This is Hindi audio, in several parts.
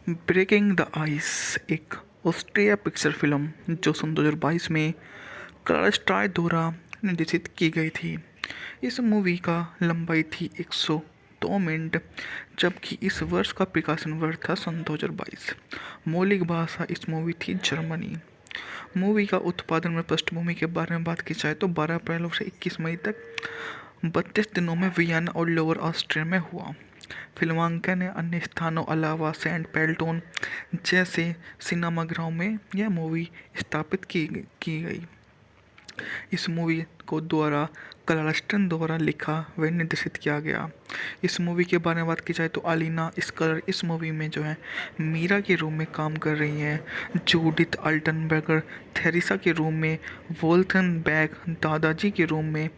ब्रेकिंग द आइस एक ऑस्ट्रिया पिक्चर फिल्म जो सन 2022 में कलर स्टार द्वारा निर्देशित की गई थी। इस मूवी का लंबाई थी 102 मिनट, जबकि इस वर्ष का प्रकाशन वर्ष था सन 2022। मौलिक भाषा इस मूवी थी जर्मनी। मूवी का उत्पादन में पृष्ठभूमि के बारे में बात की जाए तो 12 अप्रैल से 21 मई तक 32 दिनों में वियना और लोअर ऑस्ट्रिया में हुआ। फिल्मांकन अन्य स्थानों अलावा सेंट पेल्टोन जैसे सिनेमाघरों में यह मूवी स्थापित की गई। इस मूवी को द्वारा क्लार्स्टन द्वारा लिखा व निर्देशित किया गया। इस मूवी के बारे में बात की जाए तो अलीना स्कलर इस मूवी में जो है मीरा के रूम में काम कर रही हैं। जूडिथ अल्टनबर्गर थेरेसा के रूम में, वोल्थन बैग दादाजी के रूम में,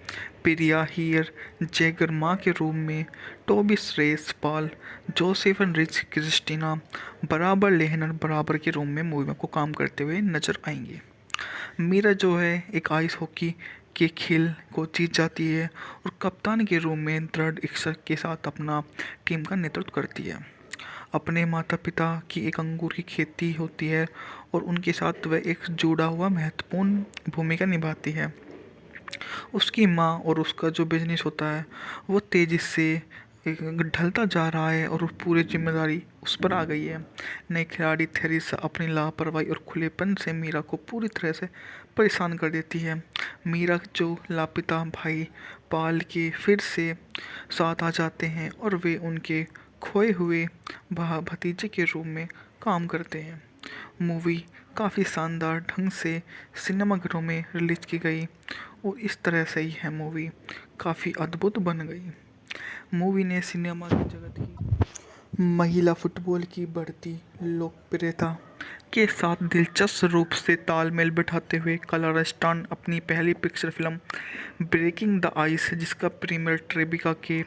प्रिया हीयर जैगर माँ के रूम में, टोबी श्रेस पाल जोसेफन रिच क्रिस्टीना बराबर लेहनर बराबर के रूम में मूवी में को काम करते हुए नजर आएंगे। मीरा जो है एक आइस हॉकी के खेल को जीत जाती है और कप्तान के रूप में दृढ़ इच्छा के साथ अपना टीम का नेतृत्व करती है। अपने माता पिता की एक अंगूर की खेती होती है और उनके साथ वह एक जुड़ा हुआ महत्वपूर्ण भूमिका निभाती है। उसकी माँ और उसका जो बिजनेस होता है वो तेज़ी से ढलता जा रहा है और पूरी जिम्मेदारी उस पर आ गई है। नई खिलाड़ी थेरेसा अपनी लापरवाही और खुलेपन से मीरा को पूरी तरह से परेशान कर देती है। मीरा जो लापता भाई पाल के फिर से साथ आ जाते हैं और वे उनके खोए हुए भतीजे के रूप में काम करते हैं। मूवी काफ़ी शानदार ढंग से सिनेमाघरों में रिलीज की गई और इस तरह से ही है मूवी काफ़ी अद्भुत बन गई। मूवी ने सिनेमा की जगत की महिला फुटबॉल की बढ़ती लोकप्रियता के साथ दिलचस्प रूप से तालमेल बिठाते हुए कलरस्टान अपनी पहली picture film breaking the ice, जिसका प्रीमियर ट्रेबिका के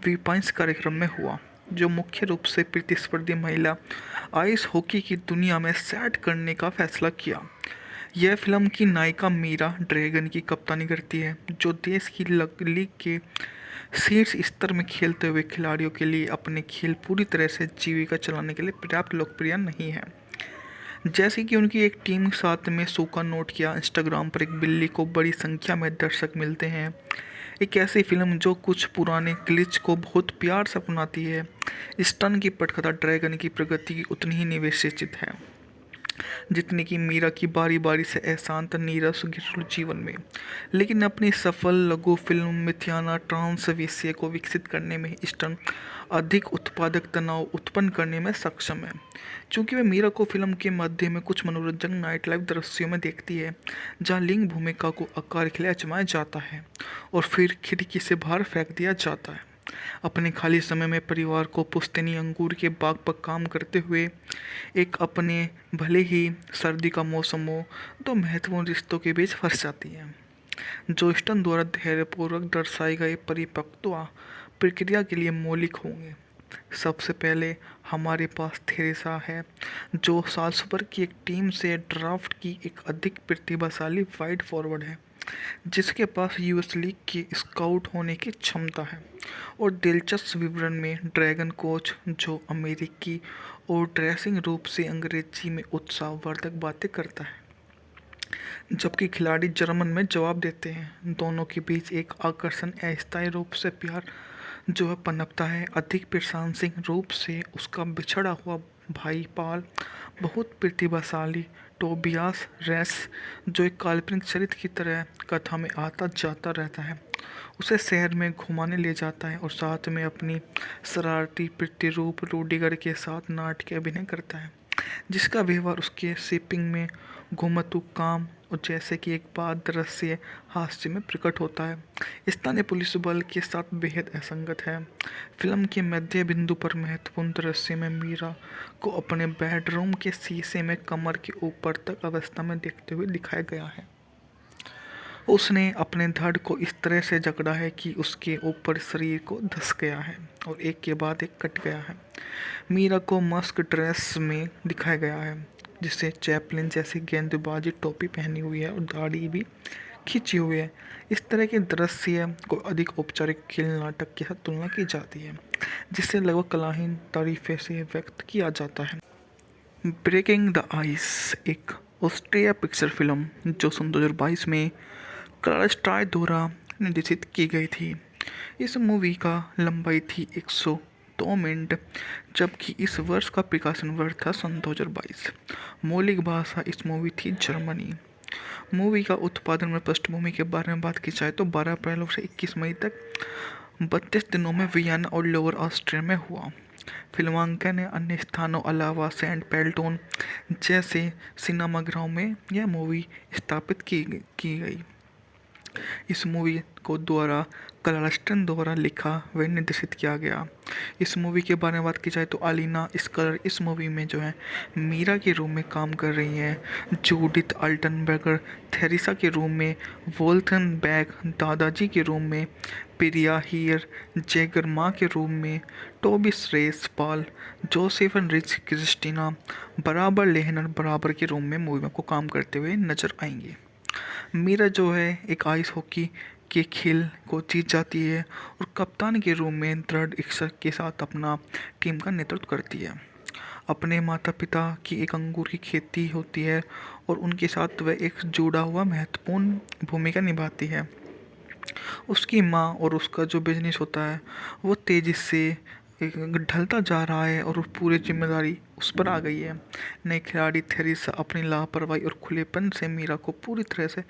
वीपाइंस कार्यक्रम में हुआ, जो मुख्य रूप से प्रतिस्पर्धी महिला आइस हॉकी की दुनिया में सेट करने का फैसला किया। यह फिल्म की नायिका मीरा ड्रैगन की कप्तानी करती है, जो देश की लीग के शीर्ष स्तर में खेलते हुए खिलाड़ियों के लिए अपने खेल पूरी तरह से जीविका चलाने के लिए पर्याप्त लोकप्रिय नहीं है। जैसे कि उनकी एक टीम के साथ में शो का नोट किया, इंस्टाग्राम पर एक बिल्ली को बड़ी संख्या में दर्शक मिलते हैं। एक ऐसी फिल्म जो कुछ पुराने ग्लिच को बहुत प्यार से अपनाती है। स्टन की पटकथा ड्रैगन की प्रगति की उतनी ही निवेशित है जितनी कि मीरा की बारी बारी से अशांत नीरस घरेलू जीवन में। लेकिन अपनी सफल लघु फिल्म मिथियाना ट्रांस विषय को विकसित करने में स्टन अधिक उत्पादक तनाव उत्पन्न करने में सक्षम है, क्योंकि वह मीरा को फिल्म के मध्य में कुछ मनोरंजक नाइट लाइफ दृश्यों में देखती है जहां लिंग भूमिका को आकार के लिए आजमाया जाता है और फिर खिड़की से बाहर फेंक दिया जाता है। अपने खाली समय में परिवार को पुश्तैनी अंगूर के बाग पर काम करते हुए एक अपने भले ही सर्दी का मौसम हो, दो महत्वपूर्ण रिश्तों के बीच फंस जाती है, जो स्टन द्वारा धैर्यपूर्वक दर्शाए गए परिपक्वता प्रक्रिया के लिए मौलिक होंगे। सबसे पहले हमारे पास थेरेसा है, जो साल्सबर्ग की एक टीम से ड्राफ्ट की एक अधिक प्रतिभाशाली वाइड फॉरवर्ड है, जिसके पास यूएस लीग के स्काउट होने की क्षमता है। और दिलचस्प विवरण में ड्रैगन कोच, जो अमेरिकी और ड्रेसिंग रूप से अंग्रेजी में उत्साहवर्धक बातें करता है, जबकि खिलाड़ी जर्मन में जवाब देते हैं। दोनों के बीच एक आकर्षण अस्थायी रूप से प्यार जो है पनपता है। अधिक प्रशंसनीय रूप से उसका बिछड़ा हुआ भाई पाल बहुत प्रतिभाशाली टोबियास रेस, जो एक काल्पनिक चरित्र की तरह कथा में आता जाता रहता है, उसे शहर में घुमाने ले जाता है और साथ में अपनी शरारती प्रतिरूप रूडिगर के साथ नाटकीय अभिनय करता है, जिसका व्यवहार उसके शिपिंग में घुमतू काम और जैसे कि एक बात दृश्य हास्य में प्रकट होता है, स्थानीय पुलिस बल के साथ बेहद असंगत है। फिल्म के मध्य बिंदु पर महत्वपूर्ण दृश्य में मीरा को अपने बेडरूम के शीशे में कमर के ऊपर तक अवस्था में देखते हुए दिखाया गया है। उसने अपने धड़ को इस तरह से जकड़ा है कि उसके ऊपर शरीर को धंस गया है और एक के बाद एक कट गया है। मीरा को मस्क ड्रेस में दिखाया गया है, जिसे चैपलिन जैसी गेंदबाजी टोपी पहनी हुई है और दाढ़ी भी खींची हुई है। इस तरह के दृश्य को अधिक औपचारिक खेल नाटक के साथ तुलना की जाती है, जिसे लगभग कलाहीन तारीफे से व्यक्त किया जाता है। ब्रेकिंग द आइस एक ऑस्ट्रिया पिक्चर फिल्म जो सन 2022 में कलर स्टार द्वारा निर्देशित की गई थी। इस मूवी का लंबाई थी 102 मिनट, जबकि इस वर्ष का प्रकाशन वर्ष था सन 2022। मौलिक भाषा इस मूवी थी जर्मनी। मूवी का उत्पादन में पृष्ठभूमि के बारे में बात की जाए तो 12 अप्रैल से 21 मई तक 32 दिनों में वियना और लोअर ऑस्ट्रिया में हुआ। फिल्मांकन ने अन्य स्थानों अलावा सेंट पेल्टोन जैसे सिनेमाघरों में यह मूवी स्थापित की गई। इस मूवी को द्वारा क्लार्स्टन द्वारा लिखा व निर्देशित किया गया। इस मूवी के बारे में बात की जाए तो अलीना स्कलर इस मूवी में जो है मीरा के रूम में काम कर रही हैं। जूडिथ अल्टनबर्गर थेरेसा के रूम में, वोल्थन बैग दादाजी के रूम में, प्रिया हीयर जैगर माँ के रूम में, टोबी श्रेस पॉल जोसेफन रिच क्रिस्टीना बराबर लेहनर बराबर के रूम में मूवी में को काम करते हुए नजर आएंगे। मीरा जो है एक आइस हॉकी के खेल को जीत जाती है और कप्तान के रूप में दृढ़ इच्छा के साथ अपना टीम का नेतृत्व करती है। अपने माता पिता की एक अंगूर की खेती होती है और उनके साथ वह एक जुड़ा हुआ महत्वपूर्ण भूमिका निभाती है। उसकी माँ और उसका जो बिजनेस होता है वो तेज़ी से ढलता जा रहा है और पूरी जिम्मेदारी उस पर आ गई है। नई खिलाड़ी थेरेसा अपनी लापरवाही और खुलेपन से मीरा को पूरी तरह से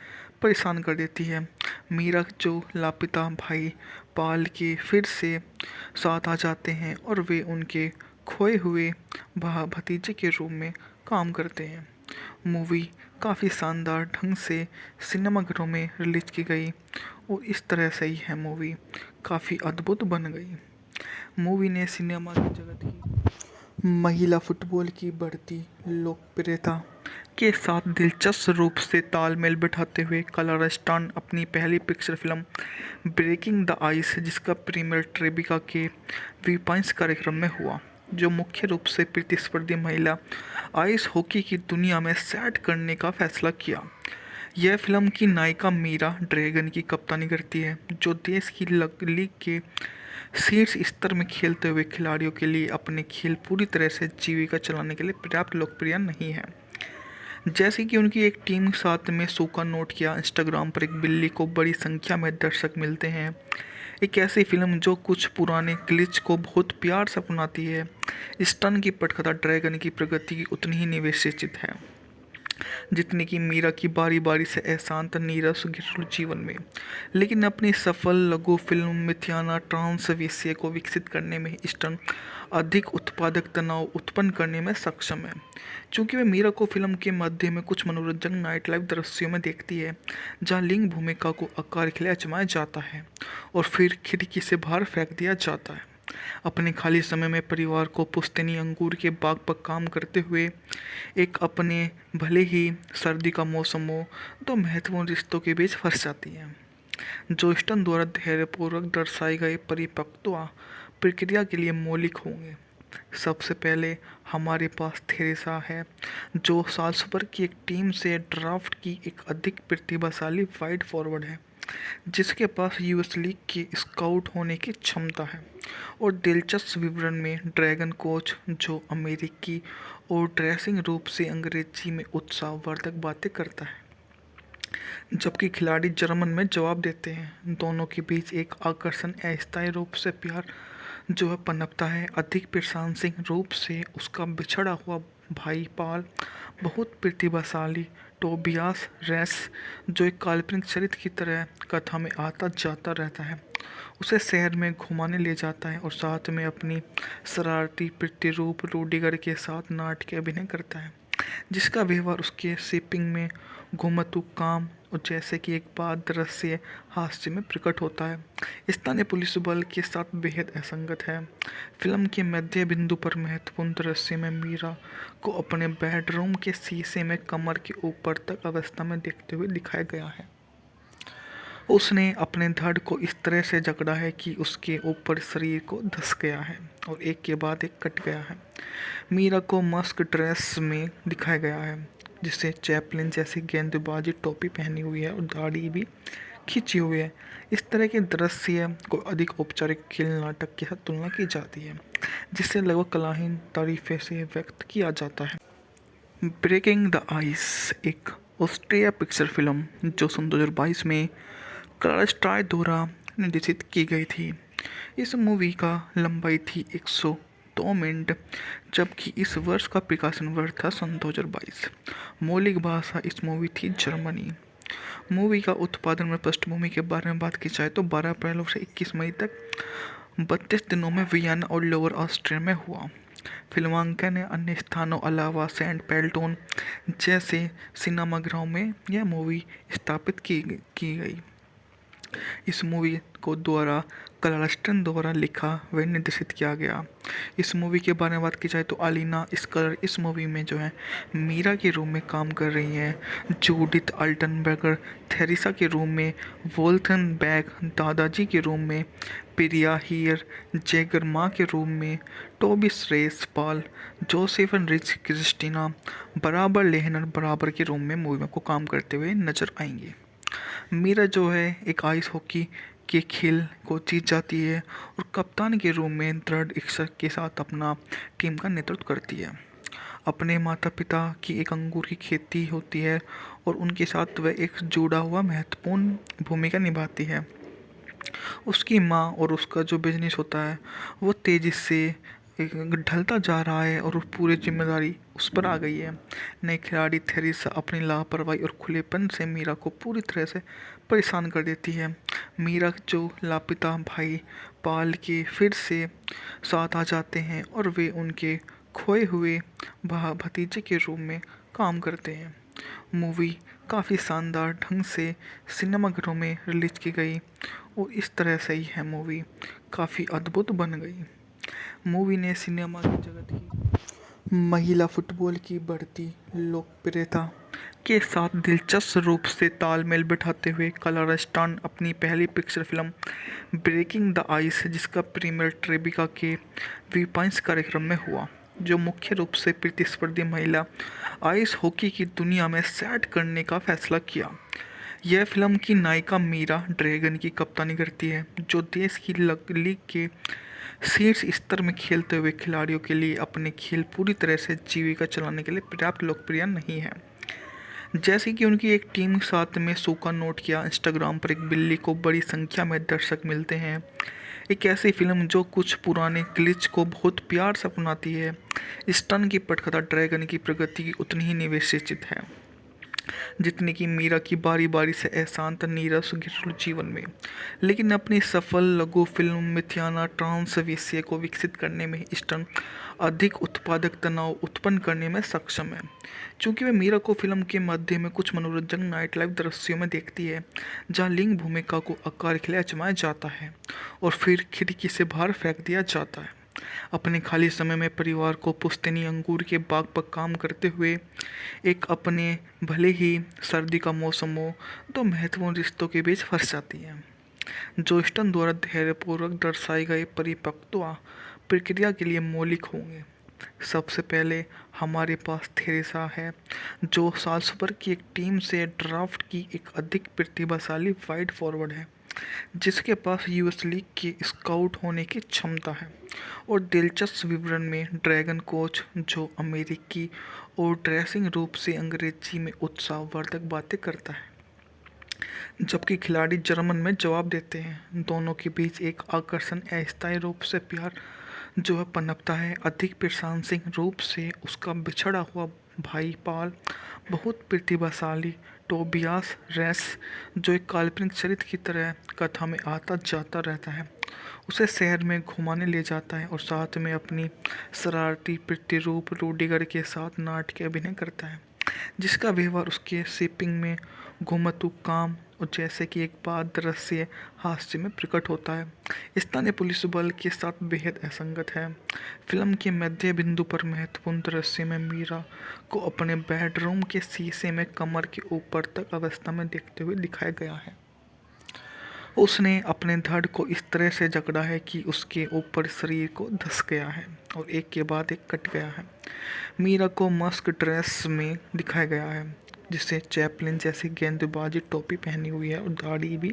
परेशान कर देती है। मीरा जो लापता भाई पाल के फिर से साथ आ जाते हैं और वे उनके खोए हुए भतीजे के रूप में काम करते हैं। मूवी काफ़ी शानदार ढंग से सिनेमाघरों में रिलीज की गई और इस तरह से ही है मूवी काफ़ी अद्भुत बन गई। मूवी ने सिनेमा की जगत की महिला फुटबॉल की बढ़ती लोकप्रियता के साथ दिलचस्प रूप से तालमेल बिठाते हुए क्लार्स्टन अपनी पहली picture film breaking the ice, जिसका प्रीमियर ट्रेबिका के वीपाइंस कार्यक्रम में हुआ, जो मुख्य रूप से प्रतिस्पर्धी महिला आइस हॉकी की दुनिया में सेट करने का फैसला किया। यह फिल्म की नायिका मीरा ड्रैगन की कप्तानी करती है, जो देश की लीग के शीर्ष स्तर में खेलते हुए खिलाड़ियों के लिए अपने खेल पूरी तरह से जीविका चलाने के लिए पर्याप्त लोकप्रिय नहीं है। जैसे कि उनकी एक टीम के साथ में सूखा नोट किया, इंस्टाग्राम पर एक बिल्ली को बड़ी संख्या में दर्शक मिलते हैं। एक ऐसी फिल्म जो कुछ पुराने ग्लिच को बहुत प्यार से अपनाती है। स्टन की पटकथा ड्रैगन की प्रगति की उतनी ही निवेशित है जितनी कि मीरा की बारी बारी से अशांत नीरस घरेलू जीवन में। लेकिन अपनी सफल लघु फिल्म मिथियाना ट्रांस विषय को विकसित करने में स्टन अधिक उत्पादक तनाव उत्पन्न करने में सक्षम है, क्योंकि वह मीरा को फिल्म के मध्य में कुछ मनोरंजक नाइट लाइफ दृश्यों में देखती है, जहां लिंग भूमिका को आकार के लिए आजमाया जाता है और फिर खिड़की से बाहर फेंक दिया जाता है। अपने खाली समय में परिवार को पुश्तैनी अंगूर के बाग पर काम करते हुए एक अपने भले ही सर्दी का मौसम हो तो महत्वपूर्ण रिश्तों के बीच फंस जाती है, जो स्टन द्वारा धैर्यपूर्वक दर्शाए गए परिपक्वता प्रक्रिया के लिए मौलिक होंगे। सबसे पहले हमारे पास थेरेसा है, जो साल्सबर्ग की एक टीम से ड्राफ्ट की एक अधिक प्रतिभाशाली वाइड फॉरवर्ड है, जिसके पास यूएस लीग के स्काउट होने की क्षमता है। और दिलचस्प विवरण में ड्रैगन कोच, जो अमेरिकी और ड्रेसिंग रूप से अंग्रेजी में उत्साहवर्धक बातें करता है, जबकि खिलाड़ी जर्मन में जवाब देते हैं। दोनों के बीच एक आकर्षण अस्थायी रूप से प्यार जो है पनपता है। अधिक प्रशंसनीय रूप से उसका बिछड़ा हुआ भाई पाल बहुत प्रतिभाशाली टोबियास रेस, जो एक काल्पनिक चरित्र की तरह कथा में आता जाता रहता है, उसे शहर में घुमाने ले जाता है और साथ में अपनी शरारती प्रतिरूप रूडिगर के साथ नाटकीय अभिनय करता है, जिसका व्यवहार उसके शिपिंग में घुमतू काम और जैसे कि एक बात दृश्य हास्य में प्रकट होता है, स्थानीय पुलिस बल के साथ बेहद असंगत है। फिल्म के मध्य बिंदु पर महत्वपूर्ण दृश्य में मीरा को अपने बेडरूम के शीशे में कमर के ऊपर तक अवस्था में देखते हुए दिखाया गया है। उसने अपने धड़ को इस तरह से जकड़ा है कि उसके ऊपर शरीर को धंस गया है और एक के बाद एक कट गया है। मीरा को मस्क ड्रेस में दिखाया गया है, जिसे चैपलिन जैसी गेंदबाजी टोपी पहनी हुई है और दाढ़ी भी खींची हुई है। इस तरह के दृश्य को अधिक औपचारिक खेल नाटक के साथ तुलना की जाती है, जिसे लगभग कलाहीन तारीफे से व्यक्त किया जाता है। ब्रेकिंग द आइस एक ऑस्ट्रिया पिक्चर फिल्म जो सन 2022 में कलर स्टार द्वारा निर्देशित की गई थी। इस मूवी का लंबाई थी 102 मिनट, जबकि इस वर्ष का प्रकाशन वर्ष था सन 2022। मौलिक भाषा इस मूवी थी जर्मनी। मूवी का उत्पादन में पृष्ठभूमि के बारे में बात की जाए तो 12 अप्रैल से 21 मई तक 32 दिनों में वियना और लोअर ऑस्ट्रिया में हुआ। फिल्मांकन ने अन्य स्थानों अलावा सेंट पेल्टोन जैसे सिनेमाघरों में यह मूवी स्थापित की गई। इस मूवी को द्वारा क्लार्स्टन द्वारा लिखा व निर्देशित किया गया। इस मूवी के बारे में बात की जाए तो अलीना स्कलर इस मूवी में जो है मीरा के रूम में काम कर रही हैं। जूडिथ अल्टनबर्गर थेरेसा के रूम में, वोल्थन बैग दादाजी के रूम में, प्रिया हीयर जैगर माँ के रूम में, टोबिस रेस पाल जोसेफन रिच क्रिस्टीना बराबर लेहनर बराबर के रूम में मूवी में को काम करते हुए नजर आएंगे। मीरा जो है एक आइस हॉकी के खेल को जीत जाती है और कप्तान के रूप में दृढ़ इच्छा के साथ अपना टीम का नेतृत्व करती है। अपने माता पिता की एक अंगूर की खेती होती है और उनके साथ वह एक जुड़ा हुआ महत्वपूर्ण भूमिका निभाती है। उसकी माँ और उसका जो बिजनेस होता है वो तेज़ी से ढलता जा रहा है और पूरी जिम्मेदारी उस पर आ गई है। नई खिलाड़ी थेरेसा अपनी लापरवाही और खुलेपन से मीरा को पूरी तरह से परेशान कर देती है। मीरा जो लापता भाई पाल के फिर से साथ आ जाते हैं और वे उनके खोए हुए भतीजे के रूप में काम करते हैं। मूवी काफ़ी शानदार ढंग से सिनेमाघरों में रिलीज की गई और इस तरह से ही है मूवी काफ़ी अद्भुत बन गई। मूवी ने सिनेमा की जगत की महिला फुटबॉल की बढ़ती लोकप्रियता के साथ दिलचस्प रूप से तालमेल बिठाते हुए क्लार्स्टन अपनी पहली picture film breaking the ice, जिसका प्रीमियर ट्रेबिका के वीपाइंस कार्यक्रम में हुआ, जो मुख्य रूप से प्रतिस्पर्धी महिला आइस हॉकी की दुनिया में सेट करने का फैसला किया। यह फिल्म की नायिका मीरा ड्रैगन की कप्तानी करती है, जो देश की लीग के शीर्ष स्तर में खेलते हुए खिलाड़ियों के लिए अपने खेल पूरी तरह से जीविका चलाने के लिए पर्याप्त लोकप्रिय नहीं है। जैसे कि उनकी एक टीम साथ में सूखा नोट किया, इंस्टाग्राम पर एक बिल्ली को बड़ी संख्या में दर्शक मिलते हैं। एक ऐसी फिल्म जो कुछ पुराने ग्लिच को बहुत प्यार से अपनाती है। स्टन की पटकथा ड्रैगन की प्रगति की उतनी ही निवेशित है जितनी कि मीरा की बारी बारी से अशांत नीरस घरेलू जीवन में। लेकिन अपनी सफल लघु फिल्म मिथियाना ट्रांस विषय को विकसित करने में स्टन अधिक उत्पादक तनाव उत्पन्न करने में सक्षम है, क्योंकि वह मीरा को फिल्म के मध्य में कुछ मनोरंजक नाइट लाइफ दृश्यों में देखती है जहां लिंग भूमिका को आकार के लिए आजमाया जाता है और फिर खिड़की से बाहर फेंक दिया जाता है। अपने खाली समय में परिवार को पुश्तैनी अंगूर के बाग पर काम करते हुए एक अपने भले ही सर्दी का मौसम हो, दो महत्वपूर्ण रिश्तों के बीच फंस जाती है, जो स्टन द्वारा धैर्यपूर्वक दर्शाए गए परिपक्वता प्रक्रिया के लिए मौलिक होंगे। सबसे पहले हमारे पास थेरेसा है, जो साल्सबर्ग की एक टीम से ड्राफ्ट की एक अधिक प्रतिभाशाली वाइड फॉरवर्ड है, जिसके पास यूएस लीग के स्काउट होने की क्षमता है। और दिलचस्प विवरण में ड्रैगन कोच, जो अमेरिकी और ड्रेसिंग रूप से अंग्रेजी में उत्साहवर्धक बातें करता है, जबकि खिलाड़ी जर्मन में जवाब देते हैं। दोनों के बीच एक आकर्षण अस्थायी रूप से प्यार जो है पनपता है। अधिक प्रशंसनीय रूप से उसका बिछड़ा हुआ भाई पाल बहुत प्रतिभाशाली टोबियास रेस, जो एक काल्पनिक चरित्र की तरह कथा में आता जाता रहता है, उसे शहर में घुमाने ले जाता है और साथ में अपनी शरारती प्रतिरूप रूडिगर के साथ नाटकीय अभिनय करता है, जिसका व्यवहार उसके शिपिंग में घुमतू काम और जैसे कि एक बात दृश्य हास्य में प्रकट होता है, स्थानीय पुलिस बल के साथ बेहद असंगत है। फिल्म के मध्य बिंदु पर महत्वपूर्ण दृश्य में मीरा को अपने बेडरूम के शीशे में कमर के ऊपर तक अवस्था में देखते हुए दिखाया गया है। उसने अपने धड़ को इस तरह से जकड़ा है कि उसके ऊपर शरीर को धंस गया है और एक के बाद एक कट गया है। मीरा को मस्क ड्रेस में दिखाया गया है, जिसे चैपलिन जैसी गेंदबाजी टोपी पहनी हुई है और दाढ़ी भी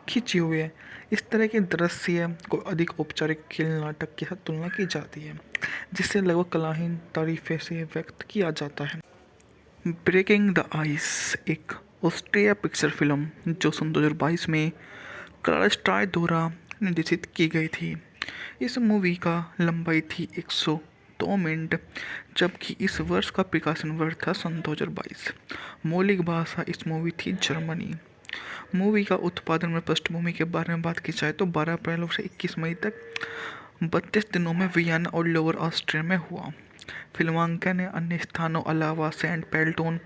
खींची हुई है। इस तरह के दृश्य को अधिक औपचारिक खेल नाटक के साथ तुलना की जाती है, जिसे लगभग कलाहीन तारीफे से व्यक्त किया जाता है। ब्रेकिंग द आइस एक ऑस्ट्रिया पिक्चर फिल्म जो सन 2022 में कलर स्टार द्वारा निर्देशित की गई थी। इस मूवी का लंबाई थी 102 मिनट, जबकि इस वर्ष का प्रकाशन वर्ष था सन 2022। मौलिक भाषा इस मूवी थी जर्मनी। मूवी का उत्पादन में पृष्ठभूमि के बारे में बात की जाए तो 12 अप्रैल से 21 मई तक 32 दिनों में वियना और लोअर ऑस्ट्रिया में हुआ। फिल्मांकन ने अन्य स्थानों अलावा सेंट पेल्टोन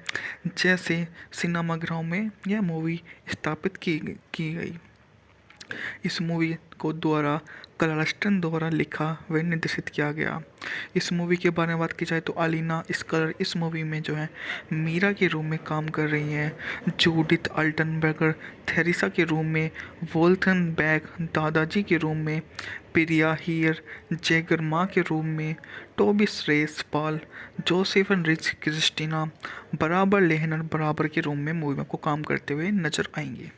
जैसे सिनेमाघरों में यह मूवी स्थापित की गई। इस मूवी को द्वारा क्लार्स्टन द्वारा लिखा व निर्देशित किया गया। इस मूवी के बारे में बात की जाए तो अलीना स्कलर इस मूवी में जो है मीरा के रूम में काम कर रही हैं। जूडिथ अल्टनबर्गर थेरेसा के रूम में, वोल्थन बैग दादाजी के रूम में, प्रिया हीयर जैगर माँ के रूम में, टोबी श्रेस पाल जोसेफन रिच क्रिस्टीना बराबर लेहनर बराबर के रूम में मूवी में को काम करते हुए नजर आएंगे।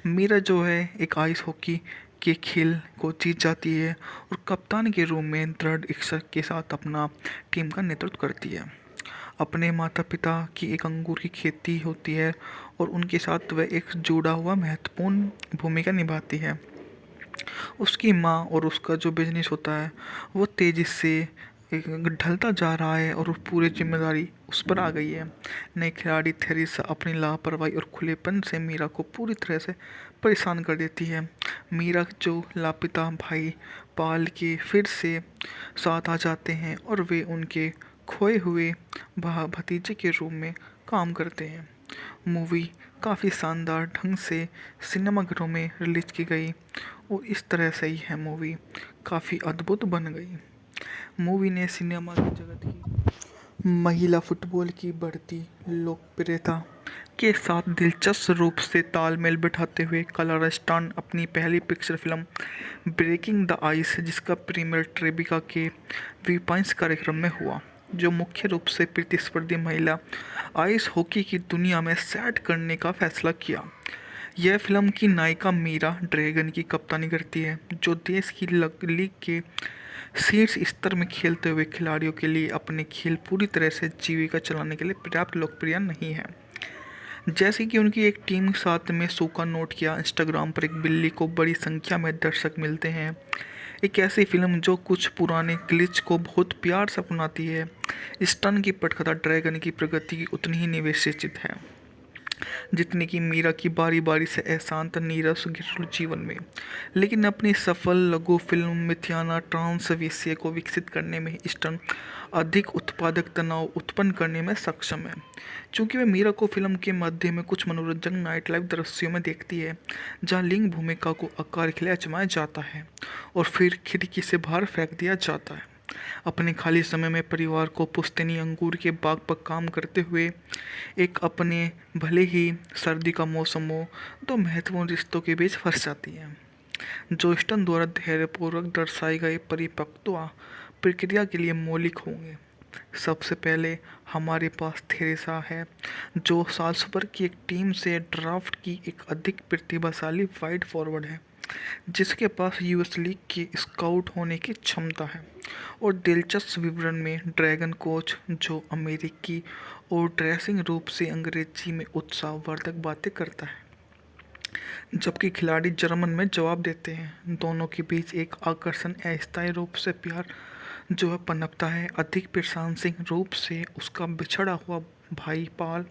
मीरा जो है एक आइस हॉकी के खेल को जीत जाती है और कप्तान के रूप में दृढ़ इच्छा के साथ अपना टीम का नेतृत्व करती है। अपने माता पिता की एक अंगूर की खेती होती है और उनके साथ वह एक जुड़ा हुआ महत्वपूर्ण भूमिका निभाती है। उसकी माँ और उसका जो बिजनेस होता है वो तेज़ी से ढलता जा रहा है और पूरी जिम्मेदारी उस पर आ गई है। नई खिलाड़ी थेरेसा अपनी लापरवाही और खुलेपन से मीरा को पूरी तरह से परेशान कर देती है। मीरा जो लापता भाई पाल के फिर से साथ आ जाते हैं और वे उनके खोए हुए भतीजे के रूप में काम करते हैं। मूवी काफ़ी शानदार ढंग से सिनेमाघरों में रिलीज की गई और इस तरह से ही है मूवी काफ़ी अद्भुत बन गई। मूवी ने सिनेमा की जगत की महिला फुटबॉल की बढ़ती लोकप्रियता के साथ दिलचस्प रूप से तालमेल बिठाते हुए क्लार्स्टन अपनी पहली picture film breaking the ice, जिसका प्रीमियर ट्रेबिका के वीपाइंस कार्यक्रम में हुआ, जो मुख्य रूप से प्रतिस्पर्धी महिला आइस हॉकी की दुनिया में सेट करने का फैसला किया। यह फिल्म की नायिका मीरा ड्रैगन की कप्तानी करती है, जो देश की लीग के शीर्ष स्तर में खेलते हुए खिलाड़ियों के लिए अपने खेल पूरी तरह से जीविका चलाने के लिए पर्याप्त लोकप्रिय नहीं है। जैसे कि उनकी एक टीम के साथ में शो का नोट किया, इंस्टाग्राम पर एक बिल्ली को बड़ी संख्या में दर्शक मिलते हैं। एक ऐसी फिल्म जो कुछ पुराने ग्लिच को बहुत प्यार से अपनाती है। स्टन की पटकथा ड्रैगन की प्रगति की उतनी ही निवेशित है जितनी कि मीरा की बारी बारी से अशांत नीरस घरेलू जीवन में। लेकिन अपनी सफल लघु फिल्म मिथियाना ट्रांस विषय को विकसित करने में स्टन अधिक उत्पादक तनाव उत्पन्न करने में सक्षम है, क्योंकि वह मीरा को फिल्म के मध्य में कुछ मनोरंजक नाइट लाइफ दृश्यों में देखती है, जहां लिंग भूमिका को आकार के लिए आजमाया जाता है और फिर खिड़की से बाहर फेंक दिया जाता है। अपने खाली समय में परिवार को पुश्तैनी अंगूर के बाग पर काम करते हुए एक अपने भले ही सर्दी का मौसम हो, दो महत्वपूर्ण रिश्तों के बीच फंस जाती है, जो स्टन द्वारा धैर्यपूर्वक दर्शाई गई परिपक्वता प्रक्रिया के लिए मौलिक होंगे। सबसे पहले हमारे पास थेरेसा है, जो साल्सबर्ग की एक टीम से ड्राफ्ट की एक अधिक प्रतिभाशाली वाइड फॉरवर्ड है, जिसके पास यूएस लीग के स्काउट होने की क्षमता है। और दिलचस्प विवरण में ड्रैगन कोच, जो अमेरिकी और ड्रेसिंग रूप से अंग्रेजी में उत्साहवर्धक बातें करता है, जबकि खिलाड़ी जर्मन में जवाब देते हैं। दोनों के बीच एक आकर्षण अस्थायी रूप से प्यार जो है पनपता है। अधिक प्रशंसनीय रूप से उसका बिछड़ा हुआ भाई पाल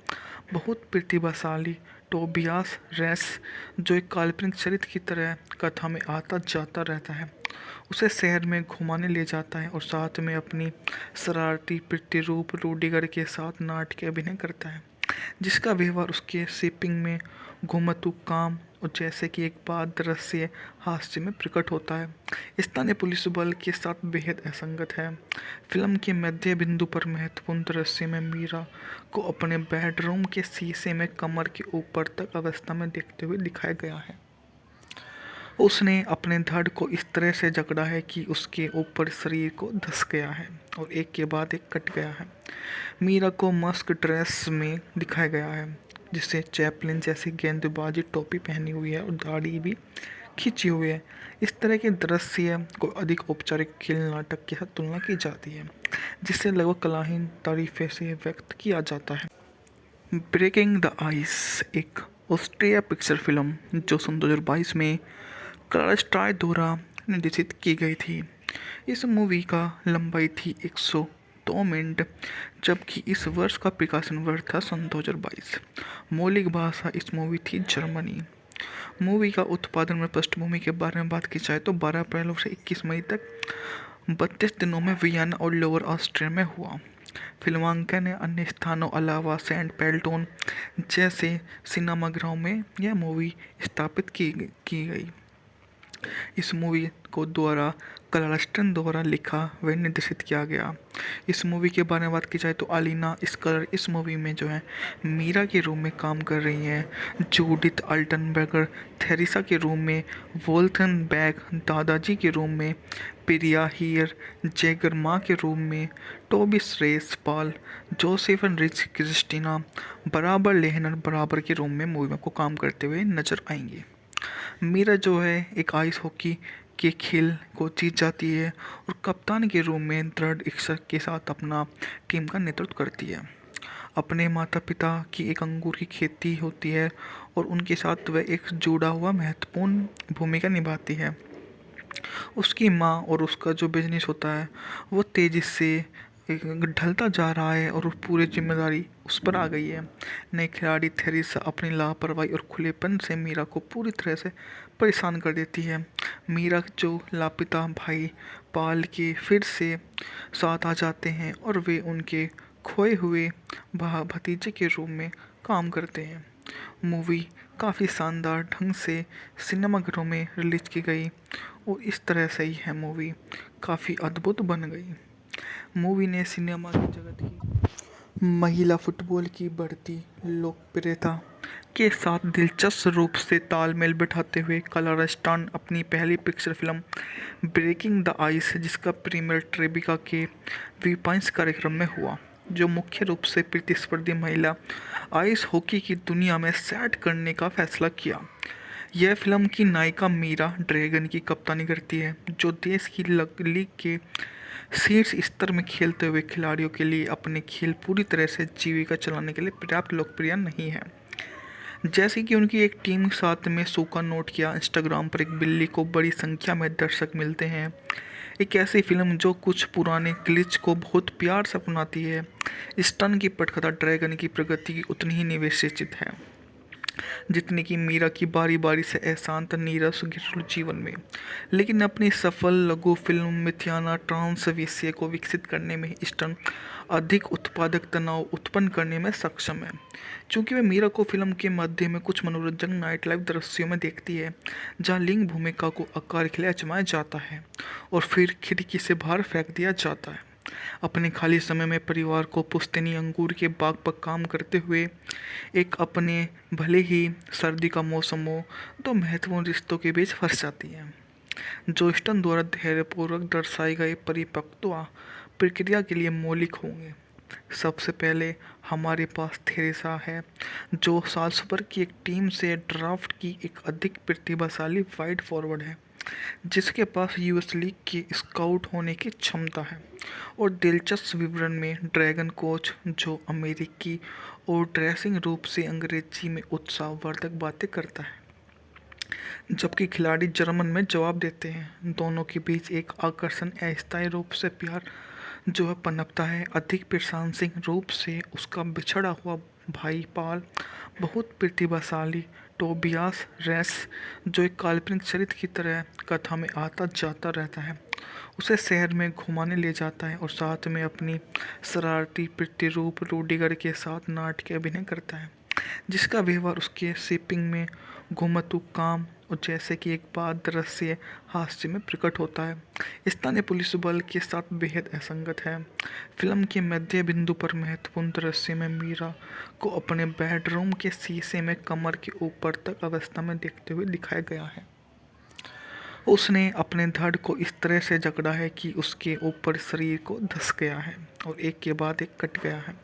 बहुत प्रतिभाशाली टोबियास रेस, जो एक काल्पनिक चरित्र की तरह कथा में आता जाता रहता है, उसे शहर में घुमाने ले जाता है और साथ में अपनी शरारती प्रतिरूप रूडिगर के साथ नाटकीय अभिनय करता है, जिसका व्यवहार उसके शिपिंग में घुमतू काम और जैसे कि एक बात दृश्य हास्य में प्रकट होता है, स्थानीय पुलिस बल के साथ बेहद असंगत है। फिल्म के मध्य बिंदु पर महत्वपूर्ण दृश्य में मीरा को अपने बेडरूम के शीशे में कमर के ऊपर तक अवस्था में देखते हुए दिखाया गया है। उसने अपने धड़ को इस तरह से जकड़ा है कि उसके ऊपर शरीर को धंस गया है और एक के बाद एक कट गया है। मीरा को मस्क ड्रेस में दिखाया गया है, जिसे चैपलिन जैसी गेंदबाजी टोपी पहनी हुई है और दाढ़ी भी खींची हुई है। इस तरह के दृश्य को अधिक औपचारिक खेल नाटक के साथ तुलना की जाती है, जिसे लगभग कलाहीन तारीफे से व्यक्त किया जाता है। ब्रेकिंग द आइस एक ऑस्ट्रिया पिक्चर फिल्म जो सन 2022 में कलर स्टार द्वारा निर्देशित की गई थी। इस मूवी का लंबाई थी 102 मिनट, जबकि इस वर्ष का प्रकाशन वर्ष था सन 2022। मौलिक भाषा इस मूवी थी जर्मनी। मूवी का उत्पादन में पृष्ठभूमि के बारे में बात की जाए तो 12 अप्रैल से 21 मई तक 32 दिनों में वियना और लोअर ऑस्ट्रिया में हुआ। फिल्मांकन ने अन्य स्थानों अलावा सेंट पेल्टोन जैसे सिनेमाघरों में यह मूवी स्थापित की गई। इस मूवी को द्वारा क्लार्स्टन द्वारा लिखा व निर्देशित किया गया। इस मूवी के बारे में बात की जाए तो अलीना स्कलर इस मूवी में जो है मीरा के रूम में काम कर रही हैं। जूडिथ अल्टनबर्गर थेरेसा के रूम में, वोल्थन बैग दादाजी के रूम में, प्रिया हियर जैगर माँ के रूम में, टोबिस रेस पाल जोसेफन रिच क्रिस्टीना बराबर लेहनर बराबर के रूम में मूवी में को काम करते हुए नजर आएंगे। मीरा जो है एक आइस हॉकी के खेल को जीत जाती है और कप्तान के रूप में दृढ़ इच्छा के साथ अपना टीम का नेतृत्व करती है। अपने माता पिता की एक अंगूर की खेती होती है और उनके साथ वह एक जुड़ा हुआ महत्वपूर्ण भूमिका निभाती है। उसकी माँ और उसका जो बिजनेस होता है वो तेज़ी से ढलता जा रहा है और पूरी जिम्मेदारी उस पर आ गई है। नई खिलाड़ी थेरेसा अपनी लापरवाही और खुलेपन से मीरा को पूरी तरह से परेशान कर देती है। मीरा जो लापता भाई पाल के फिर से साथ आ जाते हैं और वे उनके खोए हुए भतीजे के रूप में काम करते हैं। मूवी काफ़ी शानदार ढंग से सिनेमाघरों में रिलीज की गई और इस तरह से ही है मूवी काफ़ी अद्भुत बन गई। मूवी ने सिनेमा की जगत की महिला फुटबॉल की बढ़ती लोकप्रियता के साथ दिलचस्प रूप से तालमेल बिठाते हुए क्लार्स्टन अपनी पहली picture film breaking the ice, जिसका प्रीमियर ट्रेबिका के वीपाइंस कार्यक्रम में हुआ, जो मुख्य रूप से प्रतिस्पर्धी महिला आइस हॉकी की दुनिया में सेट करने का फैसला किया। यह फिल्म की नायिका मीरा ड्रैगन की कप्तानी करती है, जो देश की लीग के शीर्ष स्तर में खेलते हुए खिलाड़ियों के लिए अपने खेल पूरी तरह से जीविका चलाने के लिए पर्याप्त लोकप्रिय नहीं है। जैसे कि उनकी एक टीम साथ में सूखा नोट किया, इंस्टाग्राम पर एक बिल्ली को बड़ी संख्या में दर्शक मिलते हैं। एक ऐसी फिल्म जो कुछ पुराने ग्लिच को बहुत प्यार से अपनाती है। स्टन की पटकथा ड्रैगन की प्रगति की उतनी ही निवेशित है जितनी कि मीरा की बारी बारी से अशांत नीरस घरेलू जीवन में। लेकिन अपनी सफल लघु फिल्म मिथियाना ट्रांस विषय को विकसित करने में ईस्टर्न अधिक उत्पादक तनाव उत्पन्न करने में सक्षम है, क्योंकि वह मीरा को फिल्म के मध्य में कुछ मनोरंजक नाइट लाइफ दृश्यों में देखती है जहां लिंग भूमिका को आकार के लिए आजमाया जाता है और फिर खिड़की से बाहर फेंक दिया जाता है। अपने खाली समय में परिवार को पुश्तैनी अंगूर के बाग पर काम करते हुए एक अपने भले ही सर्दी का मौसम हो, दो महत्वपूर्ण रिश्तों के बीच फंस जाती है, जो स्टन द्वारा धैर्यपूर्वक दर्शाए गए परिपक्वता प्रक्रिया के लिए मौलिक होंगे। सबसे पहले हमारे पास थेरेसा है, जो साल्सबर्ग की एक टीम से ड्राफ्ट की एक अधिक प्रतिभाशाली वाइड फॉरवर्ड है, जिसके पास यूएस लीग के स्काउट होने की क्षमता है। और दिलचस्प विवरण में ड्रैगन कोच, जो अमेरिकी और ड्रेसिंग रूप से अंग्रेजी में उत्साहवर्धक बातें करता है, जबकि खिलाड़ी जर्मन में जवाब देते हैं। दोनों के बीच एक आकर्षण अस्थायी रूप से प्यार जो है पनपता है। अधिक प्रशंसनीय रूप से उसका बिछड़ा हुआ भाई पाल बहुत प्रतिभाशाली टोबियास रेस, जो एक काल्पनिक चरित्र की तरह कथा में आता जाता रहता है, उसे शहर में घुमाने ले जाता है और साथ में अपनी शरारती प्रतिरूप रूडिगर के साथ नाटकीय अभिनय करता है, जिसका व्यवहार उसके शिपिंग में घुमतू काम और जैसे कि एक बात दृश्य हास्य में प्रकट होता है, स्थानीय पुलिस बल के साथ बेहद असंगत है। फिल्म के मध्य बिंदु पर महत्वपूर्ण दृश्य में मीरा को अपने बेडरूम के शीशे में कमर के ऊपर तक अवस्था में देखते हुए दिखाया गया है। उसने अपने धड़ को इस तरह से जकड़ा है कि उसके ऊपर शरीर को धंस गया है और एक के बाद एक कट गया है।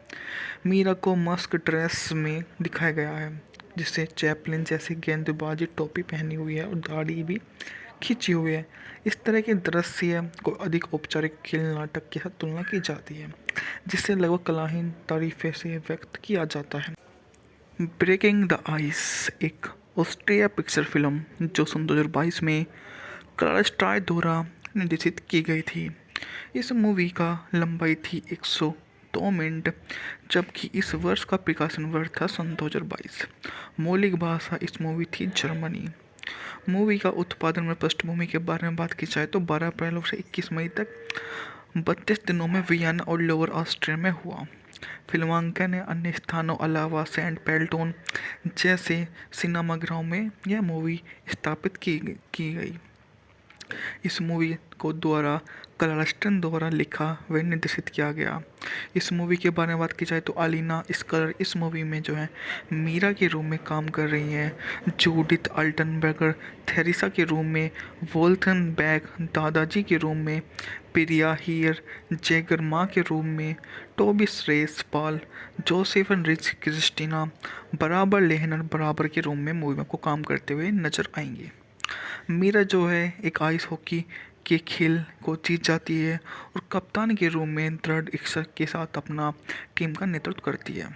मीरा को मस्क ड्रेस में दिखाया गया है, जिसे चैपलिन जैसी गेंदबाजी टोपी पहनी हुई है और दाढ़ी भी खींची हुई है। इस तरह के दृश्य को अधिक औपचारिक खेल नाटक के साथ तुलना की जाती है, जिससे लगभग कलाहीन तारीफे से व्यक्त किया जाता है। ब्रेकिंग द आइस एक ऑस्ट्रिया पिक्चर फिल्म जो सन 2022 में कलर स्टार द्वारा निर्देशित की गई थी। इस मूवी का लंबाई थी 102 मिनट, जबकि इस वर्ष का प्रकाशन वर्ष था सन 2022। मौलिक भाषा इस मूवी थी जर्मनी। मूवी का उत्पादन में पृष्ठभूमि के बारे में बात की जाए तो 12 अप्रैल से 21 मई तक 32 दिनों में वियना और लोअर ऑस्ट्रिया में हुआ। फिल्मांकन ने अन्य स्थानों अलावा सेंट पेल्टोन जैसे सिनेमाघरों में यह मूवी स्थापित की गई। इस मूवी को द्वारा क्लार्स्टन द्वारा लिखा व निर्देशित किया गया। इस मूवी के बारे में बात की जाए तो अलीना स्कलर इस मूवी में जो है मीरा के रूम में काम कर रही हैं। जूडिथ अल्टनबर्गर थेरेसा के रूम में, वोल्थन बैग दादाजी के रूम में, प्रिया हीयर जैगर माँ के रूम में, टोबिस रेस पाल जोसेफन रिच क्रिस्टीना बराबर लेहनर बराबर के रूम में मूवी में को काम करते हुए नजर आएंगे। मीरा जो है एक आइस हॉकी के खेल को जीत जाती है और कप्तान के रूप में दृढ़ इच्छा के साथ अपना टीम का नेतृत्व करती है।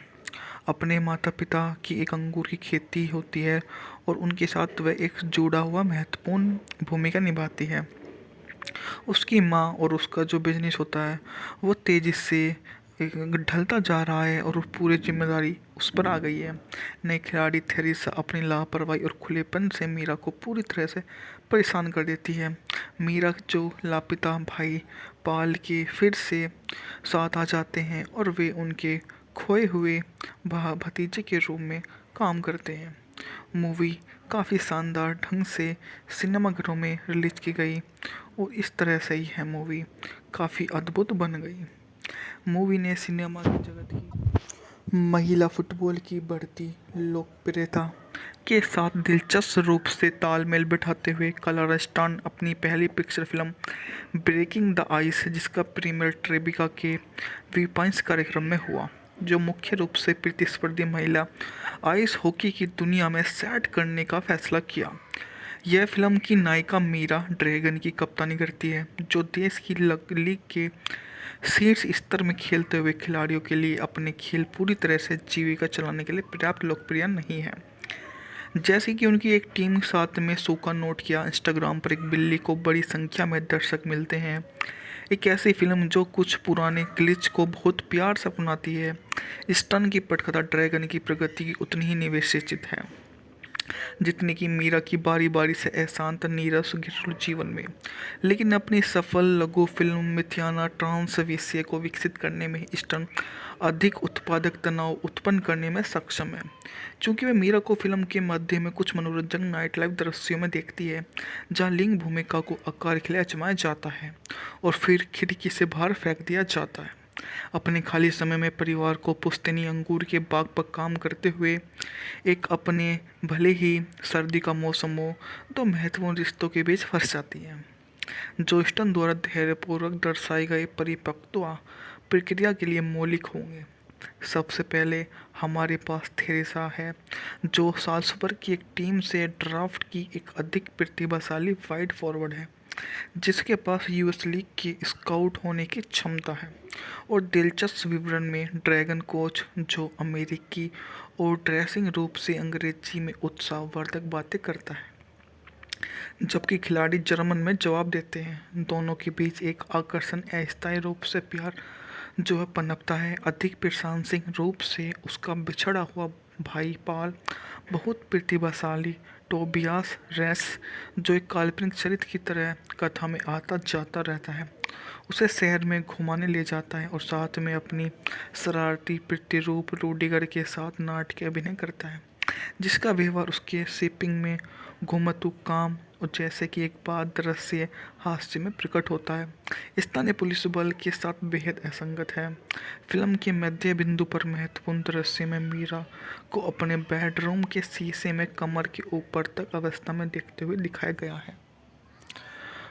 अपने माता पिता की एक अंगूर की खेती होती है और उनके साथ वह एक जुड़ा हुआ महत्वपूर्ण भूमिका निभाती है। उसकी माँ और उसका जो बिजनेस होता है वो तेज़ी से ढलता जा रहा है और पूरी जिम्मेदारी उस पर आ गई है। नई खिलाड़ी थेरेसा अपनी लापरवाही और खुलेपन से मीरा को पूरी तरह से परेशान कर देती है। मीरा जो लापता भाई पाल के फिर से साथ आ जाते हैं और वे उनके खोए हुए भतीजे के रूप में काम करते हैं। मूवी काफ़ी शानदार ढंग से सिनेमाघरों में रिलीज की गई और इस तरह से ही है मूवी काफ़ी अद्भुत बन गई। मूवी ने सिनेमा की जगत की महिला फुटबॉल की बढ़ती लोकप्रियता के साथ दिलचस्प रूप से तालमेल बिठाते हुए क्लार्स्टन अपनी पहली picture film breaking the ice, जिसका प्रीमियर ट्रेबिका के वीपाइंस कार्यक्रम में हुआ, जो मुख्य रूप से प्रतिस्पर्धी महिला आइस हॉकी की दुनिया में सेट करने का फैसला किया। यह फिल्म की नायिका मीरा ड्रैगन की कप्तानी करती है, जो देश की लीग के शीर्ष स्तर में खेलते हुए खिलाड़ियों के लिए अपने खेल पूरी तरह से जीविका चलाने के लिए पर्याप्त लोकप्रिय नहीं है। जैसे कि उनकी एक टीम साथ में सूखा नोट किया, इंस्टाग्राम पर एक बिल्ली को बड़ी संख्या में दर्शक मिलते हैं। एक ऐसी फिल्म जो कुछ पुराने ग्लिच को बहुत प्यार से अपनाती है। स्टन की पटकथा ड्रैगन की प्रगति की उतनी ही निवेशित है जितनी कि मीरा की बारी बारी से अशांत नीरस घरेलू जीवन में। लेकिन अपनी सफल लघु फिल्म मिथियाना ट्रांस विषय को विकसित करने में स्टन अधिक उत्पादक तनाव उत्पन्न करने में सक्षम है, क्योंकि वह मीरा को फिल्म के मध्य में कुछ मनोरंजक नाइट लाइफ दृश्यों में देखती है जहां लिंग भूमिका को आकार के लिए आजमाया जाता है और फिर खिड़की से बाहर फेंक दिया जाता है। अपने खाली समय में परिवार को पुश्तैनी अंगूर के बाग पर काम करते हुए एक अपने भले ही सर्दी का मौसम हो तो महत्वपूर्ण रिश्तों के बीच फंस जाती है, जो स्टन द्वारा धैर्यपूर्वक दर्शाए गए परिपक्वता प्रक्रिया के लिए मौलिक होंगे। सबसे पहले हमारे पास थेरेसा है, जो साल्सबर्ग की एक टीम से ड्राफ्ट की एक अधिक प्रतिभाशाली वाइड फॉरवर्ड है, जिसके पास यूएस लीग के स्काउट होने की क्षमता है। और दिलचस्प विवरण में ड्रैगन कोच, जो अमेरिकी और ड्रेसिंग रूप से अंग्रेजी में उत्साहवर्धक बातें करता है, जबकि खिलाड़ी जर्मन में जवाब देते हैं। दोनों के बीच एक आकर्षण अस्थायी रूप से प्यार जो है पनपता है। अधिक प्रशंसनीय रूप से उसका बिछड़ा हुआ भाई पाल बहुत प्रतिभाशाली टोबियास रेस, जो एक काल्पनिक चरित्र की तरह कथा में आता जाता रहता है, उसे शहर में घुमाने ले जाता है और साथ में अपनी शरारती प्रतिरूप रूडिगर के साथ नाटकीय अभिनय करता है, जिसका व्यवहार उसके शिपिंग में घुमतू काम और जैसे कि एक बात दृश्य हास्य में प्रकट होता है, स्थानीय पुलिस बल के साथ बेहद असंगत है। फिल्म के मध्य बिंदु पर महत्वपूर्ण दृश्य में मीरा को अपने बेडरूम के शीशे में कमर के ऊपर तक अवस्था में देखते हुए दिखाया गया है।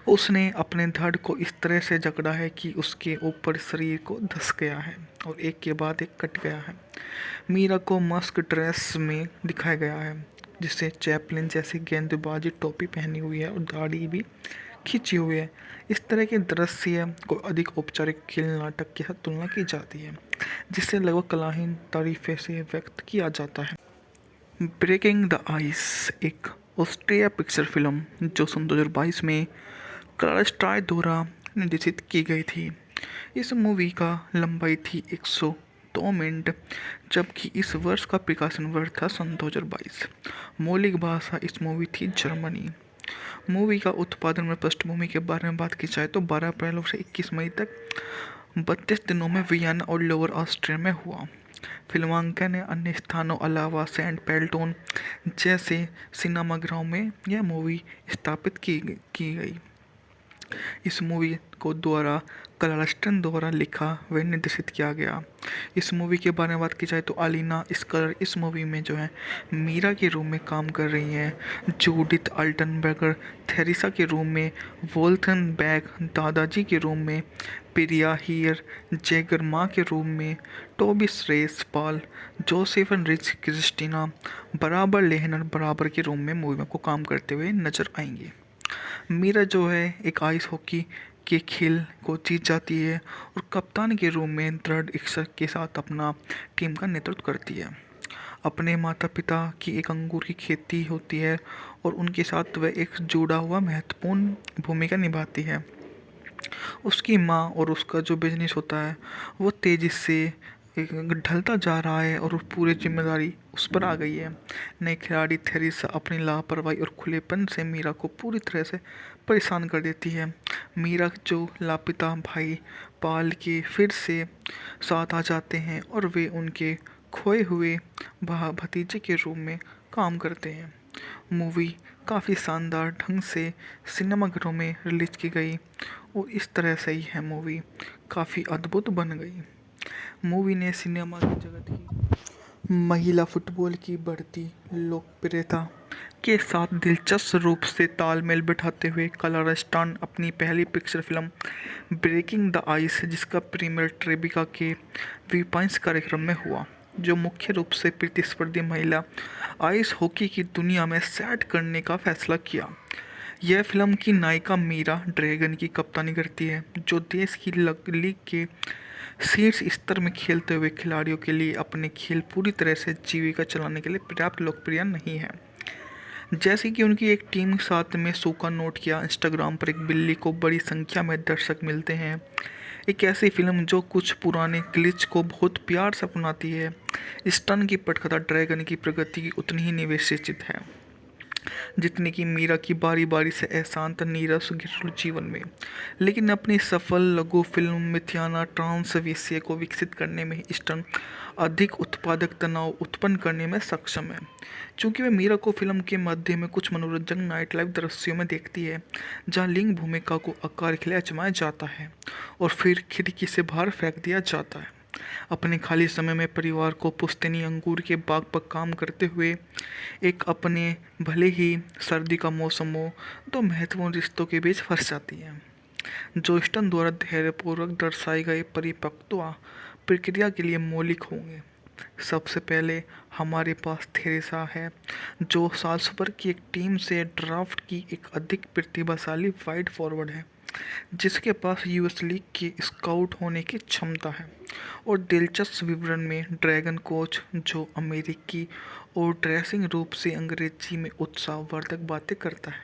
उसने अपने धड़ को इस तरह से जकड़ा है कि उसके ऊपर शरीर को धंस गया है और एक के बाद एक कट गया है। मीरा को मस्क ड्रेस में दिखाया गया है, जिसे चैपलिन जैसी गेंदबाजी टोपी पहनी हुई है और दाढ़ी भी खींची हुई है। इस तरह के दृश्य को अधिक औपचारिक खेल नाटक के साथ तुलना की जाती है, जिसे लगभग कलाहीन तारीफे से व्यक्त किया जाता है। ब्रेकिंग द आइस एक ऑस्ट्रिया पिक्चर फिल्म जो सन 2022 में कलर्स ट्राई द्वारा निर्देशित की गई थी। इस मूवी का लंबाई थी 102 मिनट, जबकि इस वर्ष का प्रकाशन वर्ष था सन 2022। मौलिक भाषा इस मूवी थी जर्मनी। मूवी का उत्पादन में पृष्ठभूमि के बारे में बात की जाए तो 12 अप्रैल से 21 मई तक 32 दिनों में वियना और लोअर ऑस्ट्रिया में हुआ। फिल्मांकन ने अन्य स्थानों अलावा सेंट पेल्टोन जैसे सिनेमाघरों में यह मूवी स्थापित की गई। इस मूवी को द्वारा क्लार्स्टन द्वारा लिखा व निर्देशित किया गया। इस मूवी के बारे में बात की जाए तो अलीना स्कलर इस मूवी में जो है मीरा के रूम में काम कर रही हैं। जूडिथ अल्टनबर्गर थेरेसा के रूम में, वोल्थन बैग दादाजी के रूम में, प्रिया हीयर जैगर माँ के रूम में, टोबिस रेस पॉल जोसेफन रिच क्रिस्टीना बराबर लेहनर बराबर के रूम में मूवी में को काम करते हुए नजर आएंगे। मीरा जो है एक आइस हॉकी के खेल को जीत जाती है और कप्तान के रूप में दृढ़ इच्छा के साथ अपना टीम का नेतृत्व करती है। अपने माता पिता की एक अंगूर की खेती होती है और उनके साथ वह एक जुड़ा हुआ महत्वपूर्ण भूमिका निभाती है। उसकी माँ और उसका जो बिजनेस होता है वो तेज़ी से ढलता जा रहा है और पूरी जिम्मेदारी उस पर आ गई है। नई खिलाड़ी थेरेसा अपनी लापरवाही और खुलेपन से मीरा को पूरी तरह से परेशान कर देती है। मीरा जो लापता भाई पाल के फिर से साथ आ जाते हैं और वे उनके खोए हुए भतीजे के रूप में काम करते हैं। मूवी काफ़ी शानदार ढंग से सिनेमाघरों में रिलीज की गई और इस तरह से ही है मूवी काफ़ी अद्भुत बन गई। मूवी ने सिनेमा की जगत की महिला फुटबॉल की बढ़ती लोकप्रियता के साथ दिलचस्प रूप से तालमेल बिठाते हुए क्लार्स्टन अपनी पहली picture film breaking the ice, जिसका प्रीमियर ट्रेबिका के वीपाइंस कार्यक्रम में हुआ, जो मुख्य रूप से प्रतिस्पर्धी महिला आइस हॉकी की दुनिया में सेट करने का फैसला किया। यह फिल्म की नायिका मीरा ड्रैगन की कप्तानी करती है, जो देश की लीग के शीर्ष स्तर में खेलते हुए खिलाड़ियों के लिए अपने खेल पूरी तरह से जीविका चलाने के लिए पर्याप्त लोकप्रिय नहीं है। जैसे कि उनकी एक टीम साथ में सूखा नोट किया, इंस्टाग्राम पर एक बिल्ली को बड़ी संख्या में दर्शक मिलते हैं। एक ऐसी फिल्म जो कुछ पुराने ग्लिच को बहुत प्यार से अपनाती है। स्टन की पटकथा ड्रैगन की प्रगति की उतनी ही निवेशित है जितने की मीरा की बारी बारी से अशांत नीरस घरेलू जीवन में। लेकिन अपनी सफल लघु फिल्म मिथियाना ट्रांस विषय को विकसित करने में ईस्टर्न अधिक उत्पादक तनाव उत्पन्न करने में सक्षम है, क्योंकि वह मीरा को फिल्म के मध्य में कुछ मनोरंजक नाइट लाइफ दृश्यों में देखती है जहां लिंग भूमिका को आकार खिलाया जमाया जाता है और फिर खिड़की से बाहर फेंक दिया जाता है। अपने खाली समय में परिवार को पुश्तैनी अंगूर के बाग पर काम करते हुए एक अपने भले ही सर्दी का मौसम हो तो महत्वपूर्ण रिश्तों के बीच फंस जाती है, जो स्टन द्वारा धैर्यपूर्वक दर्शाए गए परिपक्वता प्रक्रिया के लिए मौलिक होंगे। सबसे पहले हमारे पास थेरेसा है, जो साल्सबर्ग की एक टीम से ड्राफ्ट की एक अधिक प्रतिभाशाली वाइड फॉरवर्ड है, जिसके पास यूएस लीग के स्काउट होने की क्षमता है। और दिलचस्प विवरण में ड्रैगन कोच, जो अमेरिकी और ड्रेसिंग रूप से अंग्रेजी में उत्साहवर्धक बातें करता है,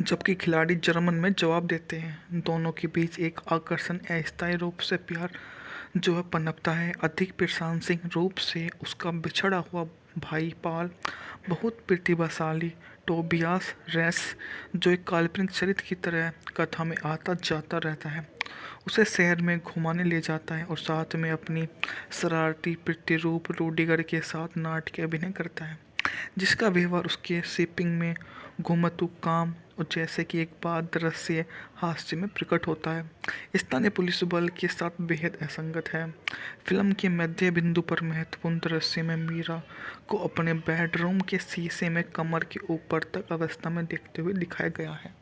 जबकि खिलाड़ी जर्मन में जवाब देते हैं। दोनों के बीच एक आकर्षण अस्थायी रूप से प्यार जो है पनपता है। अधिक प्रशंसनीय रूप से उसका बिछड़ा हुआ भाई पाल बहुत प्रतिभाशाली टोबियास रेस, जो एक काल्पनिक चरित्र की तरह कथा में आता जाता रहता है, उसे शहर में घुमाने ले जाता है और साथ में अपनी शरारती प्रतिरूप रूडिगर के साथ नाटकीय अभिनय करता है, जिसका व्यवहार उसके शिपिंग में घुमतू काम और जैसे कि एक बात दृश्य हास्य में प्रकट होता है, स्थानीय पुलिस बल के साथ बेहद असंगत है। फिल्म के मध्य बिंदु पर महत्वपूर्ण दृश्य में मीरा को अपने बेडरूम के शीशे में कमर के ऊपर तक अवस्था में देखते हुए दिखाया गया है।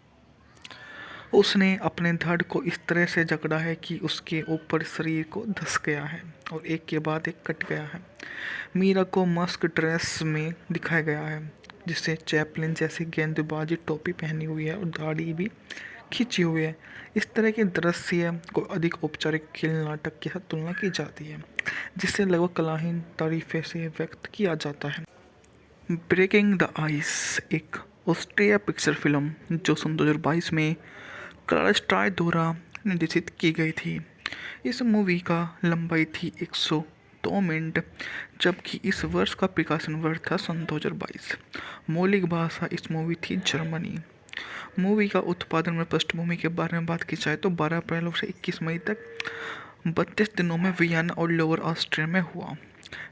उसने अपने धड़ को इस तरह से जकड़ा है कि उसके ऊपर शरीर को धंस गया है और एक के बाद एक कट गया है। मीरा को मस्क ड्रेस में दिखाया गया है, जिसे चैपलिन जैसी गेंदबाजी टोपी पहनी हुई है और दाढ़ी भी खींची हुई है। इस तरह के दृश्य को अधिक औपचारिक खेल नाटक के साथ तुलना की जाती है, जिसे लगभग कलाहीन तारीफे से व्यक्त किया जाता है। ब्रेकिंग द आइस एक ऑस्ट्रिया पिक्चर फिल्म जो सन 2022 में कलर स्टार द्वारा निर्देशित की गई थी। इस मूवी का लंबाई थी 102 मिनट, जबकि इस वर्ष का प्रकाशन वर्ष था सन 2022। मौलिक भाषा इस मूवी थी जर्मनी। मूवी का उत्पादन में पृष्ठभूमि के बारे में बात की जाए तो 12 अप्रैल से 21 मई तक 32 दिनों में वियना और लोअर ऑस्ट्रिया में हुआ।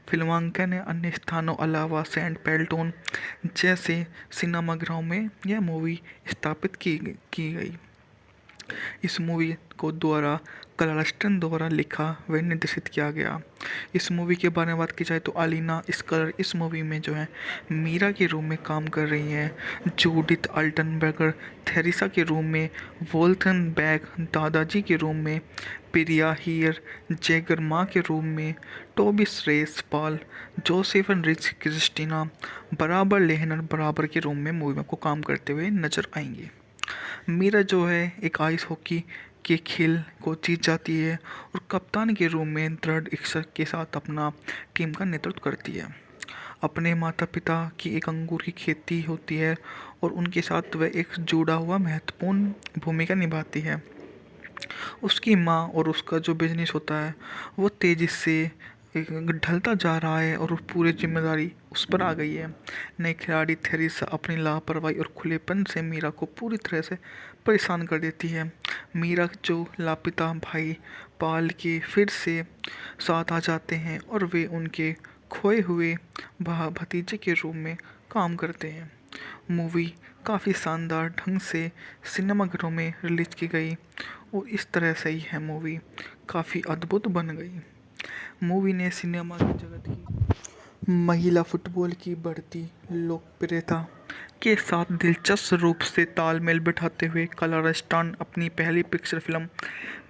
फिल्मांकन ने अन्य स्थानों अलावा सेंट पेल्टोन जैसे सिनेमाघरों में यह मूवी स्थापित की गई। इस मूवी को द्वारा क्लार्स्टन द्वारा लिखा व निर्देशित किया गया। इस मूवी के बारे में बात की जाए तो अलीना स्कलर इस मूवी में जो है मीरा के रूम में काम कर रही हैं। जूडिथ अल्टनबर्गर थेरेसा के रूम में, वोल्थन बैग दादाजी के रूम में, प्रिया हीयर जैगर माँ के रूम में, टोबिस रेस पाल जोसेफन रिच क्रिस्टीना बराबर लेहनर बराबर के रूम में मूवी में को काम करते हुए नजर आएंगे। मीरा जो है एक आइस हॉकी के खेल को जीत जाती है और कप्तान के रूप में दृढ़ इच्छा के साथ अपना टीम का नेतृत्व करती है। अपने माता पिता की एक अंगूर की खेती होती है और उनके साथ वह एक जुड़ा हुआ महत्वपूर्ण भूमिका निभाती है। उसकी माँ और उसका जो बिजनेस होता है वो तेज़ी से ढलता जा रहा है और पूरी जिम्मेदारी उस पर आ गई है। नई खिलाड़ी थेरेसा अपनी लापरवाही और खुलेपन से मीरा को पूरी तरह से परेशान कर देती है। मीरा जो लापता भाई पाल के फिर से साथ आ जाते हैं और वे उनके खोए हुए भतीजे के रूप में काम करते हैं। मूवी काफ़ी शानदार ढंग से सिनेमाघरों में रिलीज की गई और इस तरह से ही है मूवी काफ़ी अद्भुत बन गई। मूवी ने सिनेमा की जगत की महिला फुटबॉल की बढ़ती लोकप्रियता के साथ दिलचस्प रूप से तालमेल बिठाते हुए क्लार्स्टन अपनी पहली picture film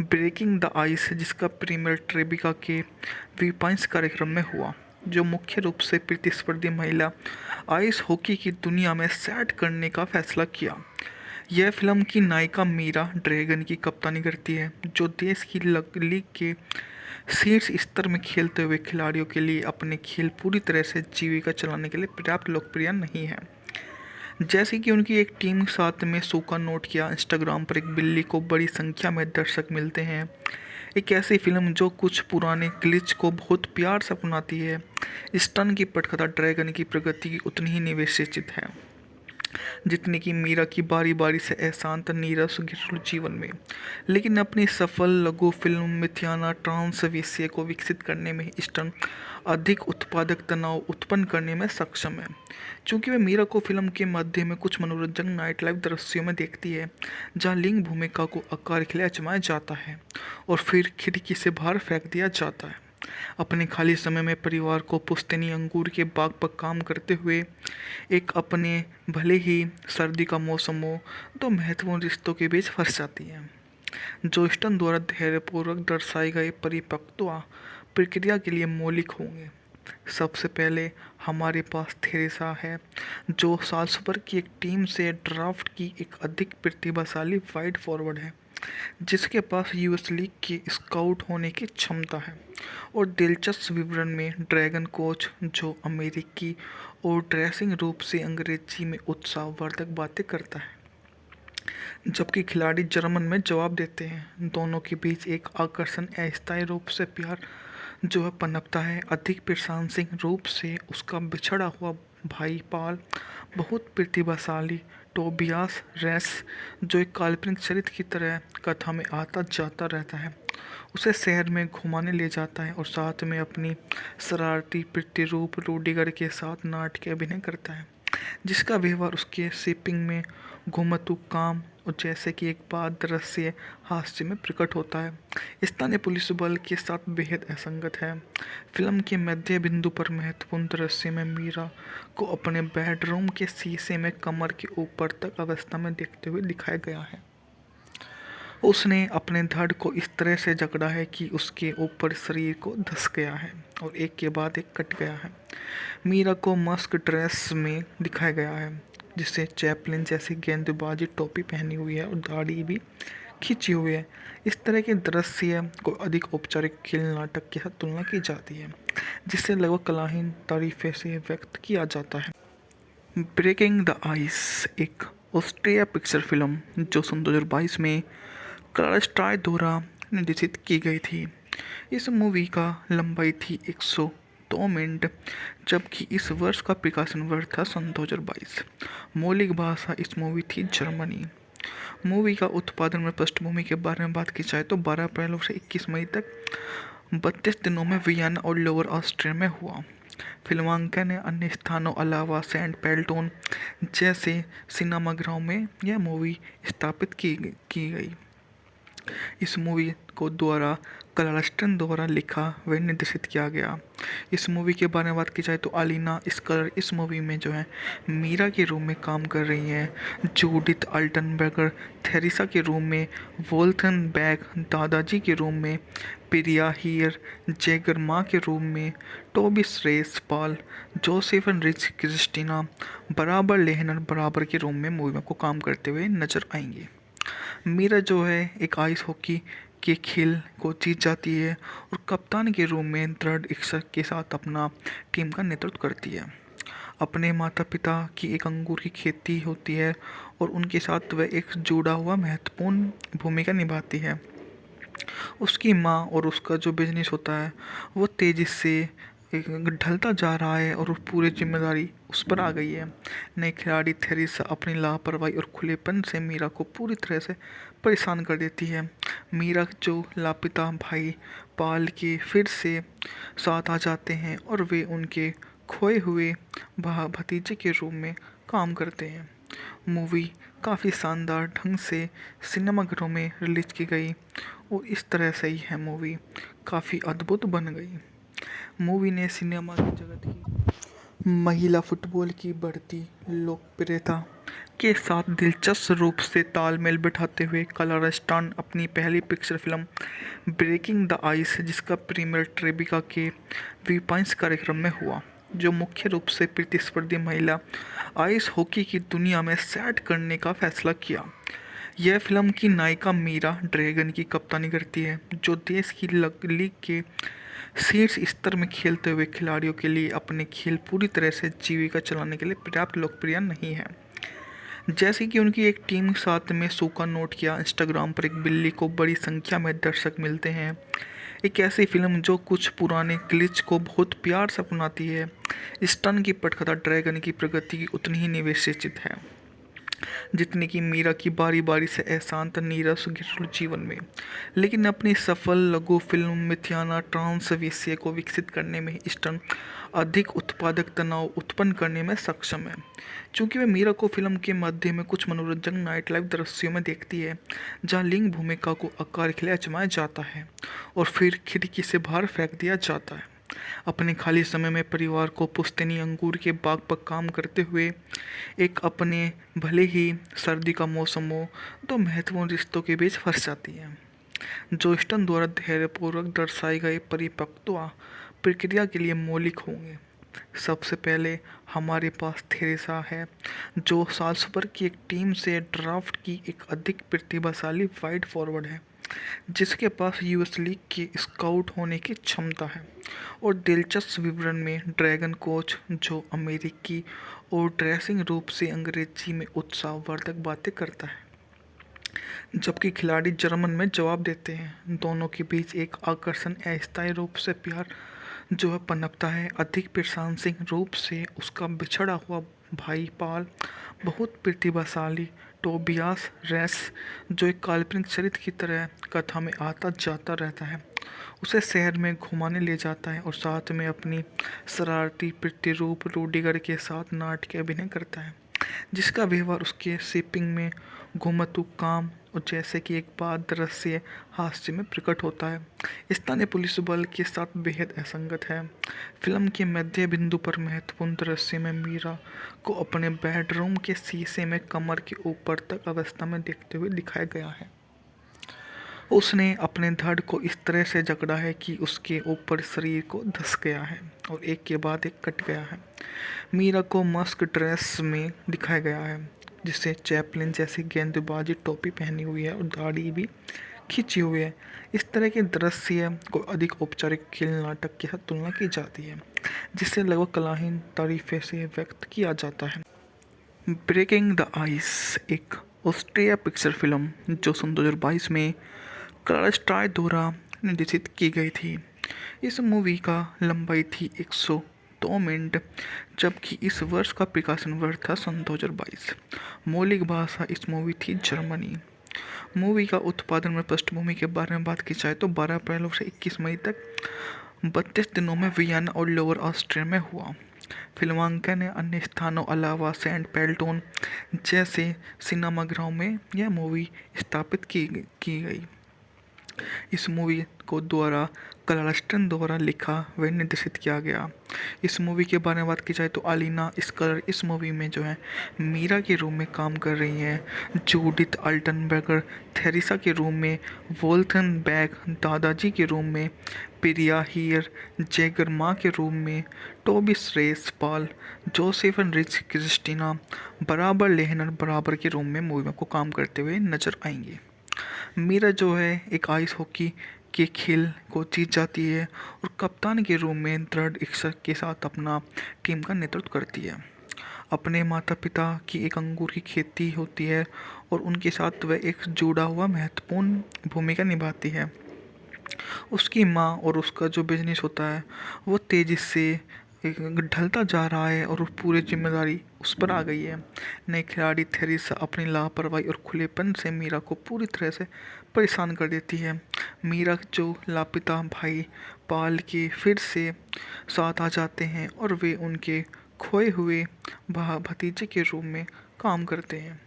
breaking the ice, जिसका प्रीमियर ट्रेबिका के वीपाइंस कार्यक्रम में हुआ, जो मुख्य रूप से प्रतिस्पर्धी महिला आइस हॉकी की दुनिया में सेट करने का फैसला किया। यह फिल्म की नायिका मीरा ड्रैगन की कप्तानी करती है, जो देश की लीग के शीर्ष स्तर में खेलते हुए खिलाड़ियों के लिए अपने खेल पूरी तरह से जीविका चलाने के लिए पर्याप्त लोकप्रिय नहीं है। जैसे कि उनकी एक टीम साथ में सूखा नोट किया, इंस्टाग्राम पर एक बिल्ली को बड़ी संख्या में दर्शक मिलते हैं। एक ऐसी फिल्म जो कुछ पुराने ग्लिच को बहुत प्यार से अपनाती है। स्टन की पटकथा ड्रैगन की प्रगति की उतनी ही निवेशित है जितने की मीरा की बारी बारी से अशांत नीरस घरेलू जीवन में, लेकिन अपनी सफल लघु फिल्म मिथियाना ट्रांस विषय को विकसित करने में ईस्टर्न अधिक उत्पादक तनाव उत्पन्न करने में सक्षम है। चूँकि वह मीरा को फिल्म के माध्यम में कुछ मनोरंजक नाइट लाइफ दृश्यों में देखती है जहाँ लिंग भूमिका को आकार के लिए आजमाया जाता है और फिर खिड़की से बाहर फेंक दिया जाता है। अपने खाली समय में परिवार को पुश्तैनी अंगूर के बाग पर काम करते हुए एक अपने भले ही सर्दी का मौसम हो, दो महत्वपूर्ण रिश्तों के बीच फंस जाती है, जो स्टन द्वारा धैर्यपूर्वक दर्शाई गई परिपक्वता प्रक्रिया के लिए मौलिक होंगे। सबसे पहले हमारे पास थेरेसा है, जो साल्सबर्ग की एक टीम से ड्राफ्ट की एक अधिक प्रतिभाशाली वाइड फॉरवर्ड है, जिसके पास यूएस लीग के स्काउट होने की क्षमता है। और दिलचस्प विवरण में ड्रैगन कोच, जो अमेरिकी और ड्रेसिंग रूप से अंग्रेजी में उत्साहवर्धक बातें करता है, जबकि खिलाड़ी जर्मन में जवाब देते हैं। दोनों के बीच एक आकर्षण अस्थायी रूप से प्यार जो है पनपता है। अधिक प्रशंसनीय रूप से उसका बिछड़ा हुआ भाई पाल बहुत प्रतिभाशाली टोबियास रेस, जो एक काल्पनिक चरित्र की तरह कथा में आता जाता रहता है, उसे शहर में घुमाने ले जाता है और साथ में अपनी शरारती प्रतिरूप रूडिगर के साथ नाटकीय अभिनय करता है, जिसका व्यवहार उसके शिपिंग में घुमतू काम और जैसे कि एक बात दृश्य हास्य में प्रकट होता है, स्थानीय पुलिस बल के साथ बेहद असंगत है। फिल्म के मध्य बिंदु पर महत्वपूर्ण दृश्य में मीरा को अपने बेडरूम के शीशे में कमर के ऊपर तक अवस्था में देखते हुए दिखाया गया है। उसने अपने धड़ को इस तरह से जकड़ा है कि उसके ऊपर शरीर को धंस गया है और एक के बाद एक कट गया है। मीरा को मस्क ड्रेस में दिखाया गया है, जिसे चैपलिन जैसी गेंदबाजी टोपी पहनी हुई है और दाढ़ी भी खींची हुई है। इस तरह के दृश्य को अधिक औपचारिक खेल नाटक के साथ तुलना की जाती है, जिससे लगभग कलाहीन तारीफे से व्यक्त किया जाता है। ब्रेकिंग द आइस एक ऑस्ट्रिया पिक्चर फिल्म जो सन 2022 में क्लारा स्ट्राइड द्वारा निर्देशित की गई थी। इस मूवी का लंबाई थी 102 मिनट, जबकि इस वर्ष का प्रकाशन वर्ष था सन 2022। मौलिक भाषा इस मूवी थी जर्मनी। मूवी का उत्पादन में पृष्ठभूमि के बारे में बात की जाए तो 12 अप्रैल से 21 मई तक 32 दिनों में वियना और लोअर ऑस्ट्रिया में हुआ। फिल्मांकन ने अन्य स्थानों अलावा सेंट पेल्टोन जैसे सिनेमाघरों में यह मूवी स्थापित की गई। इस मूवी को द्वारा क्लारस्टन द्वारा लिखा व निर्देशित किया गया। इस मूवी के बारे में बात की जाए तो अलीना स्कलर इस मूवी में जो है मीरा के रूम में काम कर रही हैं। जूडिथ अल्टनबर्गर थेरेसा के रूम में, वोल्थन बैग दादाजी के रूम में, प्रिया हीयर जैगर माँ के रूम में, टोबिस रेस पॉल जोसेफन रिच क्रिस्टीना बराबर लेहनर बराबर के रूम में मूवी में को काम करते हुए नजर आएंगे। मीरा जो है एक आइस हॉकी के खेल को जीत जाती है और कप्तान के रूप में दृढ़ इच्छा के साथ अपना टीम का नेतृत्व करती है। अपने माता पिता की एक अंगूर की खेती होती है और उनके साथ वह एक जुड़ा हुआ महत्वपूर्ण भूमिका निभाती है। उसकी माँ और उसका जो बिजनेस होता है वो तेज़ी से ढलता जा रहा है और पूरी जिम्मेदारी उस पर आ गई है। नई खिलाड़ी थेरेसा अपनी लापरवाही और खुलेपन से मीरा को पूरी तरह से परेशान कर देती है। मीरा जो लापता भाई पाल के फिर से साथ आ जाते हैं और वे उनके खोए हुए भतीजे के रूप में काम करते हैं। मूवी काफ़ी शानदार ढंग से सिनेमाघरों में रिलीज की गई और इस तरह से ही है मूवी काफ़ी अद्भुत बन गई। मूवी ने सिनेमा की जगत की महिला फुटबॉल की बढ़ती लोकप्रियता के साथ दिलचस्प रूप से तालमेल बिठाते हुए क्लारा स्टर्न अपनी पहली picture film breaking the ice, जिसका प्रीमियर ट्रेबिका के वीपाइंस कार्यक्रम में हुआ, जो मुख्य रूप से प्रतिस्पर्धी महिला आइस हॉकी की दुनिया में सेट करने का फैसला किया। यह फिल्म की नायिका मीरा ड्रैगन की कप्तानी करती है, जो देश की लीग के शीर्ष स्तर में खेलते हुए खिलाड़ियों के लिए अपने खेल पूरी तरह से जीविका चलाने के लिए पर्याप्त लोकप्रिय नहीं है। जैसे कि उनकी एक टीम साथ में सूखा नोट किया, इंस्टाग्राम पर एक बिल्ली को बड़ी संख्या में दर्शक मिलते हैं। एक ऐसी फिल्म जो कुछ पुराने ग्लिच को बहुत प्यार से अपनाती है। स्टन की पटकथा ड्रैगन की प्रगति उतनी ही निवेशित है जितनी कि मीरा की बारी बारी से अशांत नीरस घरेलू जीवन में, लेकिन अपनी सफल लघु फिल्म मिथियाना ट्रांस विषय को विकसित करने में ईस्टर्न अधिक उत्पादक तनाव उत्पन्न करने में सक्षम है। चूँकि वह मीरा को फिल्म के मध्य में कुछ मनोरंजक नाइट लाइफ दृश्यों में देखती है जहाँ लिंग भूमिका को आकार खिलाया जमाया जाता है और फिर खिड़की से बाहर फेंक दिया जाता है। अपने खाली समय में परिवार को पुश्तैनी अंगूर के बाग पर काम करते हुए एक अपने भले ही सर्दी का मौसम हो तो महत्वपूर्ण रिश्तों के बीच फंस जाती है, जो स्टन द्वारा धैर्यपूर्वक दर्शाए गए परिपक्वता प्रक्रिया के लिए मौलिक होंगे। सबसे पहले हमारे पास थेरेसा है, जो साल्सबर्ग की एक टीम से ड्राफ्ट की एक अधिक प्रतिभाशाली वाइड फॉरवर्ड है, जिसके पास यूएस लीग के स्काउट होने की क्षमता है। और दिलचस्प विवरण में ड्रैगन कोच, जो अमेरिकी और ड्रेसिंग रूप से अंग्रेजी में उत्साहवर्धक बातें करता है, जबकि खिलाड़ी जर्मन में जवाब देते हैं। दोनों के बीच एक आकर्षण अस्थायी रूप से प्यार जो है पनपता है। अधिक प्रशंसनीय रूप से उसका बिछड़ा हुआ भाई पाल बहुत प्रतिभाशाली टोबियास रेस, जो एक काल्पनिक चरित्र की तरह कथा में आता जाता रहता है, उसे शहर में घुमाने ले जाता है और साथ में अपनी शरारती प्रतिरूप रूडिगर के साथ नाटकीय अभिनय करता है, जिसका व्यवहार उसके शिपिंग में घुमतू काम और जैसे कि एक बात दृश्य हास्य में प्रकट होता है, स्थानीय पुलिस बल के साथ बेहद असंगत है। फिल्म के मध्य बिंदु पर महत्वपूर्ण दृश्य में मीरा को अपने बेडरूम के शीशे में कमर के ऊपर तक अवस्था में देखते हुए दिखाया गया है। उसने अपने धड़ को इस तरह से जकड़ा है कि उसके ऊपर शरीर को धंस गया है और एक के बाद एक कट गया है। मीरा को मस्क ड्रेस में दिखाया गया है, जिसे चैपलिन जैसी गेंदबाजी टोपी पहनी हुई है और दाढ़ी भी खींची हुई है। इस तरह के दृश्य को अधिक औपचारिक खेल नाटक के साथ तुलना की जाती है, जिसे लगभग कलाहीन तारीफे से व्यक्त किया जाता है। ब्रेकिंग द आइस एक ऑस्ट्रिया पिक्चर फिल्म जो सन 2022 में कलर्स ट्राई द्वारा निर्देशित की गई थी। इस मूवी का लंबाई थी 102 मिनट, जबकि इस वर्ष का प्रकाशन वर्ष था सन 2022। मौलिक भाषा इस मूवी थी जर्मनी। मूवी का उत्पादन में पृष्ठभूमि के बारे में बात की जाए तो 12 अप्रैल से 21 मई तक 32 दिनों में वियना और लोअर ऑस्ट्रिया में हुआ। फिल्मांकन ने अन्य स्थानों अलावा सेंट पेल्टोन जैसे सिनेमाघरों में यह मूवी स्थापित की गई। इस मूवी को द्वारा क्लार्स्टन द्वारा लिखा व निर्देशित किया गया। इस मूवी के बारे में बात की जाए तो अलीना स्कलर इस मूवी में जो है मीरा के रूम में काम कर रही हैं। जूडिथ अल्टनबर्गर थेरेसा के रूम में, वोल्थन बैग दादाजी के रूम में, प्रिया हीयर जैगर माँ के रूम में, टोबिस रेस पाल जोसेफन रिच क्रिस्टीना बराबर लेहनर बराबर के रूम में मूवी में को काम करते हुए नजर आएंगे। मीरा जो है एक आइस हॉकी के खेल को जीत जाती है और कप्तान के रूप में दृढ़ इच्छा के साथ अपना टीम का नेतृत्व करती है। अपने माता पिता की एक अंगूर की खेती होती है और उनके साथ वह एक जुड़ा हुआ महत्वपूर्ण भूमिका निभाती है। उसकी माँ और उसका जो बिजनेस होता है वो तेज़ी से ढलता जा रहा है और पूरी जिम्मेदारी उस पर आ गई है। नई खिलाड़ी थेरेसा अपनी लापरवाही और खुलेपन से मीरा को पूरी तरह से परेशान कर देती है। मीरा जो लापता भाई पाल के फिर से साथ आ जाते हैं और वे उनके खोए हुए भतीजे के रूप में काम करते हैं।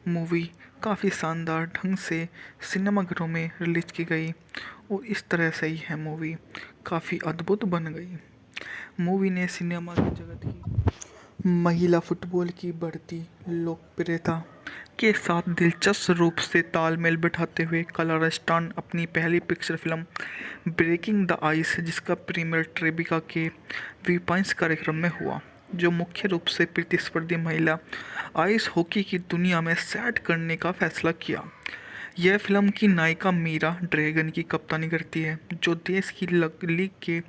मूवी काफ़ी शानदार ढंग से सिनेमाघरों में रिलीज की गई और इस तरह से ही है मूवी काफ़ी अद्भुत बन गई। मूवी ने सिनेमा की जगत की महिला फुटबॉल की बढ़ती लोकप्रियता के साथ दिलचस्प रूप से तालमेल बिठाते हुए क्लार्स्टन अपनी पहली picture film breaking the ice, जिसका प्रीमियर ट्रेबिका के वीपाइंस कार्यक्रम में हुआ, जो मुख्य रूप से प्रतिस्पर्धी महिला आइस हॉकी की दुनिया में सेट करने का फैसला किया। यह फिल्म की नायिका मीरा ड्रैगन की कप्तानी करती है, जो देश की लीग के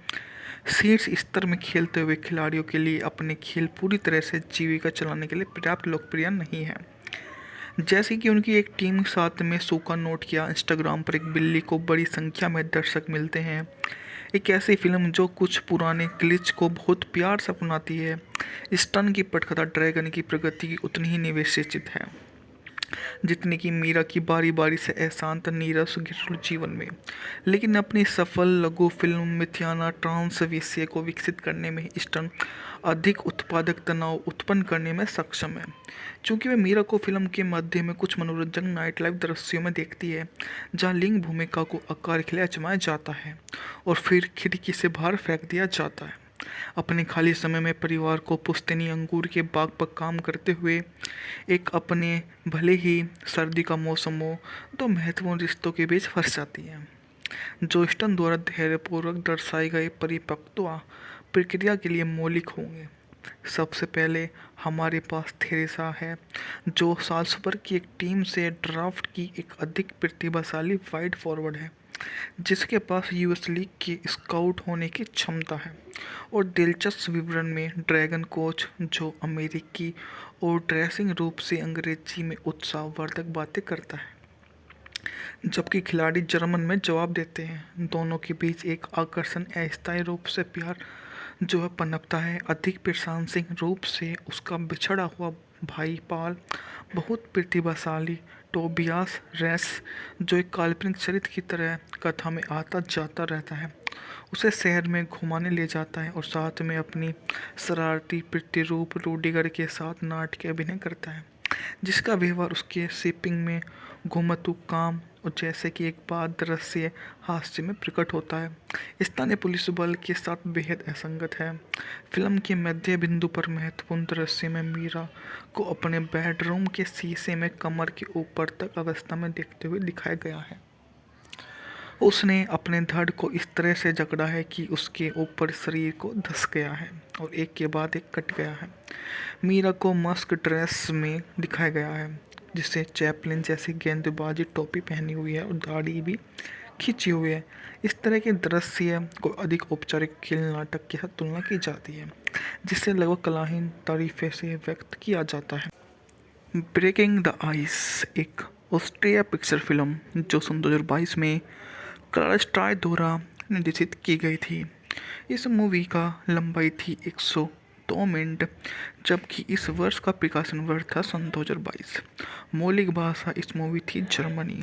शीर्ष स्तर में खेलते हुए खिलाड़ियों के लिए अपने खेल पूरी तरह से जीविका चलाने के लिए पर्याप्त लोकप्रिय नहीं है। जैसे कि उनकी एक टीम साथ में सूखा नोट किया, इंस्टाग्राम पर एक बिल्ली को बड़ी संख्या में दर्शक मिलते हैं। एक ऐसी फिल्म जो कुछ पुराने ग्लिच को बहुत प्यार से अपनाती है। स्टन की पटकथा ड्रैगन की प्रगति उतनी ही निवेशित है जितनी कि मीरा की बारी बारी से अशांत नीरस घरेलू जीवन में। लेकिन अपनी सफल लघु फिल्म मिथियाना ट्रांस विषय को विकसित करने में ईस्टर्न अधिक उत्पादक तनाव उत्पन्न करने में सक्षम है, क्योंकि वे मीरा को फिल्म के मध्य में कुछ मनोरंजक नाइट लाइफ दृश्यों में देखती है, जहां लिंग भूमिका को आकार खिलाया जमाया जाता है और फिर खिड़की से बाहर फेंक दिया जाता है। अपने खाली समय में परिवार को पुश्तैनी अंगूर के बाग पर काम करते हुए एक अपने भले ही सर्दी का मौसम हो तो महत्वपूर्ण रिश्तों के बीच फंस जाती है, जो स्टन द्वारा धैर्यपूर्वक दर्शाए गए परिपक्वता प्रक्रिया के लिए मौलिक होंगे। सबसे पहले हमारे पास थेरेसा है, जो साल्सबर्ग की एक टीम से ड्राफ्ट की एक अधिक प्रतिभाशाली वाइड फॉरवर्ड है, जिसके पास यूएस लीग के स्काउट होने की क्षमता है। और दिलचस्प विवरण में ड्रैगन कोच, जो अमेरिकी और ड्रेसिंग रूप से अंग्रेजी में उत्साहवर्धक बातें करता है, जबकि खिलाड़ी जर्मन में जवाब देते हैं। दोनों के बीच एक आकर्षण अस्थायी रूप से प्यार जो है पनपता है। अधिक प्रशंसनीय रूप से उसका बिछड़ा हुआ भाई पाल बहुत प्रतिभाशाली टोबियास रेस, जो एक काल्पनिक चरित्र की तरह कथा में आता जाता रहता है, उसे शहर में घुमाने ले जाता है और साथ में अपनी शरारती प्रतिरूप रूडिगर के साथ नाटकीय अभिनय करता है, जिसका व्यवहार उसके शिपिंग में घुमतू काम और जैसे कि एक बात दृश्य हास्य में प्रकट होता है, स्थानीय पुलिस बल के साथ बेहद असंगत है। फिल्म के मध्य बिंदु पर महत्वपूर्ण दृश्य में मीरा को अपने बेडरूम के शीशे में कमर के ऊपर तक अवस्था में देखते हुए दिखाया गया है। उसने अपने धड़ को इस तरह से जकड़ा है कि उसके ऊपर शरीर को धंस गया है और एक के बाद एक कट गया है। मीरा को मस्क ड्रेस में दिखाया गया है, जिसे चैपलिन जैसी गेंदबाजी टोपी पहनी हुई है और दाढ़ी भी खींची हुई है। इस तरह के दृश्य को अधिक औपचारिक खेल नाटक के साथ तुलना की जाती है, जिसे लगभग कलाहीन तारीफे से व्यक्त किया जाता है। ब्रेकिंग द आइस एक ऑस्ट्रिया पिक्चर फिल्म जो सन 2022 में क्लारा द्वारा निर्देशित की गई थी। इस मूवी का लंबाई थी 102 मिनट, जबकि इस वर्ष का प्रकाशन वर्ष था सन 2022। मौलिक भाषा इस मूवी थी जर्मनी।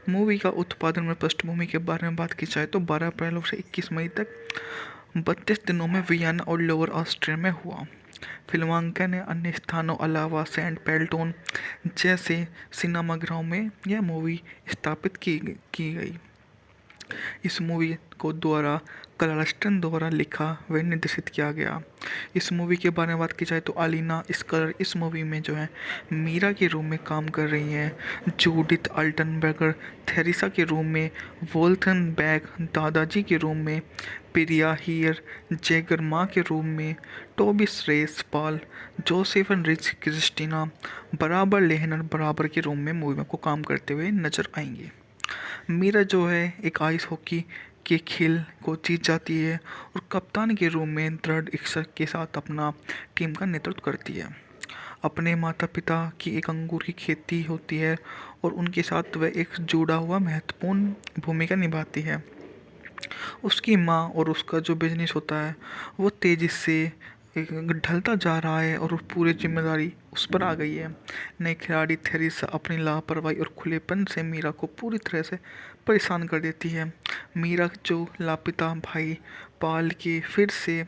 मूवी का उत्पादन में पृष्ठभूमि के बारे में बात की जाए तो 12 अप्रैल से 21 मई तक 32 दिनों में वियना और लोअर ऑस्ट्रिया में हुआ। फिल्मांकन ने अन्य स्थानों अलावा सेंट पेल्टोन जैसे सिनेमाघरों में यह मूवी स्थापित की गई। इस मूवी को द्वारा क्लारस्टन द्वारा लिखा व निर्देशित किया गया। इस मूवी के बारे में बात की जाए तो अलीना स्कलर इस मूवी में जो है मीरा के रूम में काम कर रही हैं। जूडिथ अल्टनबर्गर थेरेसा के रूम में, वोल्थन बैग दादाजी के रूम में, प्रिया हीयर जैगर माँ के रूम में, टोबिस रेस पॉल जोसेफन रिच क्रिस्टीना बराबर लेहनर बराबर के रूम में मूवी में को काम करते हुए नजर आएंगे। मीरा जो है एक आइस हॉकी के खेल को जीत जाती है और कप्तान के रूप में दृढ़ इच्छा के साथ अपना टीम का नेतृत्व करती है। अपने माता पिता की एक अंगूर की खेती होती है और उनके साथ वह एक जुड़ा हुआ महत्वपूर्ण भूमिका निभाती है। उसकी माँ और उसका जो बिजनेस होता है वो तेज़ी से ढलता जा रहा है और पूरी जिम्मेदारी उस पर आ गई है। नई खिलाड़ी थेरेसा अपनी लापरवाही और खुलेपन से मीरा को पूरी तरह से परेशान कर देती है। मीरा जो लापता भाई पाल के फिर से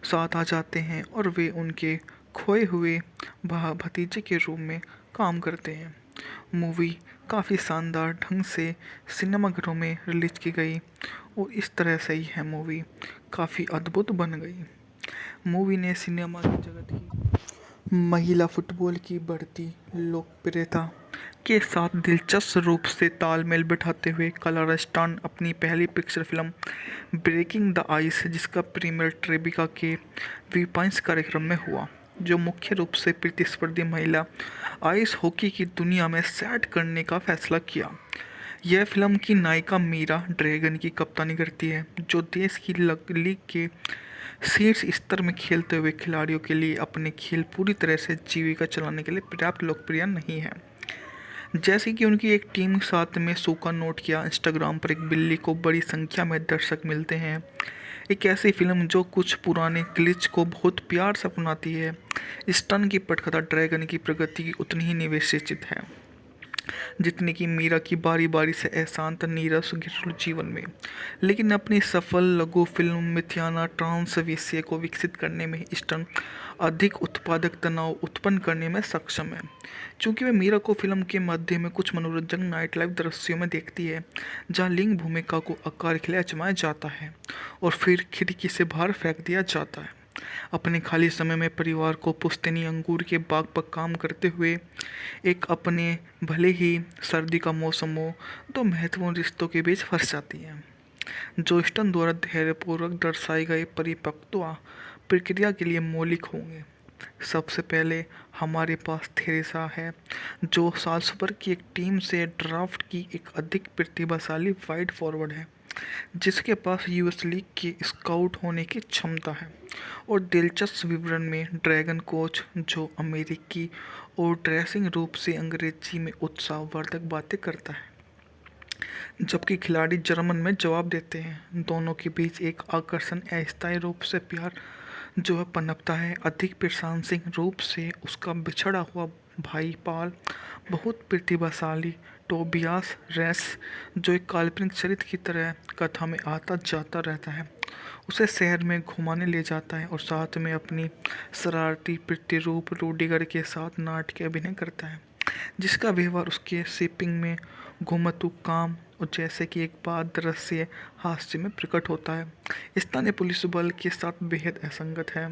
साथ आ जाते हैं और वे उनके खोए हुए भतीजे के रूप में काम करते हैं। मूवी काफ़ी शानदार ढंग से सिनेमाघरों में रिलीज की गई और इस तरह से ही है मूवी काफ़ी अद्भुत बन गई। मूवी ने सिनेमा की जगत की महिला फुटबॉल की बढ़ती लोकप्रियता के साथ दिलचस्प रूप से तालमेल बिठाते हुए क्लारा स्टर्न अपनी पहली picture film breaking the ice, जिसका प्रीमियर ट्रेबिका के वीपाइंस कार्यक्रम में हुआ, जो मुख्य रूप से प्रतिस्पर्धी महिला आइस हॉकी की दुनिया में सेट करने का फैसला किया। यह फिल्म की नायिका मीरा ड्रैगन की कप्तानी करती है, जो देश की लीग के शीर्ष स्तर में खेलते हुए खिलाड़ियों के लिए अपने खेल पूरी तरह से जीविका चलाने के लिए पर्याप्त लोकप्रिय नहीं है। जैसे कि उनकी एक टीम साथ में सूखा नोट किया, इंस्टाग्राम पर एक बिल्ली को बड़ी संख्या में दर्शक मिलते हैं। एक ऐसी फिल्म जो कुछ पुराने ग्लिच को बहुत प्यार से अपनाती है। स्टन की पटकथा ड्रैगन की प्रगति उतनी ही निवेशित है जितनी कि मीरा की बारी बारी से अशांत नीरस घरेलू जीवन में। लेकिन अपनी सफल लघु फिल्म मिथियाना ट्रांस विषय को विकसित करने में स्टन अधिक उत्पादक तनाव उत्पन्न करने में सक्षम है, क्योंकि वह मीरा को फिल्म के मध्य में कुछ मनोरंजक नाइट लाइफ दृश्यों में देखती है जहां लिंग भूमिका को आकार खिलाया आजमाया जाता है और फिर खिड़की से बाहर फेंक दिया जाता है। अपने खाली समय में परिवार को पुश्तैनी अंगूर के बाग पर काम करते हुए एक अपने भले ही सर्दी का मौसम हो तो महत्वपूर्ण रिश्तों के बीच फंस जाती है, जो स्टन द्वारा धैर्यपूर्वक दर्शाए गए परिपक्वता प्रक्रिया के लिए मौलिक होंगे। सबसे पहले हमारे पास थेरेसा है, जो साल्सबर्ग की एक टीम से ड्राफ्ट की एक अधिक प्रतिभाशाली वाइड फॉरवर्ड है, जिसके पास यूएस लीग के स्काउट होने की क्षमता है। और दिलचस्प विवरण में ड्रैगन कोच, जो अमेरिकी और ड्रेसिंग रूप से अंग्रेजी में उत्साहवर्धक बातें करता है, जबकि खिलाड़ी जर्मन में जवाब देते हैं। दोनों के बीच एक आकर्षण अस्थायी रूप से प्यार जो है पनपता है। अधिक प्रशंसनीय रूप से उसका बिछड़ा हुआ भाई पाल बहुत प्रतिभाशाली टोबियास रेस, जो एक काल्पनिक चरित्र की तरह कथा में आता जाता रहता है, उसे शहर में घुमाने ले जाता है और साथ में अपनी शरारती प्रतिरूप रूडिगर के साथ नाटकीय अभिनय करता है, जिसका व्यवहार उसके शिपिंग में घुमतू काम और जैसे कि एक बात दृश्य हास्य में प्रकट होता है, स्थानीय पुलिस बल के साथ बेहद असंगत है।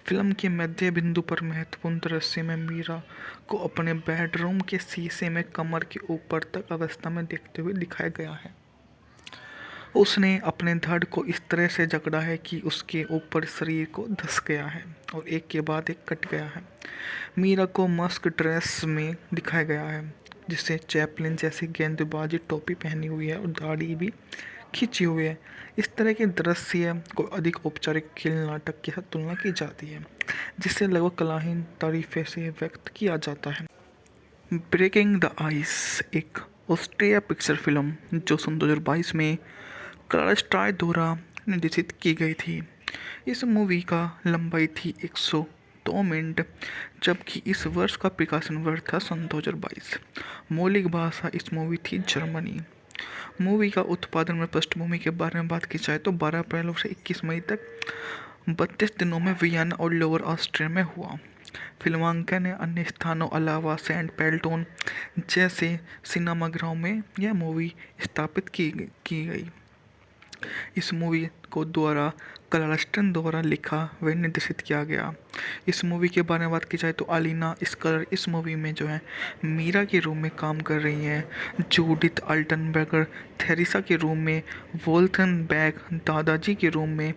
फिल्म के मध्य बिंदु पर महत्वपूर्ण दृश्य में मीरा को अपने बेडरूम के शीशे में कमर के ऊपर तक अवस्था में देखते हुए दिखाया गया है। उसने अपने धड़ को इस तरह से जकड़ा है कि उसके ऊपर शरीर को धंस गया है और एक के बाद एक कट गया है। मीरा को मस्क ड्रेस में दिखाया गया है, जिसे चैपलिन जैसी गेंदबाजी टोपी पहनी हुई है और दाढ़ी भी खींची हुई है। इस तरह के दृश्य को अधिक औपचारिक खेल नाटक के साथ तुलना की जाती है, जिसे लगभग कलाहीन तारीफे से व्यक्त किया जाता है। ब्रेकिंग द आइस एक ऑस्ट्रिया पिक्चर फिल्म जो सन 2022 में कलर्स ट्राय द्वारा निर्देशित की गई थी। इस मूवी का लंबाई थी 102 मिनट, जबकि इस वर्ष का प्रकाशन वर्ष था सन 2022। मौलिक भाषा इस मूवी थी जर्मनी। मूवी का उत्पादन में पृष्ठभूमि के बारे में बात की जाए तो 12 अप्रैल से 21 मई तक 32 दिनों में वियना और लोअर ऑस्ट्रिया में हुआ। फिल्मांकन ने अन्य स्थानों अलावा सेंट पेल्टोन जैसे सिनेमाघरों में यह मूवी स्थापित की गई। इस मूवी को द्वारा क्लार्स्टन द्वारा लिखा व निर्देशित किया गया। इस मूवी के बारे में बात की जाए तो अलीना स्कलर इस मूवी में जो है मीरा के रूम में काम कर रही हैं। जूडिथ अल्टनबर्गर थेरेसा के रूम में, वोल्थन बैग दादाजी के रूम में,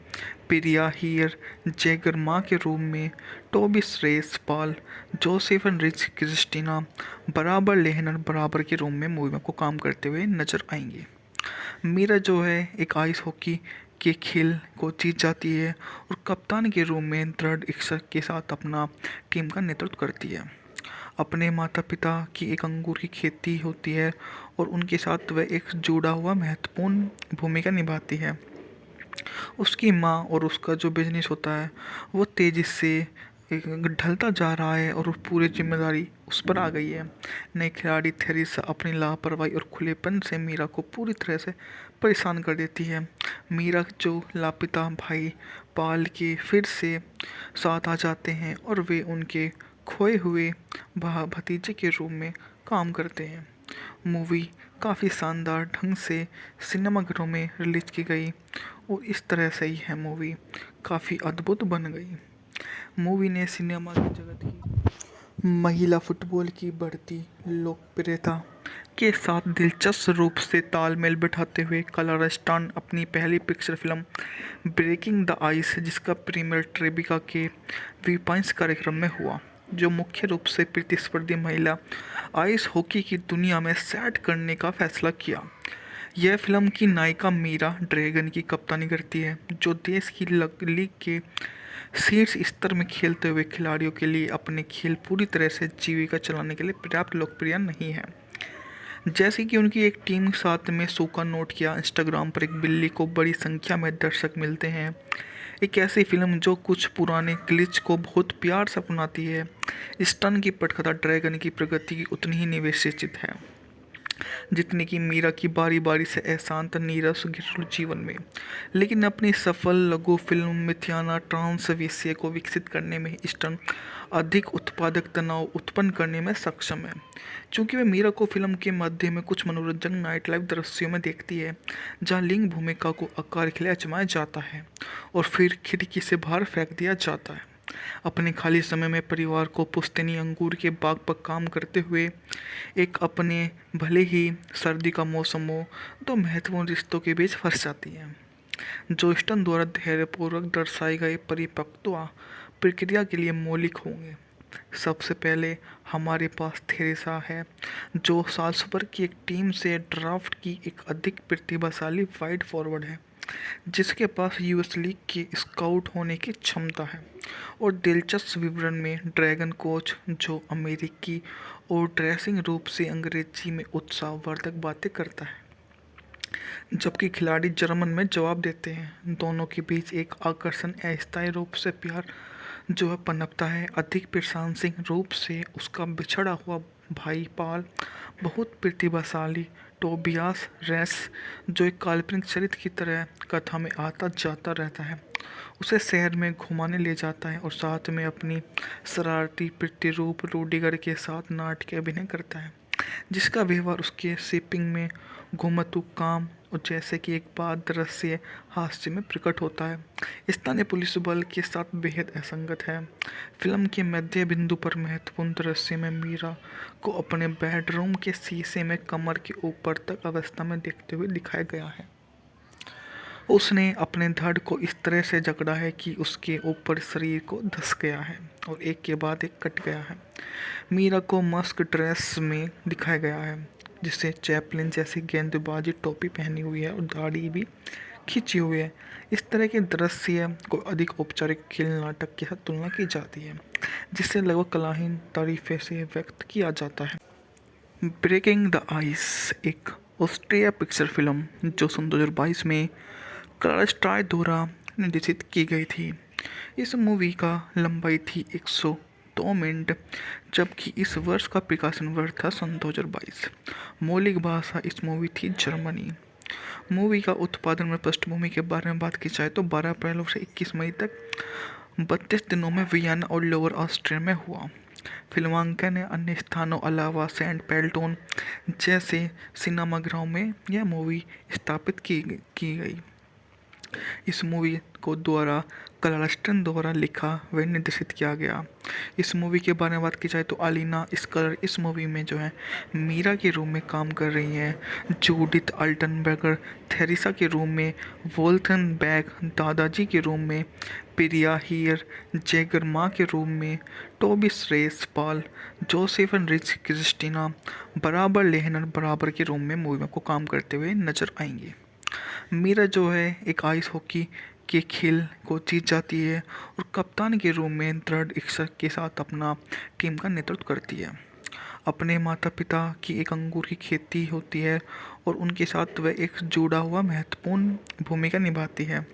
प्रिया हीयर जैगर माँ के रूम में, टोबिस रेस पाल जोसेफन रिच क्रिस्टीना बराबर लेहनर बराबर के रूम में मूवी में को काम करते हुए नजर आएंगे। मीरा जो है एक आइस हॉकी के खेल को जीत जाती है और कप्तान के रूप में दृढ़ इच्छा के साथ अपना टीम का नेतृत्व करती है। अपने माता पिता की एक अंगूर की खेती होती है और उनके साथ वह एक जुड़ा हुआ महत्वपूर्ण भूमिका निभाती है। उसकी माँ और उसका जो बिजनेस होता है वो तेज़ी से ढलता जा रहा है और पूरी जिम्मेदारी उस पर आ गई है। नई खिलाड़ी थेरेसा अपनी लापरवाही और खुलेपन से मीरा को पूरी तरह से परेशान कर देती है। मीरा जो लापता भाई पाल के फिर से साथ आ जाते हैं और वे उनके खोए हुए भतीजे के रूप में काम करते हैं। मूवी काफ़ी शानदार ढंग से सिनेमाघरों में रिलीज की गई और इस तरह से ही है मूवी काफ़ी अद्भुत बन गई। मूवी ने सिनेमा की जगत की महिला फुटबॉल की बढ़ती लोकप्रियता के साथ दिलचस्प रूप से तालमेल बिठाते हुए क्लार्स्टन अपनी पहली picture film breaking the ice, जिसका प्रीमियर ट्रेबिका के वीपाइंस कार्यक्रम में हुआ, जो मुख्य रूप से प्रतिस्पर्धी महिला आइस हॉकी की दुनिया में सेट करने का फैसला किया। यह फिल्म की नायिका मीरा ड्रैगन की कप्तानी करती है, जो देश की लीग के शीर्ष स्तर में खेलते हुए खिलाड़ियों के लिए अपने खेल पूरी तरह से जीविका चलाने के लिए पर्याप्त लोकप्रिय नहीं है। जैसे कि उनकी एक टीम साथ में सूखा नोट किया, इंस्टाग्राम पर एक बिल्ली को बड़ी संख्या में दर्शक मिलते हैं। एक ऐसी फिल्म जो कुछ पुराने ग्लिच को बहुत प्यार से अपनाती है। स्टन की पटकथा ड्रैगन की प्रगति उतनी ही निवेशित है जितनी कि मीरा की बारी बारी से अशांत नीरस घरेलू जीवन में, लेकिन अपनी सफल लघु फिल्म मिथियाना ट्रांस विषय को विकसित करने में ईस्टर्न अधिक उत्पादक तनाव उत्पन्न करने में सक्षम है। चूँकि वे मीरा को फिल्म के मध्य में कुछ मनोरंजक नाइट लाइफ दृश्यों में देखती है जहाँ लिंग भूमिका को आकार खिलाया जमाया जाता है और फिर खिड़की से बाहर फेंक दिया जाता है। अपने खाली समय में परिवार को पुश्तैनी अंगूर के बाग पर काम करते हुए एक अपने भले ही सर्दी का मौसम हो तो महत्वपूर्ण रिश्तों के बीच फंस जाती है, जो ईस्टन द्वारा धैर्यपूर्वक दर्शाए गए परिपक्वता प्रक्रिया के लिए मौलिक होंगे। सबसे पहले हमारे पास थेरेसा है, जो साल्सबर्ग की एक टीम से ड्राफ्ट की एक अधिक प्रतिभाशाली वाइड फॉरवर्ड है, जिसके पास यूएस लीग के स्काउट होने की क्षमता है। और दिलचस्प विवरण में ड्रैगन कोच, जो अमेरिकी और ड्रेसिंग रूप से अंग्रेजी में उत्साहवर्धक बातें करता है, जबकि खिलाड़ी जर्मन में जवाब देते हैं। दोनों के बीच एक आकर्षण अस्थायी रूप से प्यार जो है पनपता है। अधिक प्रशंसनीय रूप से उसका बिछड़ा हुआ भाई पाल बहुत प्रतिभाशाली टोबियास रेस, जो एक काल्पनिक चरित्र की तरह कथा में आता जाता रहता है, उसे शहर में घुमाने ले जाता है और साथ में अपनी शरारती प्रतिरूप रूडिगर के साथ नाटकीय अभिनय करता है, जिसका व्यवहार उसके शिपिंग में घुमतू काम और जैसे कि एक बात दृश्य हास्य में प्रकट होता है, स्थानीय पुलिस बल के साथ बेहद असंगत है। फिल्म के मध्य बिंदु पर महत्वपूर्ण दृश्य में मीरा को अपने बेडरूम के शीशे में कमर के ऊपर तक अवस्था में देखते हुए दिखाया गया है। उसने अपने धड़ को इस तरह से जकड़ा है कि उसके ऊपर शरीर को धंस गया है और एक के बाद एक कट गया है। मीरा को मस्क ड्रेस में दिखाया गया है, जिसे चैपलिन जैसी गेंदबाजी टोपी पहनी हुई है और दाढ़ी भी खींची हुई है। इस तरह के दृश्य को अधिक औपचारिक खेल नाटक के साथ तुलना की जाती है, जिसे लगभग कलाहीन तारीफे से व्यक्त किया जाता है। ब्रेकिंग द आइस एक ऑस्ट्रिया पिक्चर फिल्म जो सन 2022 में क्लारा द्वारा निर्देशित की गई थी। इस मूवी का लंबाई थी 102 मिनट, जबकि इस वर्ष का प्रकाशन वर्ष था सन 2022। मौलिक भाषा इस मूवी थी जर्मनी। मूवी का उत्पादन में पृष्ठभूमि के बारे में बात की जाए तो 12 अप्रैल से 21 मई तक 32 दिनों में वियना और लोअर ऑस्ट्रिया में हुआ। फिल्मांकन ने अन्य स्थानों अलावा सेंट पेल्टोन जैसे सिनेमाघरों में यह मूवी स्थापित की गई। इस मूवी को द्वारा क्लारस्टन द्वारा लिखा व निर्देशित किया गया। इस मूवी के बारे में बात की जाए तो अलीना स्कलर इस मूवी में जो है मीरा के रूम में काम कर रही हैं। जूडिथ अल्टनबर्गर थेरेसा के रूम में, वोल्थन बैग दादाजी के रूम में, प्रिया हीयर जैगर माँ के रूम में, टोबिस रेस पॉल जोसेफन रिच क्रिस्टीना बराबर लेहनर बराबर के रूम में मूवी को काम करते हुए नजर आएंगे। मीरा जो है एक आइस हॉकी के खेल को जीत जाती है और कप्तान के रूप में दृढ़ इच्छा के साथ अपना टीम का नेतृत्व करती है। अपने माता पिता की एक अंगूर की खेती होती है और उनके साथ वह एक जुड़ा हुआ महत्वपूर्ण भूमिका निभाती है।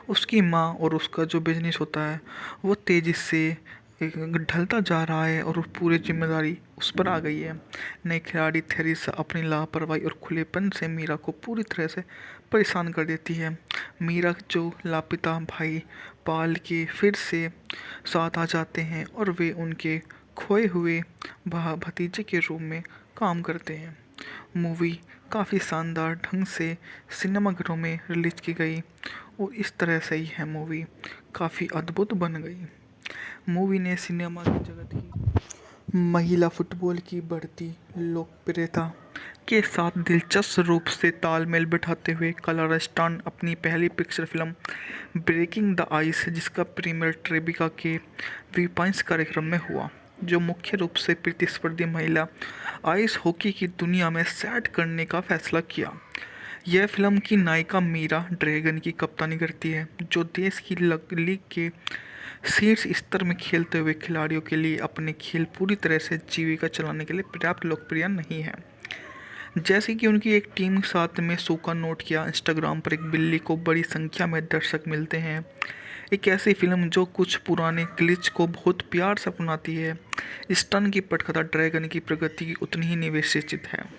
उसकी माँ और उसका जो बिजनेस होता है वो तेज़ी से ढलता जा रहा है और पूरी जिम्मेदारी उस पर आ गई है। नई खिलाड़ी थेरेसा अपनी लापरवाही और खुलेपन से मीरा को पूरी तरह से परेशान कर देती है। मीरा जो लापता भाई पाल के फिर से साथ आ जाते हैं और वे उनके खोए हुए भतीजे के रूप में काम करते हैं। मूवी काफ़ी शानदार ढंग से सिनेमाघरों में रिलीज की गई और इस तरह से ही है मूवी काफ़ी अद्भुत बन गई। मूवी ने सिनेमा की जगत की महिला फुटबॉल की बढ़ती लोकप्रियता के साथ दिलचस्प रूप से तालमेल बिठाते हुए क्लारा स्टर्न अपनी पहली picture film breaking the ice, जिसका प्रीमियर ट्रेबिका के वीपाइंस कार्यक्रम में हुआ, जो मुख्य रूप से प्रतिस्पर्धी महिला आइस हॉकी की दुनिया में सेट करने का फैसला किया। यह फिल्म की नायिका मीरा ड्रैगन की कप्तानी करती है, जो देश की लीग के शीर्ष स्तर में खेलते हुए खिलाड़ियों के लिए अपने खेल पूरी तरह से जीविका चलाने के लिए पर्याप्त लोकप्रिय नहीं है। जैसे कि उनकी एक टीम साथ में सूखा नोट किया, इंस्टाग्राम पर एक बिल्ली को बड़ी संख्या में दर्शक मिलते हैं। एक ऐसी फिल्म जो कुछ पुराने ग्लिच को बहुत प्यार से अपनाती है। स्टन की पटकथा ड्रैगन की प्रगति उतनी ही निवेशित है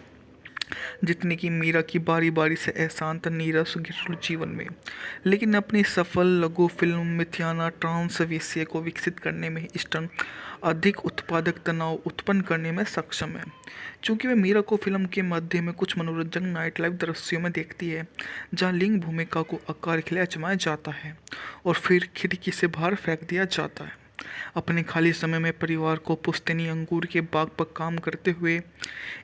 जितनी कि मीरा की बारी बारी से अशांत नीरस घरेलू जीवन में। लेकिन अपनी सफल लघु फिल्म मिथियाना ट्रांस विषय को विकसित करने में स्टन अधिक उत्पादक तनाव उत्पन्न करने में सक्षम है, क्योंकि वे मीरा को फिल्म के मध्य में कुछ मनोरंजक नाइट लाइफ दृश्यों में देखती है, जहां लिंग भूमिका को आकार के लिए आजमाया जाता है और फिर खिड़की से बाहर फेंक दिया जाता है। अपने खाली समय में परिवार को पुश्तैनी अंगूर के बाग पर काम करते हुए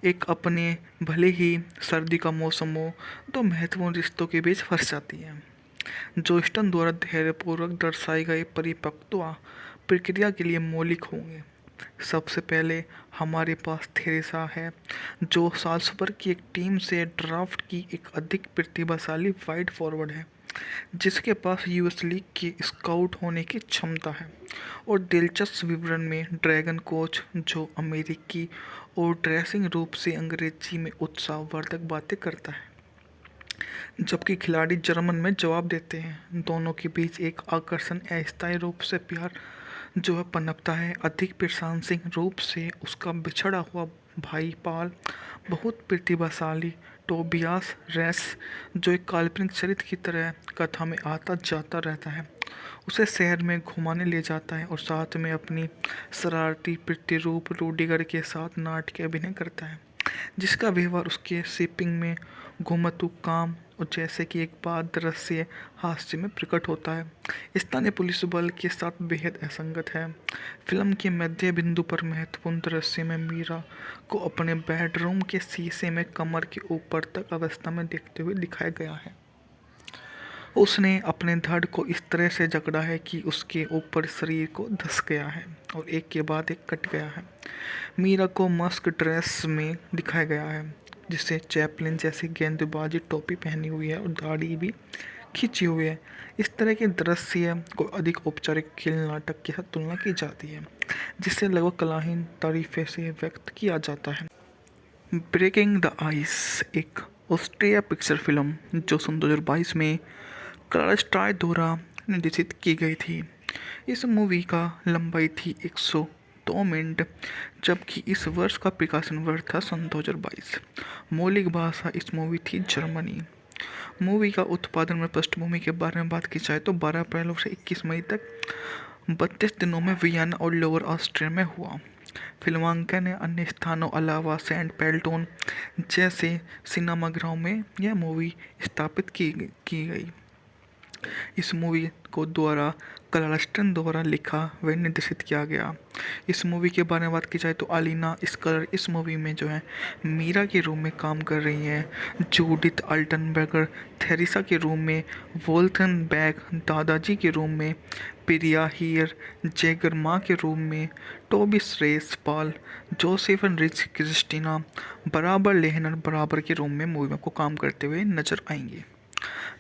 एक अपने भले ही सर्दी का मौसम हो, दो महत्वपूर्ण रिश्तों के बीच फंस जाती है, जो स्टन द्वारा धैर्यपूर्वक दर्शाए गए परिपक्वता प्रक्रिया के लिए मौलिक होंगे। सबसे पहले हमारे पास थेरेसा है, जो साल्सबर्ग की एक टीम से ड्राफ्ट की एक अधिक प्रतिभाशाली वाइड फॉरवर्ड है, जिसके पास यूएस लीग के स्काउट होने की क्षमता है। और दिलचस्प विवरण में ड्रैगन कोच, जो अमेरिकी और ड्रेसिंग रूप से अंग्रेजी में उत्साहवर्धक बातें करता है, जबकि खिलाड़ी जर्मन में जवाब देते हैं। दोनों के बीच एक आकर्षण अस्थायी रूप से प्यार जो है पनपता है। अधिक प्रशंसनीय रूप से उसका बिछड़ा हुआ भाई पाल बहुत प्रतिभाशाली टोबियास रेस, जो एक काल्पनिक चरित्र की तरह कथा में आता जाता रहता है, उसे शहर में घुमाने ले जाता है और साथ में अपनी शरारती प्रतिरूप रूडिगर के साथ नाटकीय अभिनय करता है, जिसका व्यवहार उसके शिपिंग में घुमतू काम और जैसे कि एक बात दृश्य हास्य में प्रकट होता है, स्थानीय पुलिस बल के साथ बेहद असंगत है। फिल्म के मध्य बिंदु पर महत्वपूर्ण दृश्य में मीरा को अपने बेडरूम के शीशे में कमर के ऊपर तक अवस्था में देखते हुए दिखाया गया है। उसने अपने धड़ को इस तरह से जकड़ा है कि उसके ऊपर शरीर को धंस गया है और एक के बाद एक कट गया है। मीरा को मस्क ड्रेस में दिखाया गया है, जिसे चैपलिन जैसी गेंदबाजी टोपी पहनी हुई है और दाढ़ी भी खींची हुई है। इस तरह के दृश्य को अधिक औपचारिक खेल नाटक के साथ तुलना की जाती है, जिसे लगभग कलाहीन तारीफे से व्यक्त किया जाता है। ब्रेकिंग द आइस एक ऑस्ट्रिया पिक्चर फिल्म जो सन 2022 में क्लारा द्वारा निर्देशित की गई थी। इस मूवी का लंबाई थी 102 मिनट, जबकि इस वर्ष का प्रकाशन वर्ष था सन 2022। मौलिक भाषा इस मूवी थी जर्मनी। मूवी का उत्पादन में पृष्ठभूमि के बारे में बात की जाए तो 12 अप्रैल से 21 मई तक 32 दिनों में वियना और लोअर ऑस्ट्रिया में हुआ। फिल्मांकन ने अन्य स्थानों अलावा सेंट पेल्टोन जैसे सिनेमाघरों में यह मूवी स्थापित की गई। इस मूवी को द्वारा क्लारस्टन द्वारा लिखा व निर्देशित किया गया। इस मूवी के बारे में बात की जाए तो अलीना स्कलर इस मूवी में जो है मीरा के रूम में काम कर रही हैं। जूडिथ अल्टनबर्गर थेरेसा के रूम में, वोल्थन बैग दादाजी के रूम में, प्रिया हीयर जैगर माँ के रूम में, टोबिस रेस पॉल जोसेफन रिच क्रिस्टीना बराबर लेहनर बराबर के रूम में मूवी में को काम करते हुए नजर आएंगे।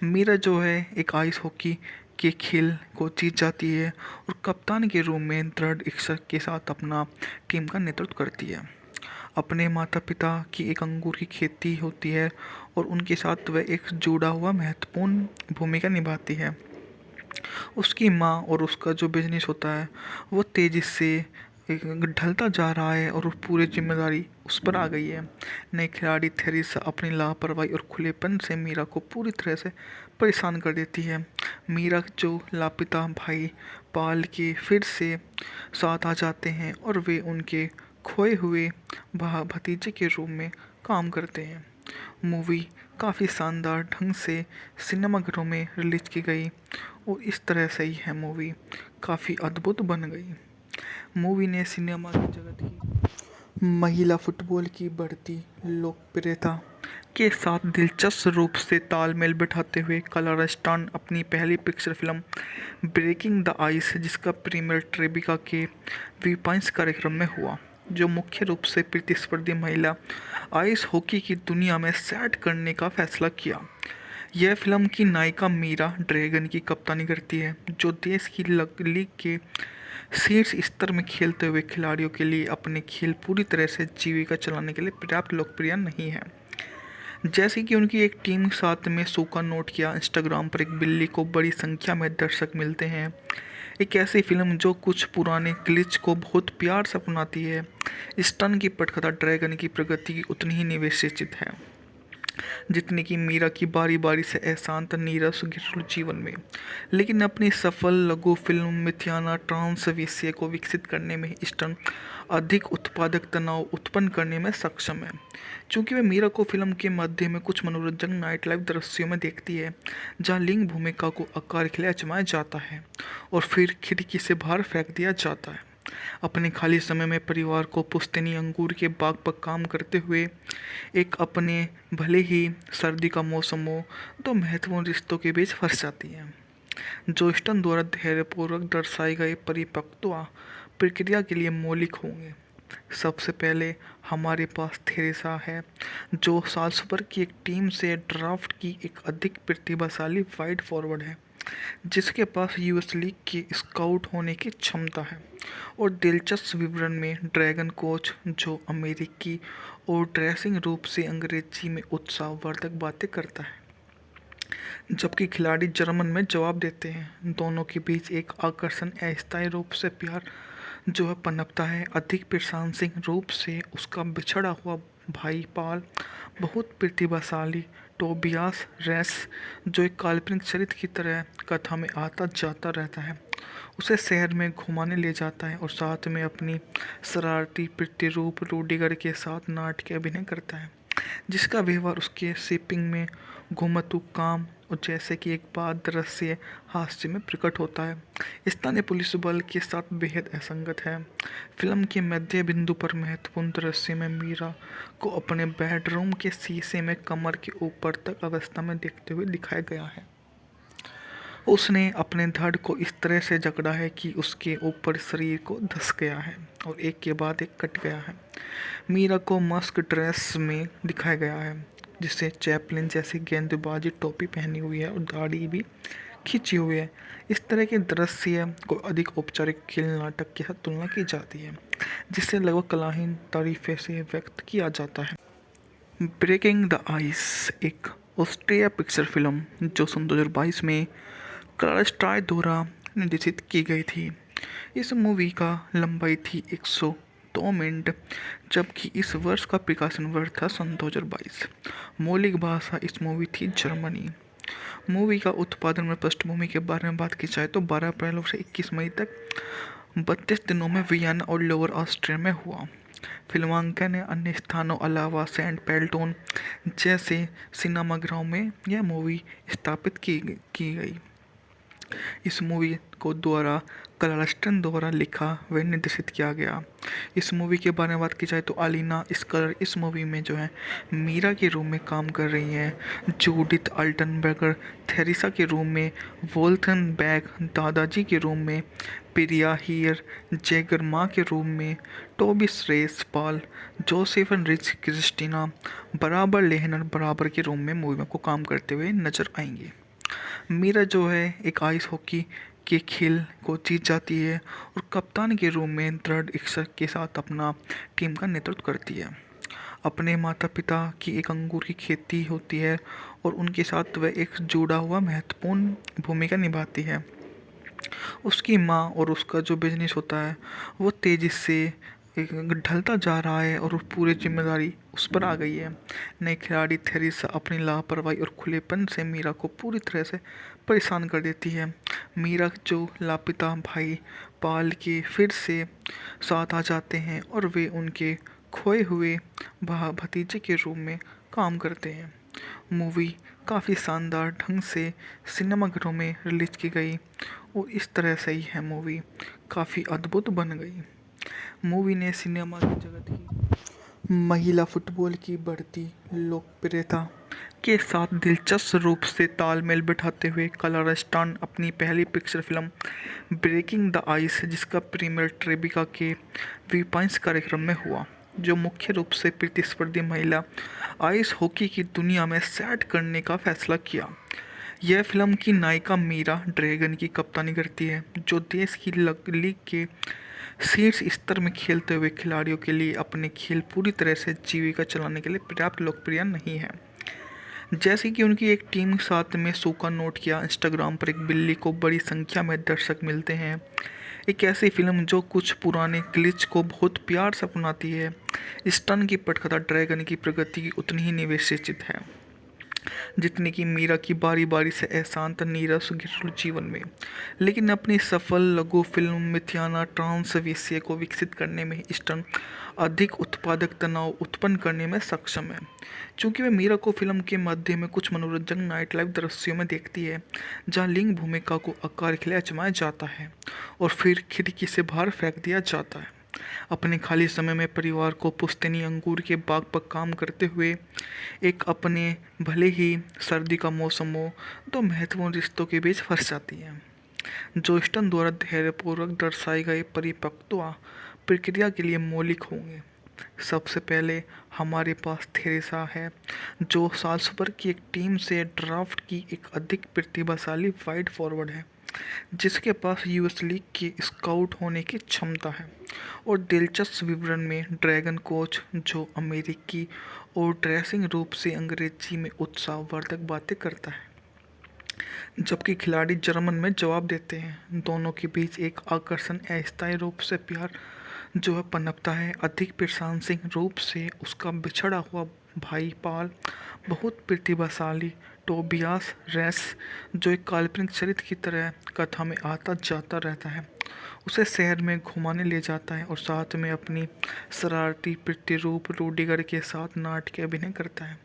मीरा जो है एक आइस हॉकी के खेल को जीत जाती है और कप्तान के रूप में दृढ़ इच्छा के साथ अपना टीम का नेतृत्व करती है। अपने माता पिता की एक अंगूर की खेती होती है और उनके साथ वह एक जुड़ा हुआ महत्वपूर्ण भूमिका निभाती है। उसकी माँ और उसका जो बिजनेस होता है वो तेज़ी से ढलता जा रहा है और पूरी जिम्मेदारी उस पर आ गई है। नई खिलाड़ी थेरेसा अपनी लापरवाही और खुलेपन से मीरा को पूरी तरह से परेशान कर देती है। मीरा जो लापता भाई पाल के फिर से साथ आ जाते हैं और वे उनके खोए हुए भतीजे के रूप में काम करते हैं। मूवी काफ़ी शानदार ढंग से सिनेमाघरों में रिलीज की गई और इस तरह से ही है मूवी काफ़ी अद्भुत बन गई। मूवी ने सिनेमा की जगत की महिला फुटबॉल की बढ़ती लोकप्रियता के साथ दिलचस्प रूप से तालमेल बिठाते हुए क्लारा स्टर्न अपनी पहली picture film breaking the ice, जिसका प्रीमियर ट्रेबिका के वीपाइंस कार्यक्रम में हुआ, जो मुख्य रूप से प्रतिस्पर्धी महिला आइस हॉकी की दुनिया में सेट करने का फैसला किया। यह फिल्म की नायिका मीरा ड्रैगन की कप्तानी करती है, जो देश की लीग के शीर्ष स्तर में खेलते हुए खिलाड़ियों के लिए अपने खेल पूरी तरह से जीविका चलाने के लिए पर्याप्त लोकप्रिय नहीं है। जैसे कि उनकी एक टीम साथ में सूखा नोट किया, इंस्टाग्राम पर एक बिल्ली को बड़ी संख्या में दर्शक मिलते हैं। एक ऐसी फिल्म जो कुछ पुराने ग्लिच को बहुत प्यार से अपनाती है। स्टन की पटकथा ड्रैगन की प्रगति उतनी ही निवेशित है जितनी कि मीरा की बारी बारी से अशांत नीरस घरेलू जीवन में। लेकिन अपनी सफल लघु फिल्म मिथियाना ट्रांस विषय को विकसित करने में स्टन अधिक उत्पादक तनाव उत्पन्न करने में सक्षम है, क्योंकि वह मीरा को फिल्म के मध्य में कुछ मनोरंजक नाइट लाइफ दृश्यों में देखती है जहां लिंग भूमिका को आकार खिलाया आजमाया जाता है और फिर खिड़की से बाहर फेंक दिया जाता है। अपने खाली समय में परिवार को पुश्तैनी अंगूर के बाग पर काम करते हुए एक अपने भले ही सर्दी का मौसम हो तो महत्वपूर्ण रिश्तों के बीच फंस जाती है, जो स्टन द्वारा धैर्यपूर्वक दर्शाए गए परिपक्वता प्रक्रिया के लिए मौलिक होंगे। सबसे पहले हमारे पास थेरेसा है, जो साल्सबर्ग की एक टीम से ड्राफ्ट की एक अधिक प्रतिभाशाली वाइड फॉरवर्ड है, जिसके पास यूएस लीग के स्काउट होने की क्षमता है। और दिलचस्प विवरण में ड्रैगन कोच, जो अमेरिकी और ड्रेसिंग रूप से अंग्रेजी में उत्साहवर्धक बातें करता है, जबकि खिलाड़ी जर्मन में जवाब देते हैं। दोनों के बीच एक आकर्षण अस्थायी रूप से प्यार जो है पनपता है। अधिक प्रशंसनीय रूप से उसका बिछड़ा हुआ भाई पाल बहुत प्रतिभाशाली टोबियास रेस, जो एक काल्पनिक चरित्र की तरह कथा में आता जाता रहता है, उसे शहर में घुमाने ले जाता है और साथ में अपनी शरारती प्रतिरूप रूडिगर के साथ नाटकीय अभिनय करता है, जिसका व्यवहार उसके शिपिंग में घुमतू काम और जैसे कि एक बात दृश्य हास्य में प्रकट होता है, स्थानीय पुलिस बल के साथ बेहद असंगत है। फिल्म के मध्य बिंदु पर महत्वपूर्ण दृश्य में मीरा को अपने बेडरूम के शीशे में कमर के ऊपर तक अवस्था में देखते हुए दिखाया गया है। उसने अपने धड़ को इस तरह से जकड़ा है कि उसके ऊपर शरीर को धंस गया है और एक के बाद एक कट गया है। मीरा को मस्क ड्रेस में दिखाया गया है, जिसे चैपलिन जैसी गेंदबाजी टोपी पहनी हुई है और दाढ़ी भी खींची हुई है। इस तरह के दृश्य को अधिक औपचारिक खेल नाटक के साथ तुलना की जाती है, जिसे लगभग कलाहीन तारीफे से व्यक्त किया जाता है। ब्रेकिंग द आइस एक ऑस्ट्रिया पिक्चर फिल्म जो सन 2022 में क्लारा स्ट्राय द्वारा निर्देशित की गई थी। इस मूवी का लंबाई थी 102 मिनट, जबकि इस वर्ष का प्रकाशन वर्ष था सन 2022। मौलिक भाषा इस मूवी थी जर्मनी। मूवी का उत्पादन में पृष्ठभूमि के बारे में बात की जाए तो 12 अप्रैल से 21 मई तक 32 दिनों में वियना और लोअर ऑस्ट्रिया में हुआ। फिल्मांकन ने अन्य स्थानों अलावा सेंट पेल्टोन जैसे सिनेमाघरों में यह मूवी स्थापित की गई। इस मूवी को द्वारा क्लारस्टन द्वारा लिखा व निर्देशित किया गया। इस मूवी के बारे में बात की जाए तो अलीना स्कलर इस मूवी में जो है मीरा के रूम में काम कर रही हैं। जूडिथ अल्टनबर्गर थेरेसा के रूम में, वोल्थन बैग दादाजी के रूम में, प्रिया हीयर जैगर माँ के रूम में, टोबी श्रेस पॉल जोसेफन रिच क्रिस्टीना बराबर लेहनर बराबर के रूम में मूवी में को काम करते हुए नजर आएंगे। मीरा जो है एक आइस हॉकी के खेल को जीत जाती है और कप्तान के रूप में दृढ़ इच्छा के साथ अपना टीम का नेतृत्व करती है। अपने माता पिता की एक अंगूर की खेती होती है और उनके साथ वह एक जुड़ा हुआ महत्वपूर्ण भूमिका निभाती है। उसकी माँ और उसका जो बिजनेस होता है वो तेज़ी से ढलता जा रहा है और पूरी जिम्मेदारी उस पर आ गई है। नई खिलाड़ी थेरेसा अपनी लापरवाही और खुलेपन से मीरा को पूरी तरह से परेशान कर देती है। मीरा जो लापता भाई पाल के फिर से साथ आ जाते हैं और वे उनके खोए हुए भतीजे के रूप में काम करते हैं। मूवी काफ़ी शानदार ढंग से सिनेमाघरों में रिलीज की गई और इस तरह से ही है मूवी काफ़ी अद्भुत बन गई। मूवी ने सिनेमा की जगत की महिला फुटबॉल की बढ़ती लोकप्रियता के साथ दिलचस्प रूप से तालमेल बिठाते हुए क्लारा स्टर्न अपनी पहली picture film breaking the ice, जिसका प्रीमियर ट्रेबिका के वीपाइंस कार्यक्रम में हुआ, जो मुख्य रूप से प्रतिस्पर्धी महिला आइस हॉकी की दुनिया में सेट करने का फैसला किया। यह फिल्म की नायिका मीरा ड्रैगन की कप्तानी करती है, जो देश की लीग के शीर्ष स्तर में खेलते हुए खिलाड़ियों के लिए अपने खेल पूरी तरह से जीविका चलाने के लिए पर्याप्त लोकप्रिय नहीं है। जैसे कि उनकी एक टीम साथ में सूखा नोट किया, इंस्टाग्राम पर एक बिल्ली को बड़ी संख्या में दर्शक मिलते हैं। एक ऐसी फिल्म जो कुछ पुराने ग्लिच को बहुत प्यार से अपनाती है। स्टन की पटकथा ड्रैगन की प्रगति की उतनी ही निवेशित है जितनी कि मीरा की बारी बारी से अशांत नीरस घरेलू जीवन में। लेकिन अपनी सफल लघु फिल्म मिथियाना ट्रांस विषय को विकसित करने में स्टन अधिक उत्पादक तनाव उत्पन्न करने में सक्षम है, क्योंकि वह मीरा को फिल्म के मध्य में कुछ मनोरंजक नाइट लाइफ दृश्यों में देखती है, जहां लिंग भूमिका को आकार के लिए आजमाया जाता है और फिर खिड़की से बाहर फेंक दिया जाता है। अपने खाली समय में परिवार को पुश्तैनी अंगूर के बाग पर काम करते हुए एक अपने भले ही सर्दी का मौसम हो तो महत्वपूर्ण रिश्तों के बीच फंस जाती है, जो स्टन द्वारा धैर्यपूर्वक दर्शाए गए परिपक्वता प्रक्रिया के लिए मौलिक होंगे। सबसे पहले हमारे पास थेरेसा है, जो साल्सबर्ग की एक टीम से ड्राफ्ट की एक अधिक प्रतिभाशाली वाइड फॉरवर्ड है, जिसके पास यूएस लीग के स्काउट होने की क्षमता है। और दिलचस्प विवरण में ड्रैगन कोच, जो अमेरिकी और ड्रेसिंग रूप से अंग्रेजी में उत्साहवर्धक बातें करता है, जबकि खिलाड़ी जर्मन में जवाब देते हैं। दोनों के बीच एक आकर्षण अस्थायी रूप से प्यार जो है पनपता है। अधिक प्रशंसनीय रूप से उसका बिछड़ा हुआ भाई पाल बहुत प्रतिभाशाली टोबियास रेस, जो एक काल्पनिक चरित्र की तरह कथा में आता जाता रहता है, उसे शहर में घुमाने ले जाता है और साथ में अपनी शरारती प्रतिरूप रूडिगर के साथ नाटकीय अभिनय करता है,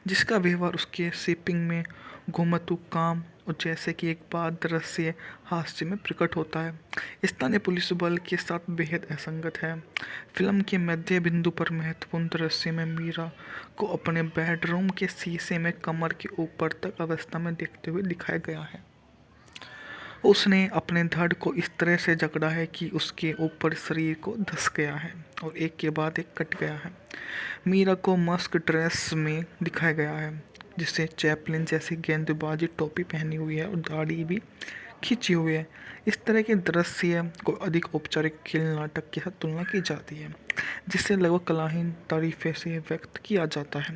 जिसका व्यवहार उसके शिपिंग में घुमतू काम और जैसे कि एक बात दृश्य हास्य में प्रकट होता है, स्थानीय पुलिस बल के साथ बेहद असंगत है। फिल्म के मध्य बिंदु पर महत्वपूर्ण दृश्य में मीरा को अपने बेडरूम के शीशे में कमर के ऊपर तक अवस्था में देखते हुए दिखाया गया है। उसने अपने धड़ को इस तरह से जकड़ा है कि उसके ऊपर शरीर को धंस गया है और एक के बाद एक कट गया है। मीरा को मस्क ड्रेस में दिखाया गया है, जिसे चैपलिन जैसी गेंदबाजी टोपी पहनी हुई है और दाढ़ी भी खींची हुई है। इस तरह के दृश्य को अधिक औपचारिक खेल नाटक के साथ तुलना की जाती है, जिसे लगभग कलाहीन तारीफे से व्यक्त किया जाता है।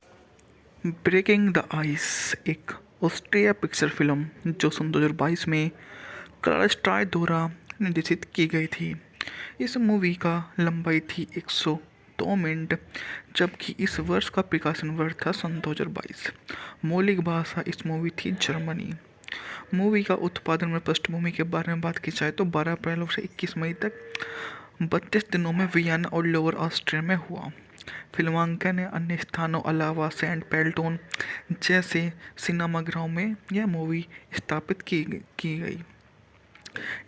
ब्रेकिंग द आइस एक ऑस्ट्रिया पिक्चर फिल्म जो सन 2022 में क्लारा द्वारा निर्देशित की गई थी। इस मूवी का लंबाई थी 102 मिनट, जबकि इस वर्ष का प्रकाशन वर्ष था सन 2022। मौलिक भाषा इस मूवी थी जर्मनी। मूवी का उत्पादन में पृष्ठभूमि के बारे में बात की जाए तो 12 अप्रैल से 21 मई तक 32 दिनों में वियना और लोअर ऑस्ट्रिया में हुआ। फिल्मांकन ने अन्य स्थानों अलावा सेंट पेल्टोन जैसे सिनेमाघरों में यह मूवी स्थापित की गई।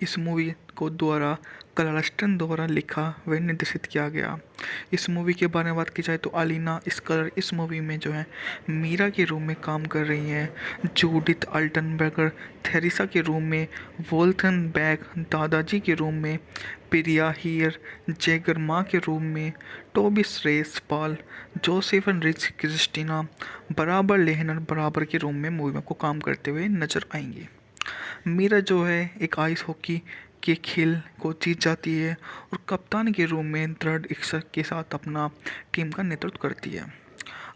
इस मूवी को द्वारा क्लारस्टन द्वारा लिखा व निर्देशित किया गया। इस मूवी के बारे में बात की जाए तो अलीना स्कलर इस मूवी में जो है मीरा के रूम में काम कर रही हैं। जूडिथ अल्टनबर्गर थेरेसा के रूम में, वोल्थन बैग दादाजी के रूम में, प्रिया हीयर जैगर माँ के रूम में, टोबिस रेस पॉल जोसेफन रिच क्रिस्टीना बराबर लेहनर बराबर के रूम में मूवी को काम करते हुए नजर आएंगे। मीरा जो है एक आइस हॉकी के खेल को जीत जाती है और कप्तान के रूप में दृढ़ इच्छा के साथ अपना टीम का नेतृत्व करती है।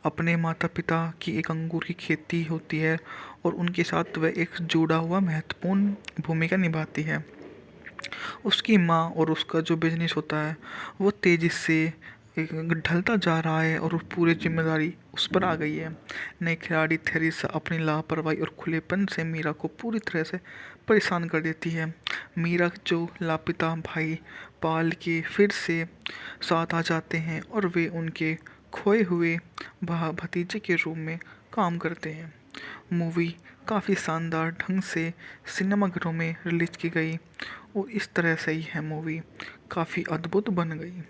अपने माता पिता की एक अंगूर की खेती होती है और उनके साथ वह एक जुड़ा हुआ महत्वपूर्ण भूमिका निभाती है। उसकी माँ और उसका जो बिजनेस होता है वो तेज़ी से ढलता जा रहा है और पूरी जिम्मेदारी उस पर आ गई है। नई खिलाड़ी थेरेसा अपनी लापरवाही और खुलेपन से मीरा को पूरी तरह से परेशान कर देती है। मीरा जो लापता भाई पाल के फिर से साथ आ जाते हैं और वे उनके खोए हुए भतीजे के रूप में काम करते हैं। मूवी काफ़ी शानदार ढंग से सिनेमाघरों में रिलीज की गई और इस तरह से ही है मूवी काफ़ी अद्भुत बन गई।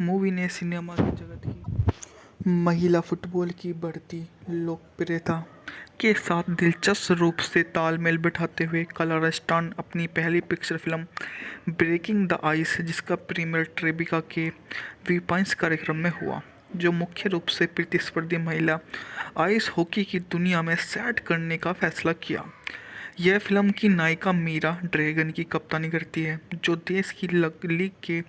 मूवी ने सिनेमा की जगत की महिला फुटबॉल की बढ़ती लोकप्रियता के साथ दिलचस्प रूप से तालमेल बिठाते हुए क्लारा स्टर्न अपनी पहली picture film breaking the ice, जिसका प्रीमियर ट्रेबिका के वीपाइंस कार्यक्रम में हुआ, जो मुख्य रूप से प्रतिस्पर्धी महिला आइस हॉकी की दुनिया में सेट करने का फैसला किया। यह फिल्म की नायिका मीरा ड्रैगन की कप्तानी करती है, जो देश की लीग के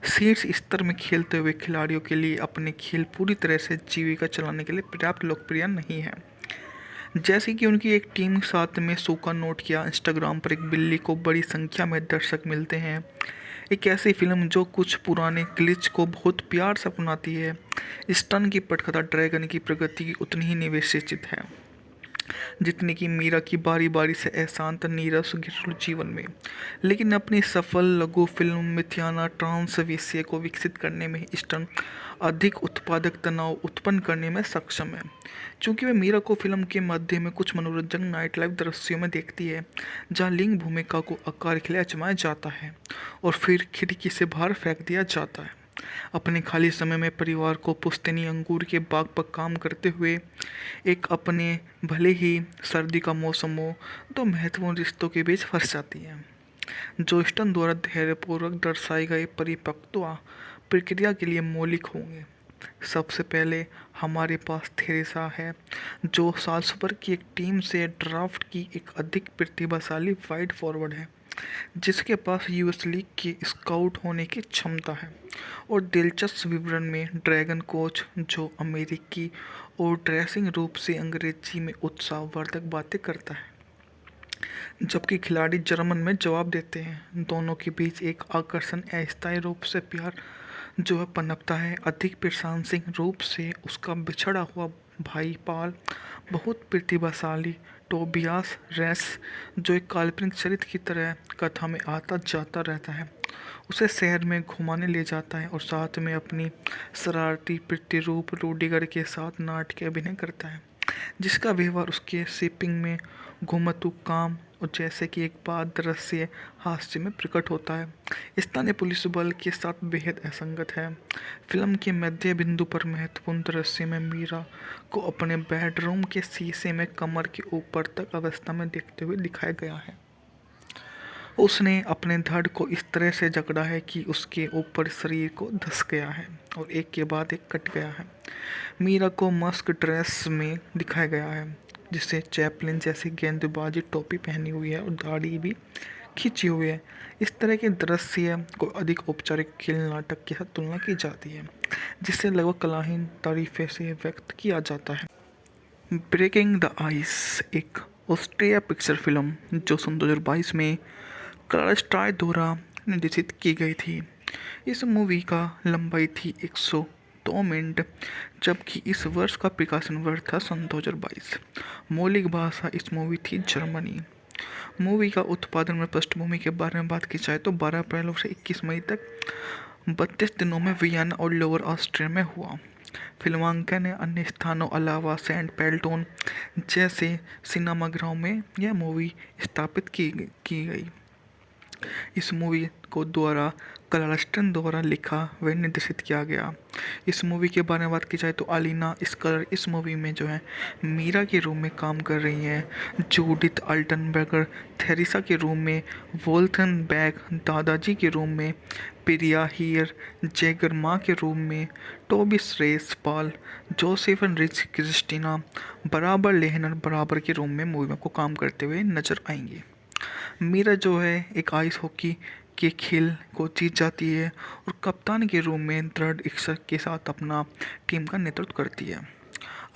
शीर्ष स्तर में खेलते हुए खिलाड़ियों के लिए अपने खेल पूरी तरह से जीविका चलाने के लिए पर्याप्त लोकप्रिय नहीं है। जैसे कि उनकी एक टीम साथ में सूखा नोट किया, इंस्टाग्राम पर एक बिल्ली को बड़ी संख्या में दर्शक मिलते हैं। एक ऐसी फिल्म जो कुछ पुराने ग्लिच को बहुत प्यार से अपनाती है। स्टन की पटकथा ड्रैगन की प्रगति की उतनी ही निवेशित है जितनी कि मीरा की बारी बारी से अशांत नीरस घरेलू जीवन में। लेकिन अपनी सफल लघु फिल्म मिथियाना ट्रांस विषय को विकसित करने में स्टन अधिक उत्पादक तनाव उत्पन्न करने में सक्षम है, क्योंकि वे मीरा को फिल्म के मध्य में कुछ मनोरंजक नाइट लाइफ दृश्यों में देखती है, जहां लिंग भूमिका को आकार के लिए आजमाया जाता है और फिर खिड़की से बाहर फेंक दिया जाता है। अपने खाली समय में परिवार को पुश्तैनी अंगूर के बाग पर काम करते हुए एक अपने भले ही सर्दी का मौसम हो, दो महत्वपूर्ण रिश्तों के बीच फंस जाती है, जो स्टन द्वारा धैर्यपूर्वक दर्शाए गए परिपक्वता प्रक्रिया के लिए मौलिक होंगे। सबसे पहले हमारे पास थेरेसा है, जो साल्सबर्ग की एक टीम से ड्राफ्ट की एक अधिक प्रतिभाशाली वाइड फॉरवर्ड है, जिसके पास यूएस लीग के स्काउट होने की क्षमता है। और दिलचस्प विवरण में ड्रैगन कोच, जो अमेरिकी और ड्रेसिंग रूप से अंग्रेजी में उत्साहवर्धक बातें करता है, जबकि खिलाड़ी जर्मन में जवाब देते हैं। दोनों के बीच एक आकर्षण अस्थायी रूप से प्यार जो है पनपता है। अधिक प्रशंसनीय रूप से उसका बिछड़ा हुआ भाई पाल बहुत प्रतिभाशाली टोबियास रेस, जो एक काल्पनिक चरित्र की तरह कथा में आता जाता रहता है, उसे शहर में घुमाने ले जाता है और साथ में अपनी शरारती प्रतिरूप रूडिगर के साथ नाटकीय अभिनय करता है, जिसका व्यवहार उसके शिपिंग में घुमतू काम और जैसे कि एक बात दृश्य हास्य में प्रकट होता है, स्थानीय पुलिस बल के साथ बेहद असंगत है। फिल्म के मध्य बिंदु पर महत्वपूर्ण दृश्य में मीरा को अपने बेडरूम के शीशे में कमर के ऊपर तक अवस्था में देखते हुए दिखाया गया है। उसने अपने धड़ को इस तरह से जकड़ा है कि उसके ऊपर शरीर को धंस गया है और एक के बाद एक कट गया है। मीरा को मस्क ड्रेस में दिखाया गया है, जिसे चैपलिन जैसी गेंदबाजी टोपी पहनी हुई है और दाढ़ी भी खींची हुई है। इस तरह के दृश्य को अधिक औपचारिक खेल नाटक के साथ तुलना की जाती है, जिसे लगभग कलाहीन तारीफे से व्यक्त किया जाता है। ब्रेकिंग द आइस एक ऑस्ट्रिया पिक्चर फिल्म जो सन 2022 में कलर स्ट्राइक द्वारा निर्देशित की गई थी। इस मूवी का लंबाई थी 102 मिनट, जबकि इस वर्ष का प्रकाशन वर्ष था सन 2022। मौलिक भाषा इस मूवी थी जर्मनी। मूवी का उत्पादन में पृष्ठभूमि के बारे में बात की जाए तो 12 अप्रैल से 21 मई तक 32 दिनों में वियना और लोअर ऑस्ट्रिया में हुआ। फिल्मांकन ने अन्य स्थानों अलावा सेंट पेल्टोन जैसे सिनेमाघरों में यह मूवी स्थापित की गई। इस मूवी को द्वारा क्लार्स्टन द्वारा लिखा व निर्देशित किया गया। इस मूवी के बारे में बात की जाए तो अलीना स्कलर इस मूवी में जो है मीरा के रूम में काम कर रही हैं। जूडिथ अल्टनबर्गर थेरेसा के रूम में, वोल्थन बैग दादाजी के रूम में, प्रिया हीयर जैगर माँ के रूम में, टोबी श्रेस पॉल जोसेफन रिच क्रिस्टीना बराबर लेहनर बराबर के रूम में मूवी को काम करते हुए नजर आएंगे। मीरा जो है एक आइस हॉकी के खेल को जीत जाती है और कप्तान के रूप में दृढ़ इच्छा के साथ अपना टीम का नेतृत्व करती है।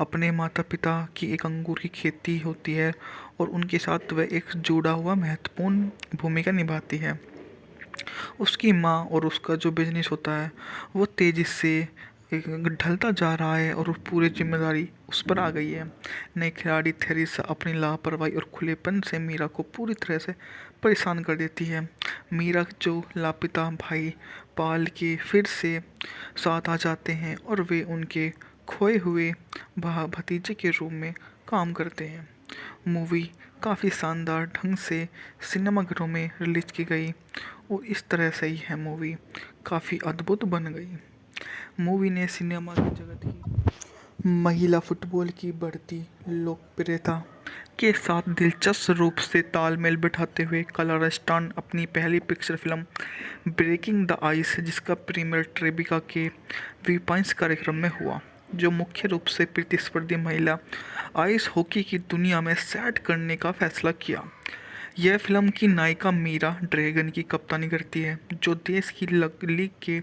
अपने माता पिता की एक अंगूर की खेती होती है और उनके साथ वह एक जुड़ा हुआ महत्वपूर्ण भूमिका निभाती है। उसकी माँ और उसका जो बिजनेस होता है वो तेज़ी से ढलता जा रहा है और पूरी जिम्मेदारी उस पर आ गई है। नई खिलाड़ी थेरेसा अपनी लापरवाही और खुलेपन से मीरा को पूरी तरह से परेशान कर देती है। मीरा जो लापता भाई पाल के फिर से साथ आ जाते हैं और वे उनके खोए हुए भतीजे के रूप में काम करते हैं। मूवी काफ़ी शानदार ढंग से सिनेमाघरों में रिलीज की गई और इस तरह से ही है मूवी काफ़ी अद्भुत बन गई। मूवी ने सिनेमा की जगत की महिला फुटबॉल की बढ़ती लोकप्रियता के साथ दिलचस्प रूप से तालमेल बिठाते हुए क्लार्स्टन अपनी पहली picture film breaking the ice, जिसका प्रीमियर ट्रेबिका के वीपाइंस कार्यक्रम में हुआ, जो मुख्य रूप से प्रतिस्पर्धी महिला आइस हॉकी की दुनिया में सेट करने का फैसला किया। यह फिल्म की नायिका मीरा ड्रैगन की कप्तानी करती है, जो देश की लीग के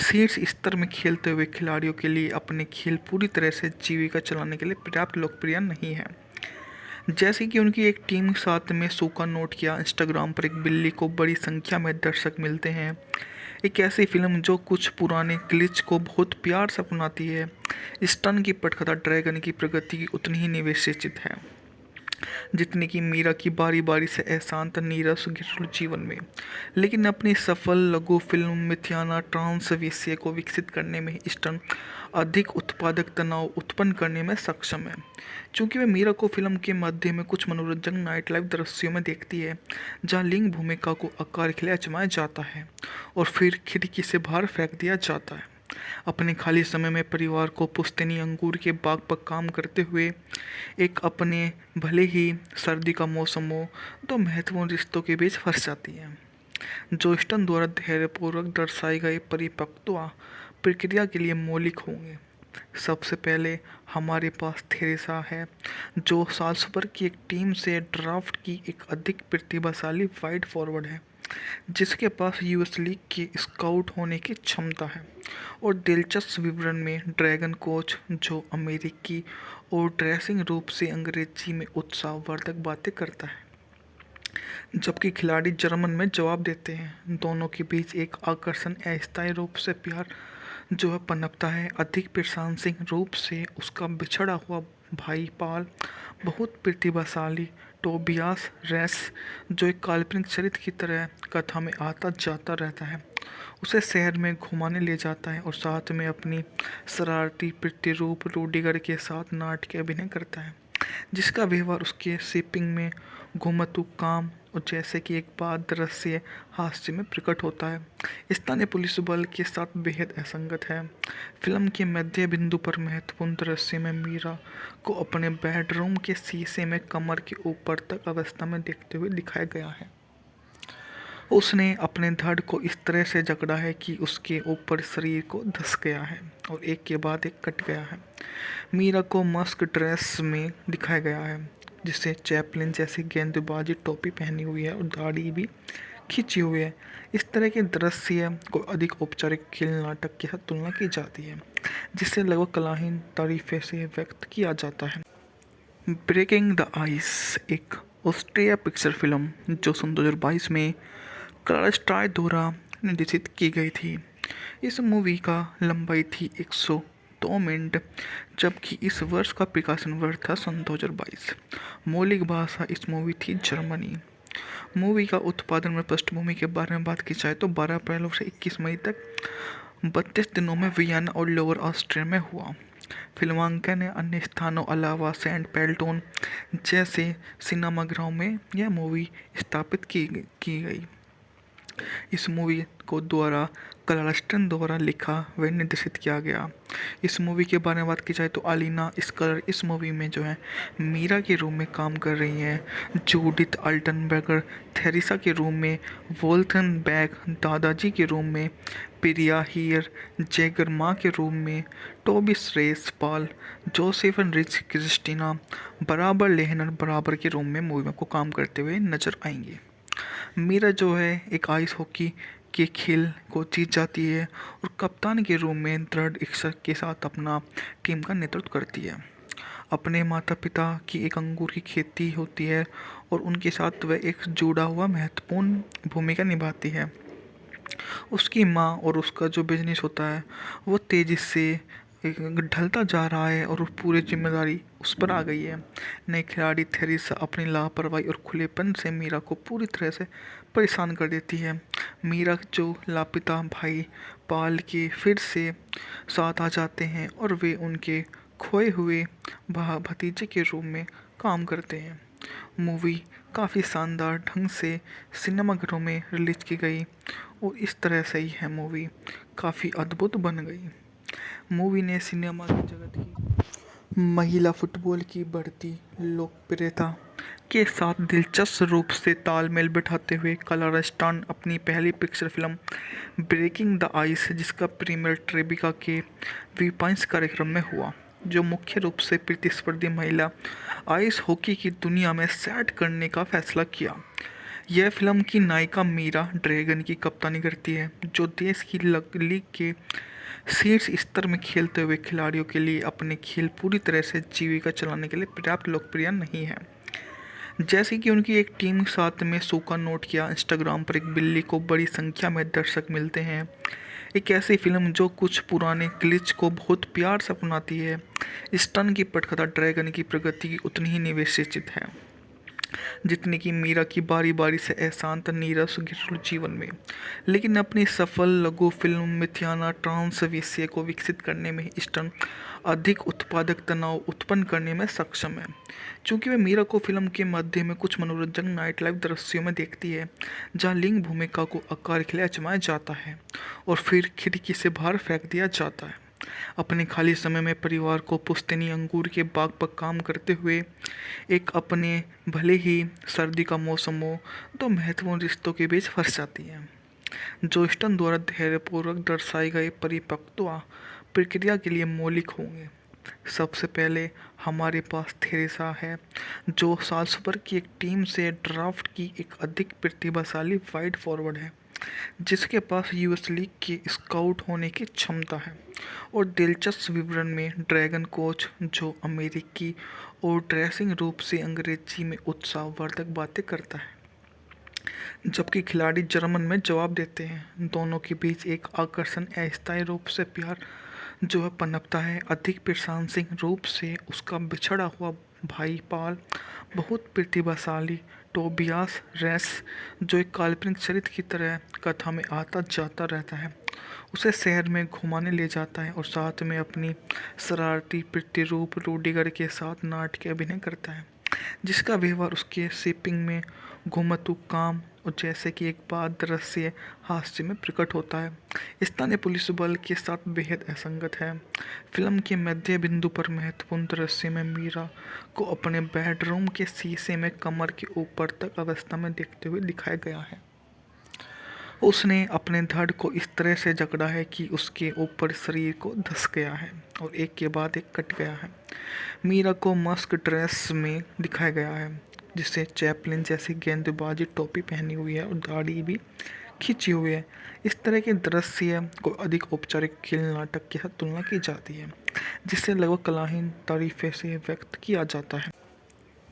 शीर्ष स्तर में खेलते हुए खिलाड़ियों के लिए अपने खेल पूरी तरह से जीविका चलाने के लिए पर्याप्त लोकप्रिय नहीं है। जैसे कि उनकी एक टीम के साथ में सूखा नोट किया, इंस्टाग्राम पर एक बिल्ली को बड़ी संख्या में दर्शक मिलते हैं। एक ऐसी फिल्म जो कुछ पुराने ग्लिच को बहुत प्यार से अपनाती है। स्टन की पटकथा ड्रैगन की प्रगति की उतनी ही निवेशित है जितनी कि मीरा की बारी बारी से अशांत नीरस घरेलू जीवन में। लेकिन अपनी सफल लघु फिल्म मिथियाना ट्रांस विषय को विकसित करने में स्टन अधिक उत्पादक तनाव उत्पन्न करने में सक्षम है, क्योंकि वह मीरा को फिल्म के मध्य में कुछ मनोरंजक नाइट लाइफ दृश्यों में देखती है, जहां लिंग भूमिका को आकार के लिए आजमाया जाता है और फिर खिड़की से बाहर फेंक दिया जाता है। अपने खाली समय में परिवार को पुश्तैनी अंगूर के बाग पर काम करते हुए एक अपने भले ही सर्दी का मौसम हो तो महत्वपूर्ण रिश्तों के बीच फंस जाती है, जो स्टन द्वारा धैर्यपूर्वक दर्शाई गई परिपक्वता प्रक्रिया के लिए मौलिक होंगे। सबसे पहले हमारे पास थेरेसा है, जो साल्सबर्ग की एक टीम से ड्राफ्ट की एक अधिक प्रतिभाशाली वाइड फॉरवर्ड है, जिसके पास यूएस लीग के स्काउट होने की क्षमता है। और दिलचस्प विवरण में ड्रैगन कोच, जो अमेरिकी और ड्रेसिंग रूप से अंग्रेजी में उत्साहवर्धक बातें करता है, जबकि खिलाड़ी जर्मन में जवाब देते हैं। दोनों के बीच एक आकर्षण अस्थायी रूप से प्यार जो है पनपता है। अधिक प्रशंसनीय रूप से उसका बिछड़ा हुआ भाई पाल बहुत प्रतिभाशाली टोबियास रेस, जो एक काल्पनिक चरित्र की तरह कथा में आता जाता रहता है, उसे शहर में घुमाने ले जाता है और साथ में अपनी शरारती प्रतिरूप रूडिगर के साथ नाटकीय अभिनय करता है, जिसका व्यवहार उसके शिपिंग में घुमतू काम और जैसे कि एक बात दृश्य हास्य में प्रकट होता है, स्थानीय पुलिस बल के साथ बेहद असंगत है। फिल्म के मध्य बिंदु पर महत्वपूर्ण दृश्य में मीरा को अपने बेडरूम के शीशे में कमर के ऊपर तक अवस्था में देखते हुए दिखाया गया है। उसने अपने धड़ को इस तरह से जकड़ा है कि उसके ऊपर शरीर को धंस गया है और एक के बाद एक कट गया है। मीरा को मस्क ड्रेस में दिखाया गया है, जिसे चैपलिन जैसी गेंदबाजी टोपी पहनी हुई है और दाढ़ी भी खींची हुई है। इस तरह के दृश्य को अधिक औपचारिक खेल नाटक के साथ तुलना की जाती है, जिसे लगभग कलाहीन तारीफे से व्यक्त किया जाता है। ब्रेकिंग द आइस एक ऑस्ट्रिया पिक्चर फिल्म जो सन 2022 में कलर स्ट्राइक द्वारा निर्देशित की गई थी। इस मूवी का लंबाई थी 102 मिनट, जबकि इस वर्ष का प्रकाशन वर्ष था सन 2022। मौलिक भाषा इस मूवी थी जर्मनी। मूवी का उत्पादन में पृष्ठभूमि के बारे में बात की जाए तो 12 अप्रैल से 21 मई तक 32 दिनों में वियना और लोअर ऑस्ट्रिया में हुआ। फिल्मांकन ने अन्य स्थानों अलावा सेंट पेल्टोन जैसे सिनेमाघरों में यह मूवी स्थापित की गई। इस मूवी को द्वारा क्लार्स्टन द्वारा लिखा व निर्देशित किया गया। इस मूवी के बारे में बात की जाए तो अलीना स्कलर इस मूवी में जो है मीरा के रूम में काम कर रही हैं। जूडिथ अल्टनबर्गर थेरेसा के रूम में, वोल्थन बैग दादाजी के रूम में, प्रिया हीयर जैगर माँ के रूम में, टोबी श्रेस पॉल जोसेफन रिच क्रिस्टीना बराबर लेहनर बराबर के रूम में मूवी में को काम करते हुए नजर आएंगे। मीरा जो है एक आइस हॉकी के खेल को जीत जाती है और कप्तान के रूप में दृढ़ इच्छा के साथ अपना टीम का नेतृत्व करती है। अपने माता पिता की एक अंगूर की खेती होती है और उनके साथ वह एक जुड़ा हुआ महत्वपूर्ण भूमिका निभाती है। उसकी माँ और उसका जो बिजनेस होता है वो तेज़ी से ढलता जा रहा है और पूरी जिम्मेदारी उस पर आ गई है। नई खिलाड़ी थेरेसा अपनी लापरवाही और खुलेपन से मीरा को पूरी तरह से परेशान कर देती है। मीरा जो लापता भाई पाल के फिर से साथ आ जाते हैं और वे उनके खोए हुए भतीजे के रूप में काम करते हैं। मूवी काफ़ी शानदार ढंग से सिनेमाघरों में रिलीज की गई और इस तरह से ही है मूवी काफ़ी अद्भुत बन गई। मूवी ने सिनेमा की जगत की महिला फुटबॉल की बढ़ती लोकप्रियता के साथ दिलचस्प रूप से तालमेल बिठाते हुए क्लार्स्टन अपनी पहली picture film breaking the ice, जिसका प्रीमियर ट्रेबिका के वीपाइंस कार्यक्रम में हुआ, जो मुख्य रूप से प्रतिस्पर्धी महिला आइस हॉकी की दुनिया में सेट करने का फैसला किया। यह फिल्म की नायिका मीरा ड्रैगन की कप्तानी करती है, जो देश की लीग के शीर्ष स्तर में खेलते हुए खिलाड़ियों के लिए अपने खेल पूरी तरह से जीविका चलाने के लिए पर्याप्त लोकप्रिय नहीं है। जैसे कि उनकी एक टीम साथ में सूखा नोट किया, इंस्टाग्राम पर एक बिल्ली को बड़ी संख्या में दर्शक मिलते हैं। एक ऐसी फिल्म जो कुछ पुराने ग्लिच को बहुत प्यार से अपनाती है। स्टन की पटकथा ड्रैगन की प्रगति की उतनी ही निवेशित है जितनी कि मीरा की बारी बारी से अशांत नीरस घरेलू जीवन में। लेकिन अपनी सफल लघु फिल्म मिथियाना ट्रांस विषय को विकसित करने में ईस्टर्न अधिक उत्पादक तनाव उत्पन्न करने में सक्षम है, क्योंकि वह मीरा को फिल्म के मध्य में कुछ मनोरंजक नाइट लाइफ दृश्यों में देखती है, जहां लिंग भूमिका को आकार के लिए आजमाया जाता है और फिर खिड़की से बाहर फेंक दिया जाता है। अपने खाली समय में परिवार को पुश्तैनी अंगूर के बाग पर काम करते हुए एक अपने भले ही सर्दी का मौसम हो तो महत्वपूर्ण रिश्तों के बीच फंस जाती है, जो ईस्टन द्वारा धैर्यपूर्वक दर्शाई गए परिपक्वता प्रक्रिया के लिए मौलिक होंगे। सबसे पहले हमारे पास थेरेसा है, जो साल्सबर्ग की एक टीम से ड्राफ्ट की एक अधिक प्रतिभाशाली वाइड फॉरवर्ड है, जिसके पास यूएस लीग के स्काउट होने की क्षमता है। और दिलचस्प विवरण में ड्रैगन कोच, जो अमेरिकी और ड्रेसिंग रूप से अंग्रेजी में उत्साहवर्धक बातें करता है, जबकि खिलाड़ी जर्मन में जवाब देते हैं। दोनों के बीच एक आकर्षण अस्थायी रूप से प्यार जो है पनपता है। अधिक प्रशंसनीय रूप से उसका बिछड़ा हुआ भाई पाल बहुत प्रतिभाशाली टोबियास रेस, जो एक काल्पनिक चरित्र की तरह कथा में आता जाता रहता है, उसे शहर में घुमाने ले जाता है और साथ में अपनी शरारती प्रतिरूप रूडिगर के साथ नाटकीय अभिनय करता है, जिसका व्यवहार उसके शिपिंग में घुमतू काम और जैसे कि एक बात दृश्य हास्य में प्रकट होता है, स्थानीय पुलिस बल के साथ बेहद असंगत है। फिल्म के मध्य बिंदु पर महत्वपूर्ण दृश्य में मीरा को अपने बेडरूम के शीशे में कमर के ऊपर तक अवस्था में देखते हुए दिखाया गया है। उसने अपने धड़ को इस तरह से जकड़ा है कि उसके ऊपर शरीर को धंस गया है और एक के बाद एक कट गया है। मीरा को मस्क ड्रेस में दिखाया गया है, जिसे चैपलिन जैसी गेंदबाजी टोपी पहनी हुई है और दाढ़ी भी खींची हुई है। इस तरह के दृश्य को अधिक औपचारिक खेल नाटक के साथ तुलना की जाती है, जिसे लगभग कलाहीन तारीफे से व्यक्त किया जाता है।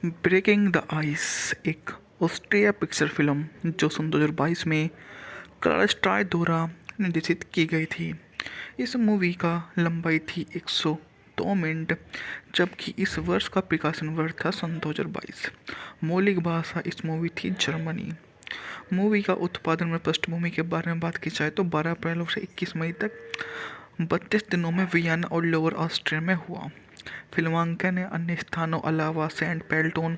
ब्रेकिंग द आइस एक ऑस्ट्रिया पिक्चर फिल्म जो सन 2022 में क्लारा द्वारा निर्देशित की गई थी। इस मूवी का लंबाई थी 102 मिनट, जबकि इस वर्ष का प्रकाशन वर्ष था सन 2022। मौलिक भाषा इस मूवी थी जर्मनी। मूवी का उत्पादन में पृष्ठभूमि के बारे में बात की जाए तो 12 अप्रैल से 21 मई तक 32 दिनों में वियना और लोअर ऑस्ट्रिया में हुआ। फिल्मांकन ने अन्य स्थानों अलावा सेंट पेल्टोन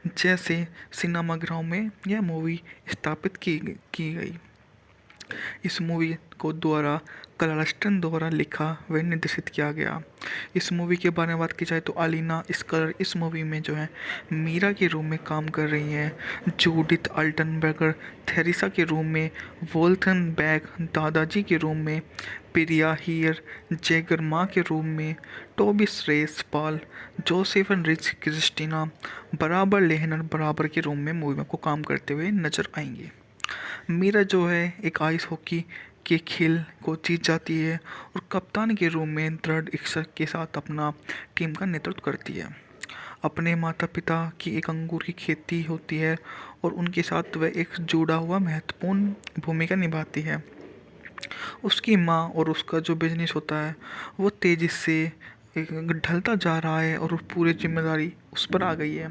जैसे सिनेमाघरों में यह मूवी स्थापित की गई। इस मूवी को द्वारा क्लारस्टन द्वारा लिखा व निर्देशित किया गया। इस मूवी के बारे में बात की जाए तो अलीना स्कलर इस मूवी में जो है मीरा के रूम में काम कर रही हैं। जूडिथ अल्टनबर्गर थेरेसा के रूम में, वोल्थन बैग दादाजी के रूम में, प्रिया हीयर जैगर माँ के रूम में, टोबी श्रेस पाल जोसेफन रिच क्रिस्टीना बराबर लेहनर बराबर के रूम में मूवी में को काम करते हुए नजर आएंगे। मीरा जो है एक आइस हॉकी के खेल को जीत जाती है और कप्तान के रूप में दृढ़ इच्छा के साथ अपना टीम का नेतृत्व करती है। अपने माता पिता की एक अंगूर की खेती होती है और उनके साथ वह एक जुड़ा हुआ महत्वपूर्ण भूमिका निभाती है। उसकी माँ और उसका जो बिजनेस होता है वो तेज़ी से ढलता जा रहा है और पूरी जिम्मेदारी उस पर आ गई है।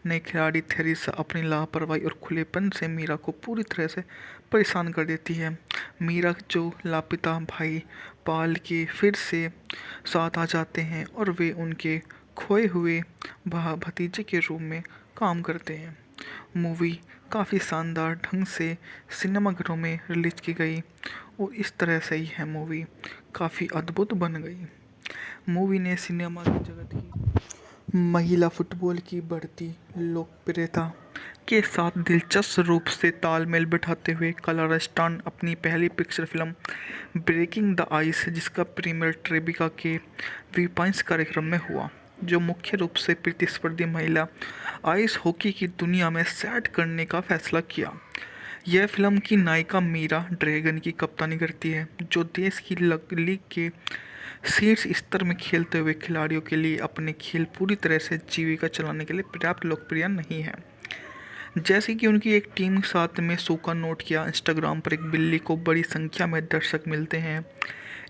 नई खिलाड़ी थेरेसा अपनी लापरवाही और खुलेपन से मीरा को पूरी तरह से परेशान कर देती है। मीरा जो लापता भाई पाल के फिर से साथ आ जाते हैं और वे उनके खोए हुए भतीजे के रूप में काम करते हैं। मूवी काफ़ी शानदार ढंग से सिनेमाघरों में रिलीज की गई और इस तरह से ही है मूवी काफ़ी अद्भुत बन गई। मूवी ने सिनेमा की जगत की महिला फुटबॉल की बढ़ती लोकप्रियता के साथ दिलचस्प रूप से तालमेल बिठाते हुए क्लारा स्टर्न अपनी पहली picture film breaking the ice, जिसका प्रीमियर ट्रेबिका के वीपाइंस कार्यक्रम में हुआ, जो मुख्य रूप से प्रतिस्पर्धी महिला आइस हॉकी की दुनिया में सेट करने का फैसला किया। यह फिल्म की नायिका मीरा ड्रैगन की कप्तानी करती है, जो देश की लीग के शीर्ष स्तर में खेलते हुए खिलाड़ियों के लिए अपने खेल पूरी तरह से जीविका चलाने के लिए पर्याप्त लोकप्रिय नहीं है। जैसे कि उनकी एक टीम के साथ में शो का नोट किया, इंस्टाग्राम पर एक बिल्ली को बड़ी संख्या में दर्शक मिलते हैं।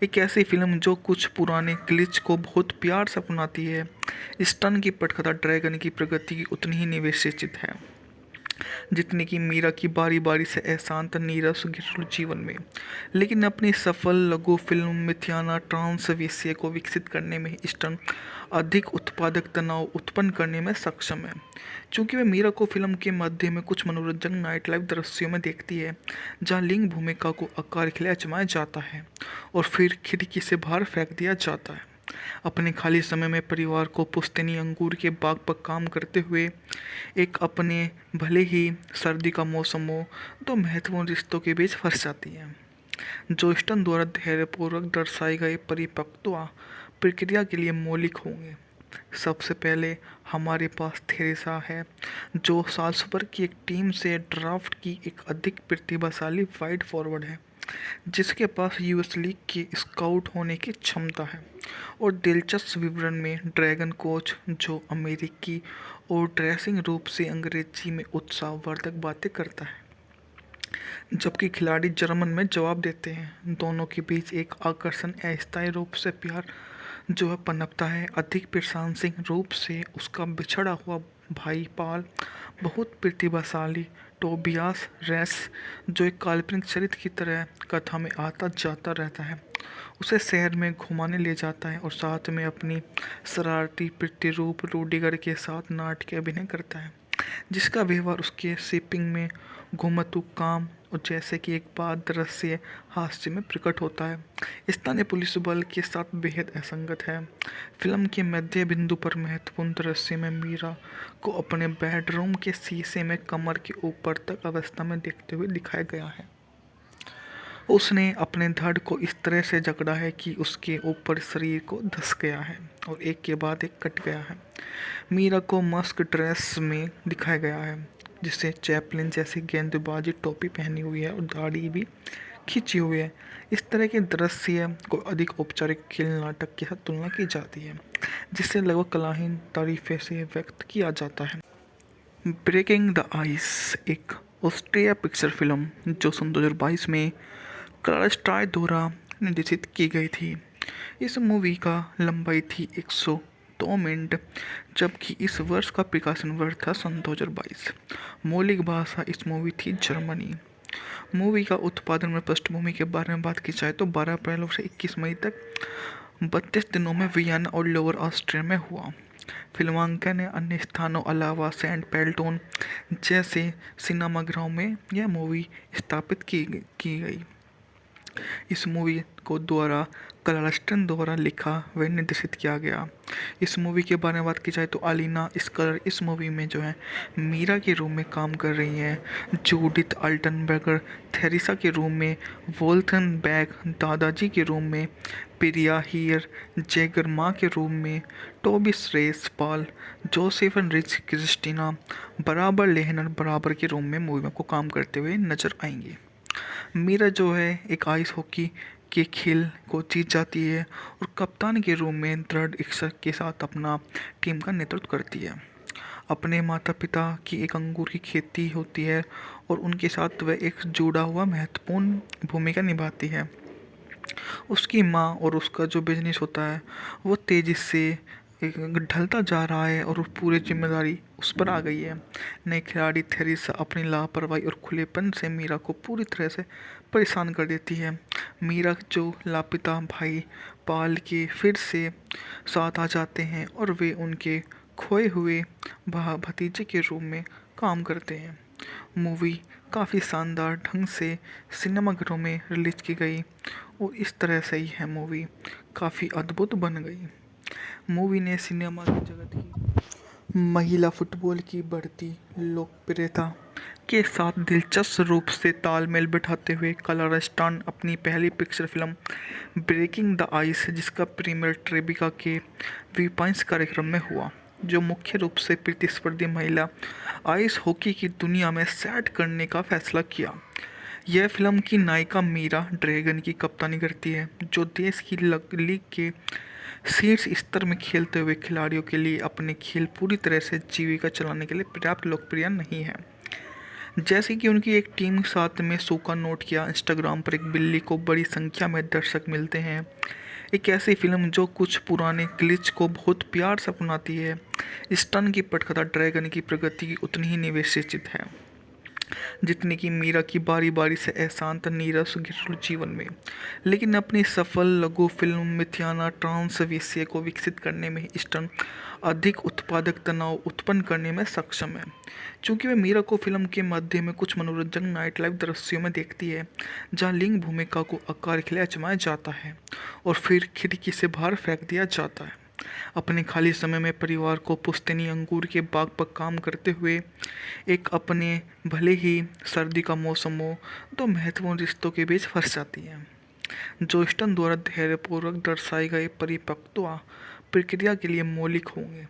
एक ऐसी फिल्म जो कुछ पुराने ग्लिच को बहुत प्यार से अपनाती है। स्टन की पटकथा ड्रैगन की प्रगति की उतनी ही निवेशित है जितनी कि मीरा की बारी बारी से अशांत नीरस घरेलू जीवन में। लेकिन अपनी सफल लघु फिल्म मिथियाना ट्रांस विषय को विकसित करने में स्टन अधिक उत्पादक तनाव उत्पन्न करने में सक्षम है, क्योंकि वह मीरा को फिल्म के मध्य में कुछ मनोरंजक नाइट लाइफ दृश्यों में देखती है, जहां लिंग भूमिका को आकार के लिए आजमाया जाता है और फिर खिड़की से बाहर फेंक दिया जाता है। अपने खाली समय में परिवार को पुश्तैनी अंगूर के बाग पर काम करते हुए एक अपने भले ही सर्दी का मौसम हो तो महत्वपूर्ण रिश्तों के बीच फंस जाती है, जो स्टन द्वारा धैर्यपूर्वक दर्शाए गए परिपक्वता प्रक्रिया के लिए मौलिक होंगे। सबसे पहले हमारे पास थेरेसा है, जो साल्सबर्ग की एक टीम से ड्राफ्ट की एक अधिक प्रतिभाशाली वाइड फॉरवर्ड है, जिसके पास यूएस लीग के स्काउट होने की क्षमता है। और दिलचस्प विवरण में ड्रैगन कोच, जो अमेरिकी और ड्रेसिंग रूप से अंग्रेजी में उत्साहवर्धक बातें करता है, जबकि खिलाड़ी जर्मन में जवाब देते हैं। दोनों के बीच एक आकर्षण अस्थायी रूप से प्यार जो है पनपता है। अधिक प्रशंसनीय रूप से उसका बिछड़ा हुआ भाई पाल बहुत प्रतिभाशाली टोबियास रेस, जो एक काल्पनिक चरित्र की तरह कथा में आता जाता रहता है, उसे शहर में घुमाने ले जाता है और साथ में अपनी शरारती प्रतिरूप रूडिगर के साथ नाटकीय अभिनय करता है, जिसका व्यवहार उसके शिपिंग में घुमतू काम और जैसे कि एक बात दृश्य हास्य में प्रकट होता है, स्थानीय पुलिस बल के साथ बेहद असंगत है। फिल्म के मध्य बिंदु पर महत्वपूर्ण दृश्य में मीरा को अपने बेडरूम के शीशे में कमर के ऊपर तक अवस्था में देखते हुए दिखाया गया है। उसने अपने धड़ को इस तरह से जकड़ा है कि उसके ऊपर शरीर को धंस गया है और एक के बाद एक कट गया है। मीरा को मस्क ड्रेस में दिखाया गया है, जिसे चैपलिन जैसी गेंदबाजी टोपी पहनी हुई है और दाढ़ी भी खींची हुई है। इस तरह के दृश्य को अधिक औपचारिक खेल नाटक के साथ तुलना की जाती है, जिसे लगभग कलाहीन तारीफे से व्यक्त किया जाता है। ब्रेकिंग द आइस एक ऑस्ट्रिया पिक्चर फिल्म जो सन 2022 में कलर स्ट्राइक द्वारा निर्देशित की गई थी। इस मूवी का लंबाई थी 102 मिनट, जबकि इस वर्ष का प्रकाशन वर्ष था सन 2022। मौलिक भाषा इस मूवी थी जर्मनी। मूवी का उत्पादन में पृष्ठभूमि के बारे में बात की जाए तो 12 अप्रैल से 21 मई तक 32 दिनों में वियना और लोअर ऑस्ट्रिया में हुआ। फिल्मांकन ने अन्य स्थानों अलावा सेंट पेल्टोन जैसे सिनेमाघरों में यह मूवी स्थापित की गई। इस मूवी को द्वारा क्लार्स्टन द्वारा लिखा व निर्देशित किया गया। इस मूवी के बारे में बात की जाए तो अलीना स्कलर इस मूवी में जो है मीरा के रूम में काम कर रही हैं। जूडिथ अल्टनबर्गर थेरेसा के रूम में, वोल्थन बैग दादाजी के रूम में, प्रिया हीयर जैगर माँ के रूम में, टोबी श्रेस पॉल जोसेफन रिच क्रिस्टीना बराबर लेहनर बराबर के रूम में मूवी में को काम करते हुए नजर आएंगे। मीरा जो है एक आइस हॉकी के खेल को जीत जाती है और कप्तान के रूप में दृढ़ इच्छा के साथ अपना टीम का नेतृत्व करती है। अपने माता पिता की एक अंगूर की खेती होती है और उनके साथ वह एक जुड़ा हुआ महत्वपूर्ण भूमिका निभाती है। उसकी माँ और उसका जो बिजनेस होता है वो तेज़ी से ढलता जा रहा है और पूरी जिम्मेदारी उस पर आ गई है। नई खिलाड़ी थेरेसा अपनी लापरवाही और खुलेपन से मीरा को पूरी तरह से परेशान कर देती है। मीरा जो लापता भाई पाल के फिर से साथ आ जाते हैं और वे उनके खोए हुए भतीजे के रूप में काम करते हैं। मूवी काफ़ी शानदार ढंग से सिनेमाघरों में रिलीज की गई और इस तरह से ही है मूवी काफ़ी अद्भुत बन गई। मूवी ने सिनेमा की जगत की महिला फुटबॉल की बढ़ती लोकप्रियता के साथ दिलचस्प रूप से तालमेल बिठाते हुए क्लार्स्टन अपनी पहली picture film breaking the ice, जिसका प्रीमियर ट्रेबिका के वीपाइंस कार्यक्रम में हुआ, जो मुख्य रूप से प्रतिस्पर्धी महिला आइस हॉकी की दुनिया में सेट करने का फैसला किया। यह फिल्म की नायिका मीरा ड्रैगन की कप्तानी करती है, जो देश की लीग के शीर्ष स्तर में खेलते हुए खिलाड़ियों के लिए अपने खेल पूरी तरह से जीविका चलाने के लिए पर्याप्त लोकप्रिय नहीं है। जैसे कि उनकी एक टीम के साथ में शो का नोट किया, इंस्टाग्राम पर एक बिल्ली को बड़ी संख्या में दर्शक मिलते हैं। एक ऐसी फिल्म जो कुछ पुराने ग्लिच को बहुत प्यार से अपनाती है। स्टन की पटकथा ड्रैगन की प्रगति की उतनी ही निवेशित है जितनी कि मीरा की बारी बारी से अशांत नीरस घरेलू जीवन में। लेकिन अपनी सफल लघु फिल्म मिथियाना ट्रांस विषय को विकसित करने में स्टन अधिक उत्पादक तनाव उत्पन्न करने में सक्षम है, क्योंकि वह मीरा को फिल्म के मध्य में कुछ मनोरंजन नाइट लाइफ दृश्यों में देखती है, जहां लिंग भूमिका को आकार के लिए आजमाया जाता है और फिर खिड़की से बाहर फेंक दिया जाता है। अपने खाली समय में परिवार को पुश्तैनी अंगूर के बाग पर काम करते हुए एक अपने भले ही सर्दी का मौसम हो तो महत्वपूर्ण रिश्तों के बीच फंस जाती है, जो स्टन द्वारा धैर्यपूर्वक दर्शाई गए परिपक्वता प्रक्रिया के लिए मौलिक होंगे।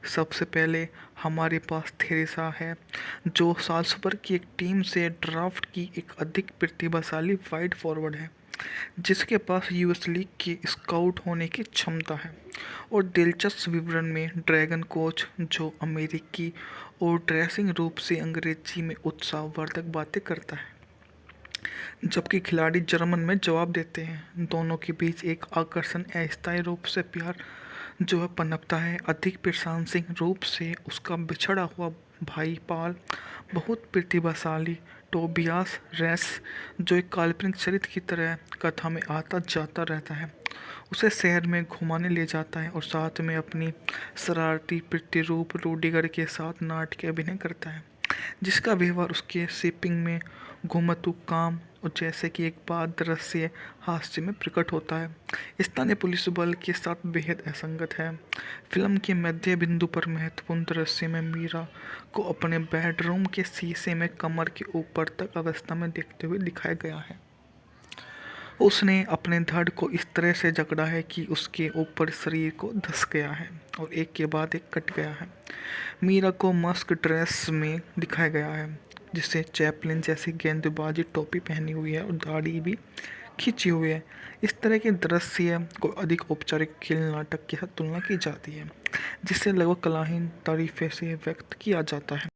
सबसे पहले हमारे पास थेरेसा है, जो साल्सबर्ग की एक टीम से ड्राफ्ट की एक अधिक प्रतिभाशाली वाइड फॉरवर्ड है, जिसके पास यूएस लीग के स्काउट होने की क्षमता है। और दिलचस्प विवरण में ड्रैगन कोच, जो अमेरिकी और ड्रेसिंग रूप से अंग्रेजी में उत्साहवर्धक बातें करता है, जबकि खिलाड़ी जर्मन में जवाब देते हैं। दोनों के बीच एक आकर्षण अस्थायी रूप से प्यार जो है पनपता है। अधिक प्रशंसनीय रूप से उसका बिछड़ा हुआ भाई पाल बहुत प्रतिभाशाली टोबियास रेस, जो एक काल्पनिक चरित्र की तरह कथा में आता जाता रहता है, उसे शहर में घुमाने ले जाता है और साथ में अपनी शरारती प्रतिरूप रूडिगर के साथ नाटकीय अभिनय करता है, जिसका व्यवहार उसके शिपिंग में घुमतू काम और जैसे कि एक बात दृश्य हास्य में प्रकट होता है, स्थानीय पुलिस बल के साथ बेहद असंगत है। फिल्म के मध्य बिंदु पर महत्वपूर्ण दृश्य में मीरा को अपने बेडरूम के शीशे में कमर के ऊपर तक अवस्था में देखते हुए दिखाया गया है। उसने अपने धड़ को इस तरह से जकड़ा है कि उसके ऊपर शरीर को धंस गया है और एक के बाद एक कट गया है। मीरा को मस्क ड्रेस में दिखाया गया है, जिसे चैपलिन जैसी गेंदबाजी टोपी पहनी हुई है और दाढ़ी भी खींची हुई है। इस तरह के दृश्य को अधिक औपचारिक खेल नाटक के साथ तुलना की जाती है, जिसे लगभग कलाहीन तारीफे से व्यक्त किया जाता है।